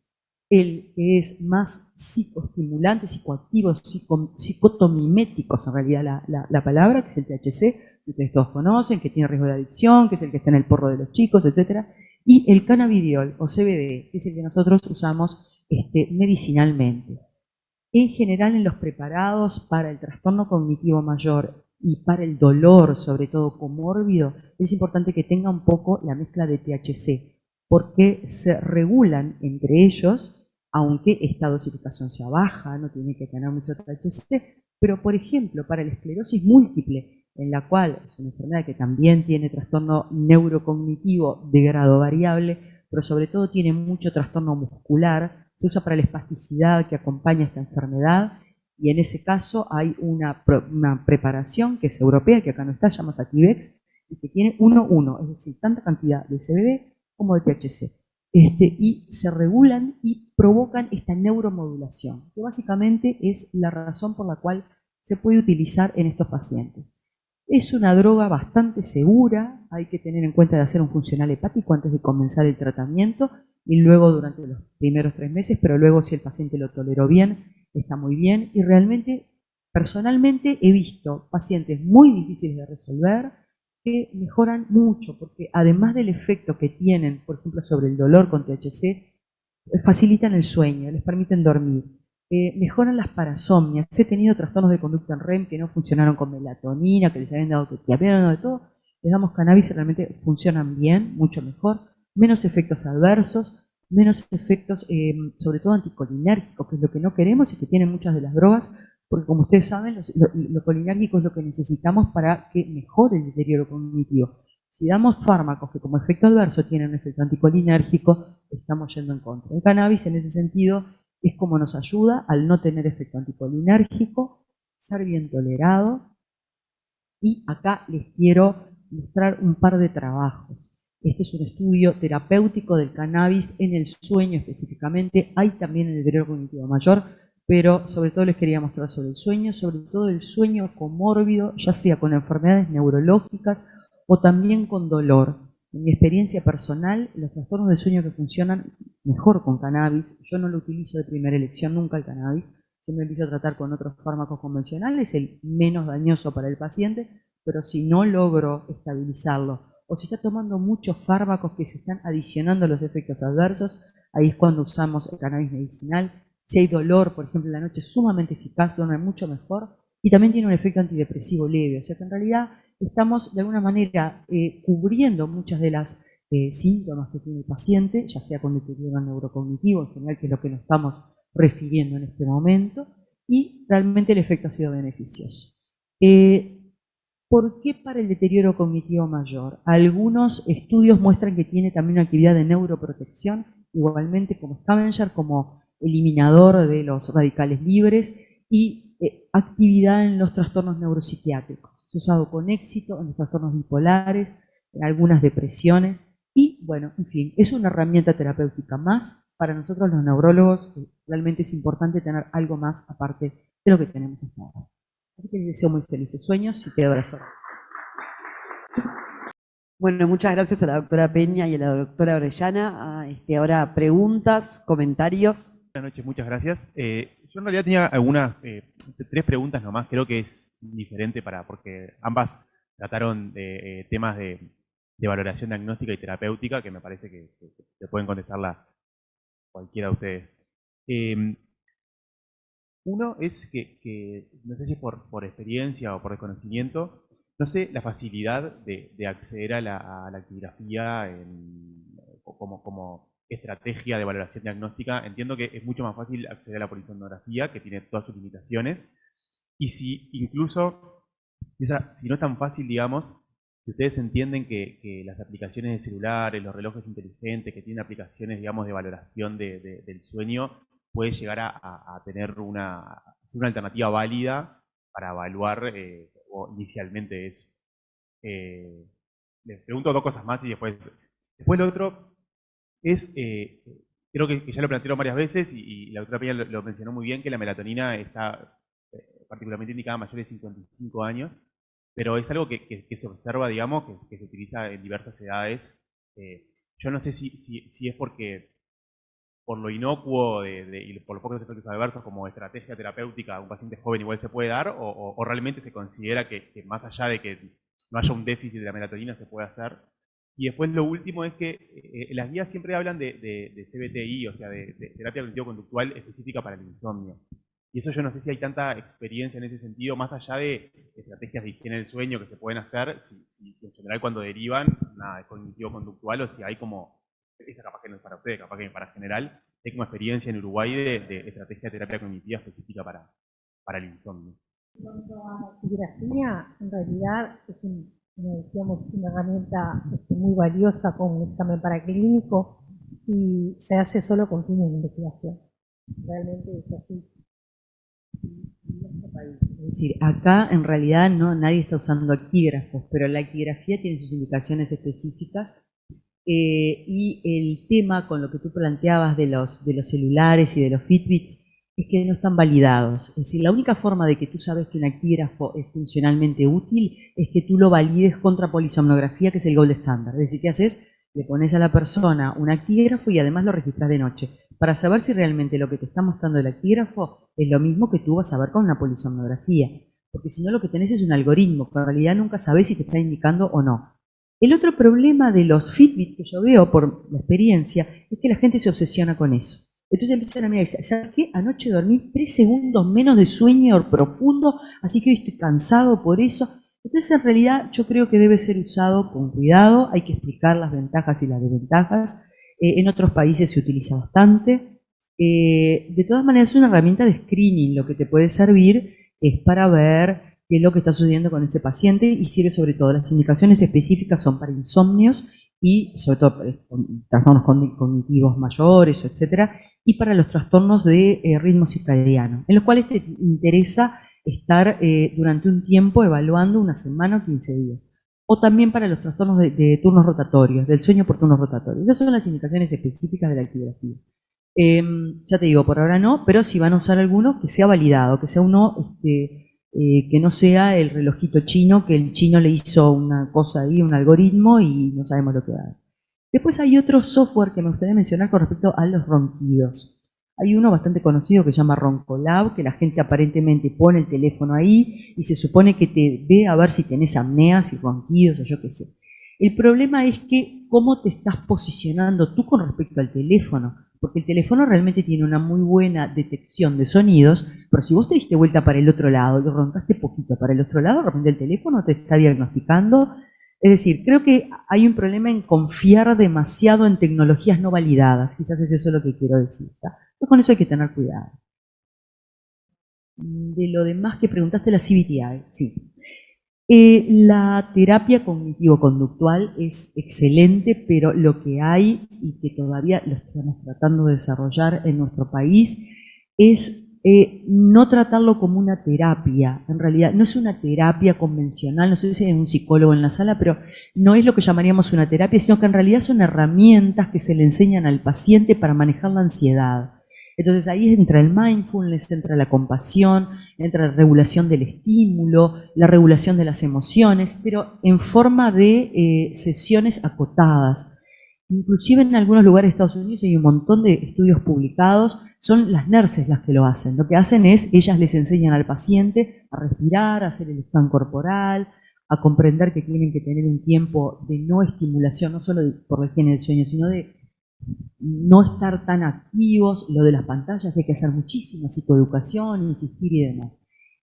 El que es más psicoestimulante, psicoactivo, psicotomiméticos en realidad la palabra, que es el THC, que ustedes todos conocen, que tiene riesgo de adicción, que es el que está en el porro de los chicos, etc. Y el cannabidiol o CBD, que es el que nosotros usamos medicinalmente. En general, en los preparados para el trastorno cognitivo mayor y para el dolor, sobre todo comórbido, es importante que tenga un poco la mezcla de THC, porque se regulan entre ellos, aunque esta dosificación sea baja, no tiene que tener mucho THC, pero por ejemplo, para la esclerosis múltiple, en la cual es una enfermedad que también tiene trastorno neurocognitivo de grado variable, pero sobre todo tiene mucho trastorno muscular, se usa para la espasticidad que acompaña esta enfermedad, y en ese caso hay una preparación que es europea, que acá no está, se llama Sativex, y que tiene 1,1, es decir, tanta cantidad de CBD como de THC. Y se regulan y provocan esta neuromodulación, que básicamente es la razón por la cual se puede utilizar en estos pacientes. Es una droga bastante segura, hay que tener en cuenta de hacer un funcional hepático antes de comenzar el tratamiento y luego durante los primeros 3 meses, pero luego si el paciente lo toleró bien, está muy bien. Y realmente, personalmente, he visto pacientes muy difíciles de resolver que mejoran mucho, porque además del efecto que tienen, por ejemplo, sobre el dolor con THC, facilitan el sueño, les permiten dormir. Mejoran las parasomnias. He tenido trastornos de conducta en REM que no funcionaron con melatonina, que les habían dado que habían dado de todo. Les damos cannabis y realmente funcionan bien, mucho mejor. Menos efectos adversos, menos efectos, sobre todo anticolinérgicos, que es lo que no queremos y que tienen muchas de las drogas, porque como ustedes saben, lo colinérgico es lo que necesitamos para que mejore el deterioro cognitivo. Si damos fármacos que como efecto adverso tienen un efecto anticolinérgico, estamos yendo en contra. El cannabis en ese sentido es como nos ayuda al no tener efecto anticolinérgico, ser bien tolerado. Y acá les quiero mostrar un par de trabajos. Este es un estudio terapéutico del cannabis en el sueño específicamente. Hay también en el deterioro cognitivo mayor, pero sobre todo les quería mostrar sobre el sueño, sobre todo el sueño comórbido, ya sea con enfermedades neurológicas o también con dolor. En mi experiencia personal, los trastornos del sueño que funcionan mejor con cannabis, yo no lo utilizo de primera elección nunca el cannabis, yo me empiezo a tratar con otros fármacos convencionales, el menos dañoso para el paciente, pero si no logro estabilizarlo, o si está tomando muchos fármacos que se están adicionando a los efectos adversos, ahí es cuando usamos el cannabis medicinal. Si hay dolor, por ejemplo, en la noche es sumamente eficaz, duerme mucho mejor, y también tiene un efecto antidepresivo leve, o sea que en realidad estamos de alguna manera cubriendo muchas de las síntomas que tiene el paciente, ya sea con deterioro neurocognitivo en general, que es lo que nos estamos refiriendo en este momento, y realmente el efecto ha sido beneficioso. ¿Por qué para el deterioro cognitivo mayor? Algunos estudios muestran que tiene también una actividad de neuroprotección, igualmente como scavenger, como eliminador de los radicales libres, y actividad en los trastornos neuropsiquiátricos. Se ha usado con éxito en los trastornos bipolares, en algunas depresiones, y bueno, en fin, es una herramienta terapéutica más. Para nosotros los neurólogos realmente es importante tener algo más aparte de lo que tenemos hasta ahora. Así que les deseo muy felices sueños y te abrazo. Bueno, muchas gracias a la doctora Peña y a la doctora Orellana. Ahora preguntas, comentarios. Buenas noches, muchas gracias. Yo en realidad tenía algunas, 3 preguntas nomás, creo que es diferente porque ambas trataron de temas de valoración diagnóstica y terapéutica, que me parece que pueden contestarla cualquiera de ustedes. Uno es que no sé si es por experiencia o por desconocimiento, no sé la facilidad de acceder a la actigrafía como estrategia de valoración diagnóstica. Entiendo que es mucho más fácil acceder a la polisomnografía, que tiene todas sus limitaciones, y si incluso, si no es tan fácil, digamos, si ustedes entienden que las aplicaciones de celulares, los relojes inteligentes, que tienen aplicaciones, digamos, de valoración del sueño, puede llegar a tener ser una alternativa válida para evaluar o inicialmente eso. Les pregunto 2 cosas más y después lo otro es, creo que ya lo plantearon varias veces y la doctora Peña lo mencionó muy bien, que la melatonina está particularmente indicada a mayores de 55 años, pero es algo que se observa, digamos, que se utiliza en diversas edades. Yo no sé si es porque por lo inocuo y por los pocos efectos adversos como estrategia terapéutica a un paciente joven igual se puede dar, o realmente se considera que más allá de que no haya un déficit de la melatonina se puede hacer. Y después lo último es que las guías siempre hablan de CBTI, o sea, de terapia cognitivo-conductual específica para el insomnio. Y eso yo no sé si hay tanta experiencia en ese sentido, más allá de estrategias de higiene del sueño que se pueden hacer, si en general cuando derivan, nada, es cognitivo-conductual, o si hay como, esa capaz que no es para ustedes, capaz que para general, hay como experiencia en Uruguay de estrategia de terapia cognitiva específica para el insomnio. En cuanto a la actigrafía, en realidad es como decíamos, una herramienta muy valiosa con un examen paraclínico y se hace solo con fines de investigación. Realmente es así. Es decir, acá en realidad nadie está usando actígrafos, pero la actigrafía tiene sus indicaciones específicas y el tema con lo que tú planteabas de los celulares y de los Fitbits es que no están validados. Es decir, la única forma de que tú sabes que un actígrafo es funcionalmente útil es que tú lo valides contra polisomnografía, que es el gold standard. Es decir, ¿qué haces? Le pones a la persona un actígrafo y además lo registras de noche, para saber si realmente lo que te está mostrando el actígrafo es lo mismo que tú vas a ver con una polisomnografía. Porque si no, lo que tenés es un algoritmo, que en realidad nunca sabés si te está indicando o no. El otro problema de los Fitbit que yo veo por la experiencia es que la gente se obsesiona con eso. Entonces empiezan a mirar y dicen, ¿sabes qué? Anoche dormí 3 segundos menos de sueño profundo, así que hoy estoy cansado por eso. Entonces, en realidad, yo creo que debe ser usado con cuidado, hay que explicar las ventajas y las desventajas. En otros países se utiliza bastante. De todas maneras, es una herramienta de screening. Lo que te puede servir es para ver qué es lo que está sucediendo con ese paciente y sirve sobre todo. Las indicaciones específicas son para insomnios y sobre todo trastornos cognitivos mayores, etcétera, y para los trastornos de ritmo circadiano, en los cuales te interesa estar durante un tiempo evaluando una semana o 15 días. O también para los trastornos de turnos rotatorios, del sueño por turnos rotatorios. Esas son las indicaciones específicas de la actigrafía. Ya te digo, por ahora no, pero si van a usar alguno, que sea validado, que sea uno que no sea el relojito chino, que el chino le hizo una cosa ahí, un algoritmo, y no sabemos lo que da. Después hay otro software que me gustaría mencionar con respecto a los ronquidos. Hay uno bastante conocido que se llama Roncolab, que la gente aparentemente pone el teléfono ahí y se supone que te ve a ver si tenés apneas y ronquidos o yo qué sé. El problema es que cómo te estás posicionando tú con respecto al teléfono, porque el teléfono realmente tiene una muy buena detección de sonidos, pero si vos te diste vuelta para el otro lado y roncaste poquito para el otro lado, de repente el teléfono te está diagnosticando. Es decir, creo que hay un problema en confiar demasiado en tecnologías no validadas. Quizás es eso lo que quiero decir. Pues con eso hay que tener cuidado. De lo demás que preguntaste, la CBTI, sí. La terapia cognitivo-conductual es excelente, pero lo que hay, y que todavía lo estamos tratando de desarrollar en nuestro país, es no tratarlo como una terapia. En realidad no es una terapia convencional, no sé si hay un psicólogo en la sala, pero no es lo que llamaríamos una terapia, sino que en realidad son herramientas que se le enseñan al paciente para manejar la ansiedad. Entonces ahí entra el mindfulness, entra la compasión, entra la regulación del estímulo, la regulación de las emociones, pero en forma de sesiones acotadas. Inclusive en algunos lugares de Estados Unidos hay un montón de estudios publicados, son las nurses las que lo hacen. Lo que hacen es, ellas les enseñan al paciente a respirar, a hacer el scan corporal, a comprender que tienen que tener un tiempo de no estimulación, no solo por la higiene del sueño, sino de no estar tan activos, lo de las pantallas, hay que hacer muchísima psicoeducación, insistir y demás.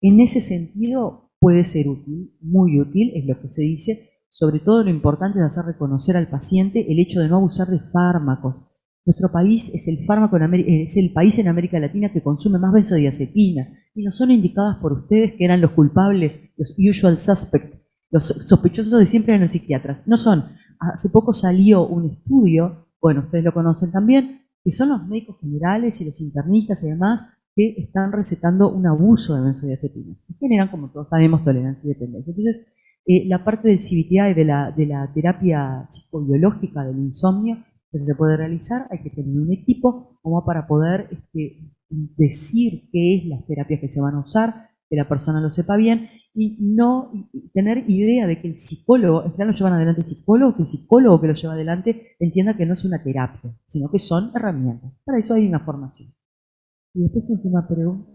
En ese sentido puede ser útil, muy útil, es lo que se dice. Sobre todo lo importante es hacer reconocer al paciente el hecho de no abusar de fármacos. Nuestro país es el país en América Latina que consume más benzodiazepinas y no son indicadas por ustedes, que eran los culpables, los usual suspects, los sospechosos de siempre eran los psiquiatras. No son. Hace poco salió un estudio, bueno, ustedes lo conocen también, que son los médicos generales y los internistas y demás que están recetando un abuso de benzodiazepinas. Que generan, como todos sabemos, tolerancia y dependencia. Entonces, la parte del CBTI, de la terapia psicobiológica del insomnio, que se puede realizar, hay que tener un equipo como para poder decir qué es las terapias que se van a usar, que la persona lo sepa bien, y no tener idea de que el psicólogo, en realidad lo llevan adelante el psicólogo, que el psicólogo que lo lleva adelante entienda que no es una terapia, sino que son herramientas. Para eso hay una formación. Y después última pregunta,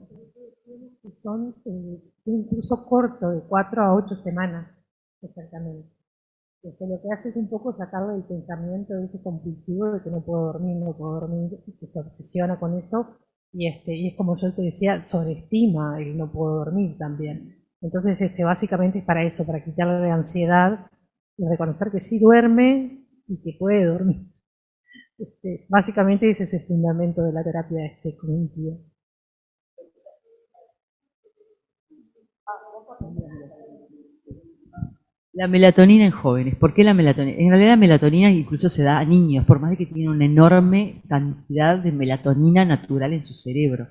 que son un curso corto de 4 a 8 semanas, exactamente. Que lo que hace es un poco sacarle el pensamiento de ese compulsivo de que no puedo dormir, que se obsesiona con eso, y es como yo te decía, sobreestima el no puedo dormir también. Entonces, básicamente es para eso, para quitarle la ansiedad y reconocer que sí duerme y que puede dormir. Básicamente ese es el fundamento de la terapia cognitiva. La melatonina en jóvenes. ¿Por qué la melatonina? En realidad la melatonina incluso se da a niños, por más de que tienen una enorme cantidad de melatonina natural en su cerebro.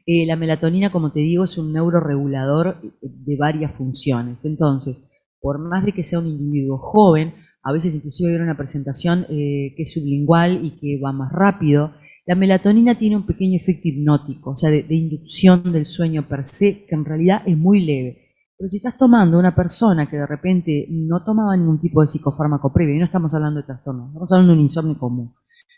La melatonina, como te digo, es un neuroregulador de varias funciones. Entonces, por más de que sea un individuo joven, a veces inclusive hay una presentación que es sublingual y que va más rápido, La melatonina tiene un pequeño efecto hipnótico, o sea, de inducción del sueño per se, que en realidad es muy leve. Pero si estás tomando una persona que de repente no tomaba ningún tipo de psicofármaco previo, y no estamos hablando de trastorno, estamos hablando de un insomnio común.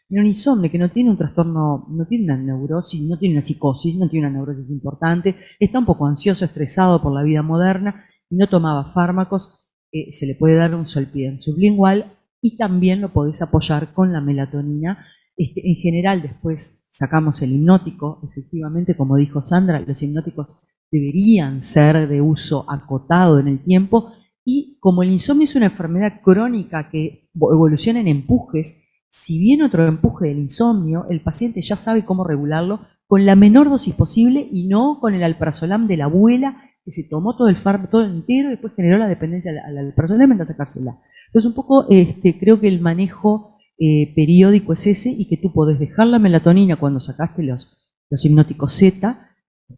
Y un insomnio que no tiene un trastorno, no tiene una neurosis, no tiene una psicosis, no tiene una neurosis importante, está un poco ansioso, estresado por la vida moderna y no tomaba fármacos, se le puede dar un solpidem sublingual y también lo podés apoyar con la melatonina. En general, después sacamos el hipnótico, efectivamente, como dijo Sandra, los hipnóticos deberían ser de uso acotado en el tiempo, y como el insomnio es una enfermedad crónica que evoluciona en empujes, si viene otro empuje del insomnio, el paciente ya sabe cómo regularlo con la menor dosis posible y no con el alprazolam de la abuela que se tomó todo el fármaco todo entero y después generó la dependencia al alprazolam en sacársela. Entonces un poco creo que el manejo periódico es ese, y que tú podés dejar la melatonina cuando sacaste los hipnóticos Z,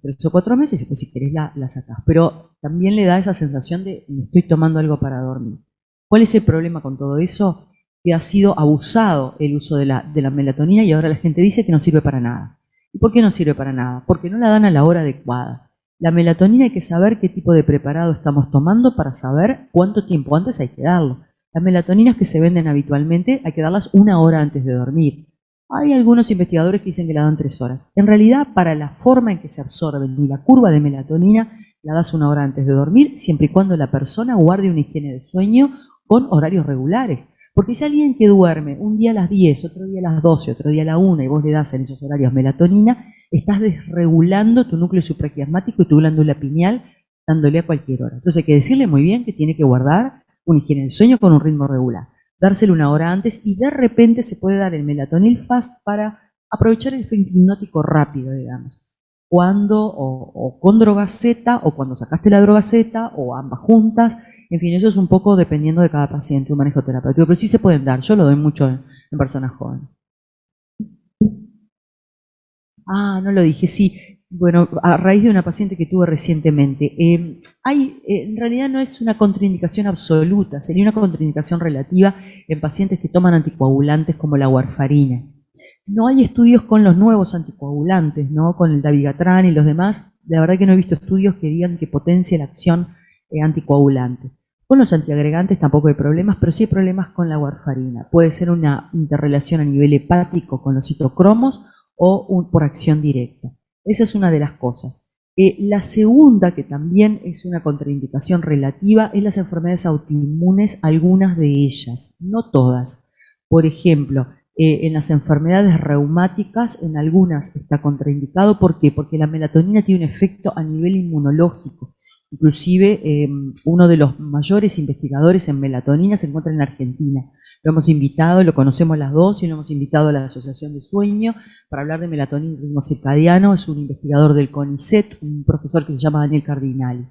3 o 4 meses, y después si querés la sacás. Pero también le da esa sensación de me estoy tomando algo para dormir. ¿Cuál es el problema con todo eso? Que ha sido abusado el uso de la melatonina y ahora la gente dice que no sirve para nada. ¿Y por qué no sirve para nada? Porque no la dan a la hora adecuada. La melatonina hay que saber qué tipo de preparado estamos tomando para saber cuánto tiempo antes hay que darlo. Las melatoninas que se venden habitualmente hay que darlas 1 hora antes de dormir. Hay algunos investigadores que dicen que la dan 3 horas. En realidad, para la forma en que se absorben y la curva de melatonina, la das 1 hora antes de dormir, siempre y cuando la persona guarde una higiene de sueño con horarios regulares. Porque si alguien que duerme un día a las 10, otro día a las 12, otro día a la 1 y vos le das en esos horarios melatonina, estás desregulando tu núcleo supraquiasmático y tu glándula pineal dándole a cualquier hora. Entonces hay que decirle muy bien que tiene que guardar una higiene del sueño con un ritmo regular, dárselo 1 hora antes, y de repente se puede dar el melatonil fast para aprovechar el efecto hipnótico rápido, digamos. Cuando, o con droga Z, o cuando sacaste la droga Z, o ambas juntas. En fin, eso es un poco dependiendo de cada paciente, un manejo terapéutico, pero sí se pueden dar. Yo lo doy mucho en personas jóvenes. Ah, no lo dije, sí. Bueno, a raíz de una paciente que tuve recientemente. En realidad no es una contraindicación absoluta, sería una contraindicación relativa en pacientes que toman anticoagulantes como la warfarina. No hay estudios con los nuevos anticoagulantes, ¿no? Con el dabigatran y los demás. La verdad que no he visto estudios que digan que potencie la acción anticoagulante. Con los antiagregantes tampoco hay problemas, pero sí hay problemas con la warfarina. Puede ser una interrelación a nivel hepático con los citocromos o por acción directa. Esa es una de las cosas. La segunda, que también es una contraindicación relativa, es las enfermedades autoinmunes, algunas de ellas, no todas. Por ejemplo, en las enfermedades reumáticas, en algunas está contraindicado. ¿Por qué? Porque la melatonina tiene un efecto a nivel inmunológico. Inclusive uno de los mayores investigadores en melatonina se encuentra en Argentina. Lo hemos invitado, lo conocemos las dos, y lo hemos invitado a la Asociación de Sueño para hablar de melatonina y ritmo circadiano. Es un investigador del CONICET, un profesor que se llama Daniel Cardinali.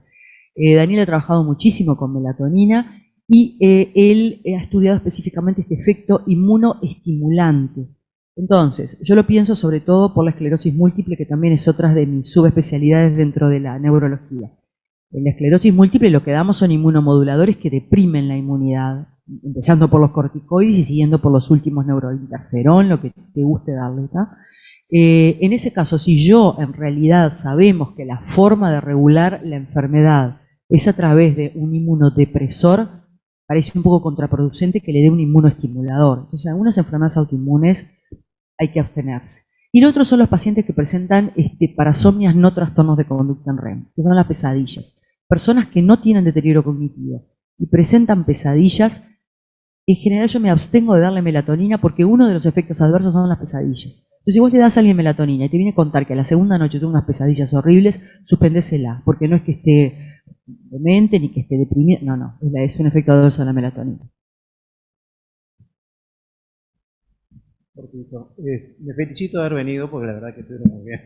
Daniel ha trabajado muchísimo con melatonina y él ha estudiado específicamente este efecto inmunoestimulante. Entonces, yo lo pienso sobre todo por la esclerosis múltiple, que también es otra de mis subespecialidades dentro de la neurología. En la esclerosis múltiple lo que damos son inmunomoduladores que deprimen la inmunidad, empezando por los corticoides y siguiendo por los últimos neurointerferón, lo que te guste darle, ¿tá? En ese caso, si yo en realidad sabemos que la forma de regular la enfermedad es a través de un inmunodepresor, parece un poco contraproducente que le dé un inmunoestimulador. Entonces, algunas enfermedades autoinmunes hay que abstenerse. Y los otros son los pacientes que presentan parasomnias no trastornos de conducta en REM, que son las pesadillas. Personas que no tienen deterioro cognitivo y presentan pesadillas, en general yo me abstengo de darle melatonina porque uno de los efectos adversos son las pesadillas. Entonces, si vos le das a alguien melatonina y te viene a contar que a la segunda noche tuvo unas pesadillas horribles, suspendésela, porque no es que esté demente ni que esté deprimido, no, es un efecto adverso de la melatonina. Me felicito de haber venido porque la verdad que estuvieron muy bien.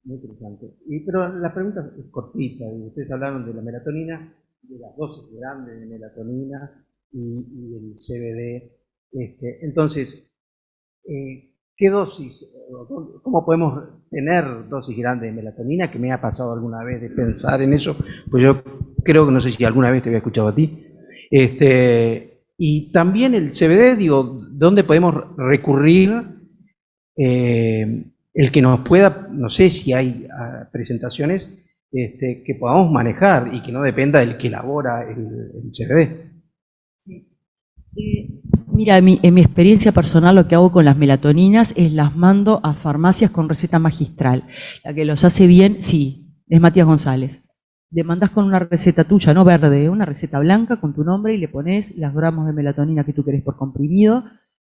Muy interesante. Pero la pregunta es cortita. Ustedes hablaron de la melatonina, de las dosis grandes de melatonina y del CBD. Entonces, ¿qué dosis, cómo podemos tener dosis grandes de melatonina? Que me ha pasado alguna vez de pensar en eso, pues yo creo que no sé si alguna vez te había escuchado a ti. Y también el CBD, digo, ¿dónde podemos recurrir? El que nos pueda, no sé si hay presentaciones que podamos manejar y que no dependa del que elabora el CBD. Mira, en mi experiencia personal lo que hago con las melatoninas es las mando a farmacias con receta magistral. La que los hace bien, sí, es Matías González. Le mandás con una receta tuya, no verde, una receta blanca con tu nombre y le pones los gramos de melatonina que tú querés por comprimido.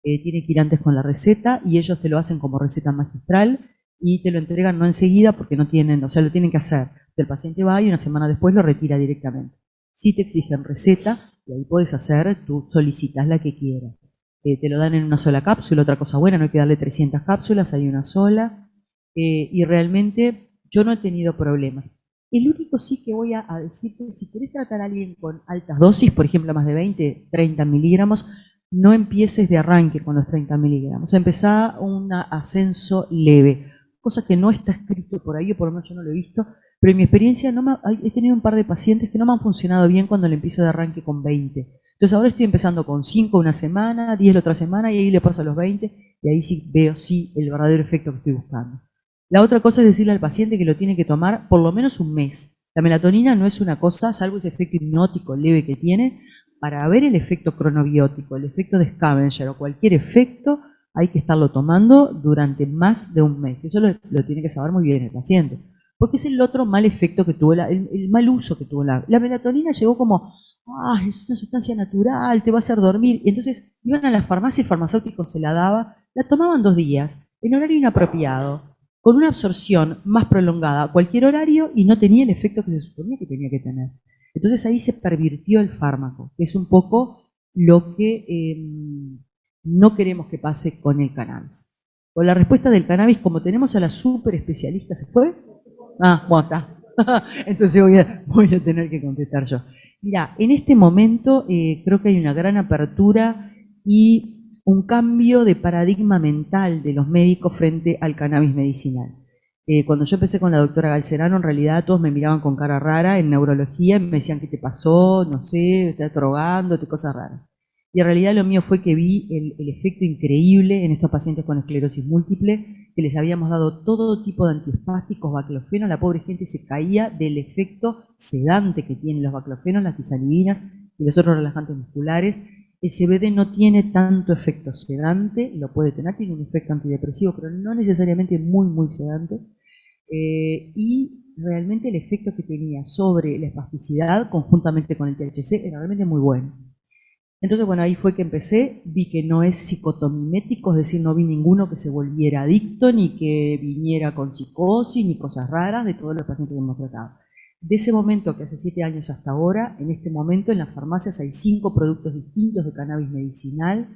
Tiene que ir antes con la receta y ellos te lo hacen como receta magistral y te lo entregan no enseguida porque no tienen, o sea, lo tienen que hacer. El paciente va y una semana después lo retira directamente. Si te exigen receta, y ahí puedes hacer, tú solicitas la que quieras. Te lo dan en una sola cápsula, otra cosa buena, no hay que darle 300 cápsulas, hay una sola. Y realmente yo no he tenido problemas. El único sí que voy a decirte, si querés tratar a alguien con altas dosis, por ejemplo más de 20, 30 miligramos, no empieces de arranque con los 30 miligramos. Empezá un ascenso leve, cosa que no está escrito por ahí, o por lo menos yo no lo he visto, pero en mi experiencia he tenido un par de pacientes que no me han funcionado bien cuando le empiezo de arranque con 20. Entonces ahora estoy empezando con 5 una semana, 10 la otra semana, y ahí le paso a los 20, y ahí sí veo el verdadero efecto que estoy buscando. La otra cosa es decirle al paciente que lo tiene que tomar por lo menos un mes. La melatonina no es una cosa, salvo ese efecto hipnótico leve que tiene, para ver el efecto cronobiótico, el efecto de Scavenger o cualquier efecto, hay que estarlo tomando durante más de un mes. Eso lo tiene que saber muy bien el paciente. Porque es el otro mal efecto que tuvo, el mal uso que tuvo la melatonina. Llegó como, es una sustancia natural, te va a hacer dormir. Y entonces iban a la farmacia y el farmacéutico se la daba, la tomaban 2 días, en horario inapropiado, con una absorción más prolongada a cualquier horario y no tenía el efecto que se suponía que tenía que tener. Entonces ahí se pervirtió el fármaco, que es un poco lo que no queremos que pase con el cannabis. Con la respuesta del cannabis, como tenemos a la super especialista, ¿se fue? Bueno, está. Entonces voy a tener que contestar yo. Mira, en este momento creo que hay una gran apertura y un cambio de paradigma mental de los médicos frente al cannabis medicinal. Cuando yo empecé con la doctora Galcerano, en realidad todos me miraban con cara rara en neurología y me decían, ¿qué te pasó? No sé, estás drogándote, cosas raras. Y en realidad lo mío fue que vi el efecto increíble en estos pacientes con esclerosis múltiple, que les habíamos dado todo tipo de antiespásticos, baclofeno, la pobre gente se caía del efecto sedante que tienen los baclofenos, las tizalidinas y los otros relajantes musculares. El CBD no tiene tanto efecto sedante, lo puede tener, tiene un efecto antidepresivo, pero no necesariamente muy sedante. Y realmente el efecto que tenía sobre la espasticidad conjuntamente con el THC era realmente muy bueno. Entonces, bueno, ahí fue que empecé, vi que no es psicotomimético, es decir, no vi ninguno que se volviera adicto, ni que viniera con psicosis, ni cosas raras de todos los pacientes que hemos tratado. De ese momento, que hace 7 años hasta ahora, en este momento en las farmacias hay 5 productos distintos de cannabis medicinal.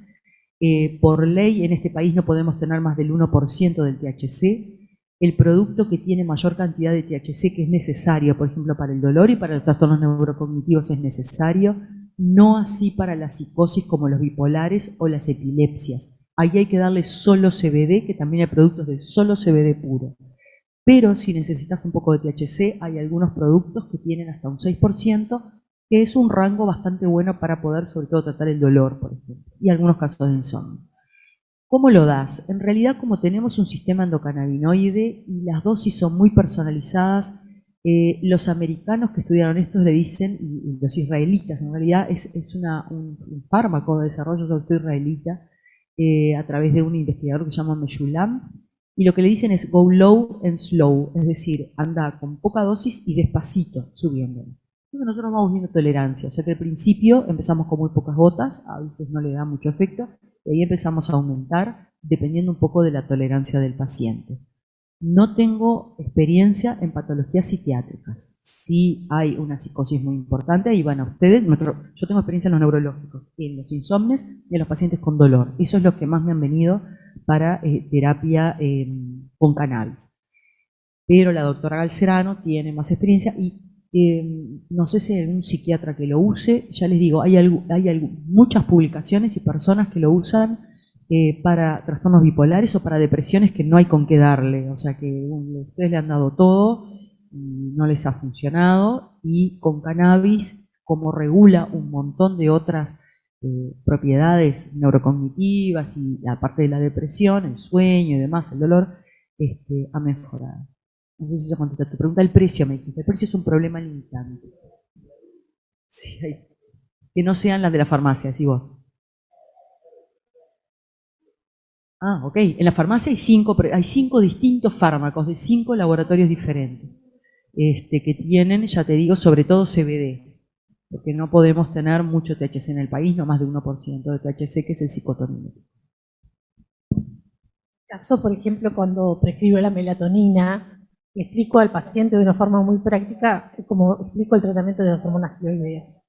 Por ley, en este país no podemos tener más del 1% del THC. El producto que tiene mayor cantidad de THC que es necesario, por ejemplo, para el dolor y para los trastornos neurocognitivos es necesario, no así para la psicosis como los bipolares o las epilepsias. Ahí hay que darle solo CBD, que también hay productos de solo CBD puro. Pero si necesitas un poco de THC, hay algunos productos que tienen hasta un 6%, que es un rango bastante bueno para poder sobre todo tratar el dolor, por ejemplo, y algunos casos de insomnio. ¿Cómo lo das? En realidad, como tenemos un sistema endocannabinoide y las dosis son muy personalizadas, los americanos que estudiaron esto le dicen, y los israelitas, en realidad es un fármaco de desarrollo israelita a través de un investigador que se llama Meshulam, y lo que le dicen es go low and slow, es decir, anda con poca dosis y despacito subiéndolo. Entonces nosotros vamos viendo tolerancia, o sea que al principio empezamos con muy pocas gotas, a veces no le da mucho efecto, y ahí empezamos a aumentar dependiendo un poco de la tolerancia del paciente. No tengo experiencia en patologías psiquiátricas. Sí hay una psicosis muy importante, ahí van a ustedes. Yo tengo experiencia en los neurológicos, en los insomnes y en los pacientes con dolor. Eso es lo que más me han venido para terapia con cannabis. Pero la doctora Galcerano tiene más experiencia y no sé si hay algún psiquiatra que lo use. Ya les digo, hay muchas publicaciones y personas que lo usan para trastornos bipolares o para depresiones que no hay con qué darle. O sea que ustedes le han dado todo y no les ha funcionado. Y con cannabis, como regula un montón de otras propiedades neurocognitivas y aparte de la depresión, el sueño y demás, el dolor, ha mejorado. No sé si se contesta tu pregunta. El precio, me dijiste. El precio es un problema limitante. Sí, que no sean las de la farmacia, decís vos. Ah, ok. En la farmacia hay 5 distintos fármacos de 5 laboratorios diferentes que tienen, ya te digo, sobre todo CBD, porque no podemos tener mucho THC en el país, no más de 1% de THC, que es el psicotonillo. Caso, por ejemplo, cuando prescribo la melatonina, le explico al paciente de una forma muy práctica como explico el tratamiento de las hormonas tiroideas.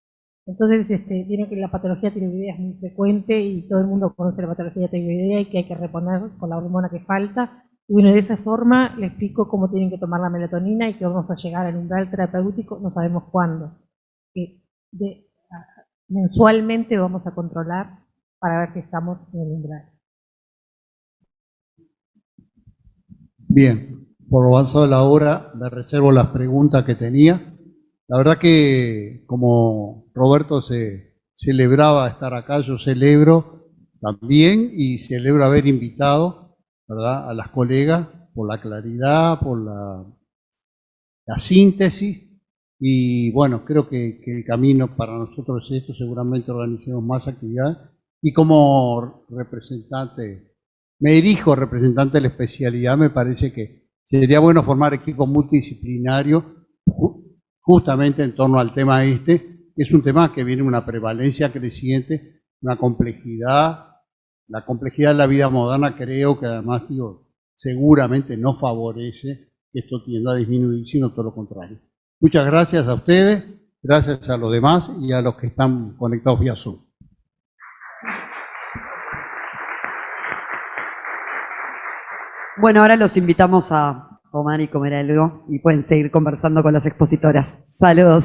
Entonces, vieron que la patología tiroidea es muy frecuente y todo el mundo conoce la patología tiroidea y que hay que reponer con la hormona que falta. Y bueno, de esa forma le explico cómo tienen que tomar la melatonina y que vamos a llegar al umbral terapéutico, no sabemos cuándo. Mensualmente vamos a controlar para ver si estamos en el umbral. Bien, por lo avanzado de la hora me reservo las preguntas que tenía. La verdad que como Roberto se celebraba estar acá, yo celebro también y celebro haber invitado, ¿verdad?, a las colegas por la claridad, por la síntesis y bueno, creo que el camino para nosotros es esto, seguramente organicemos más actividades y como representante, me dirijo representante de la especialidad, me parece que sería bueno formar equipos multidisciplinarios justamente en torno al tema que es un tema que viene una prevalencia creciente, una complejidad, la complejidad de la vida moderna creo que además, seguramente no favorece que esto tienda a disminuir, sino todo lo contrario. Muchas gracias a ustedes, gracias a los demás y a los que están conectados vía Zoom. Bueno, ahora los invitamos a tomar y comer algo y pueden seguir conversando con las expositoras. Saludos.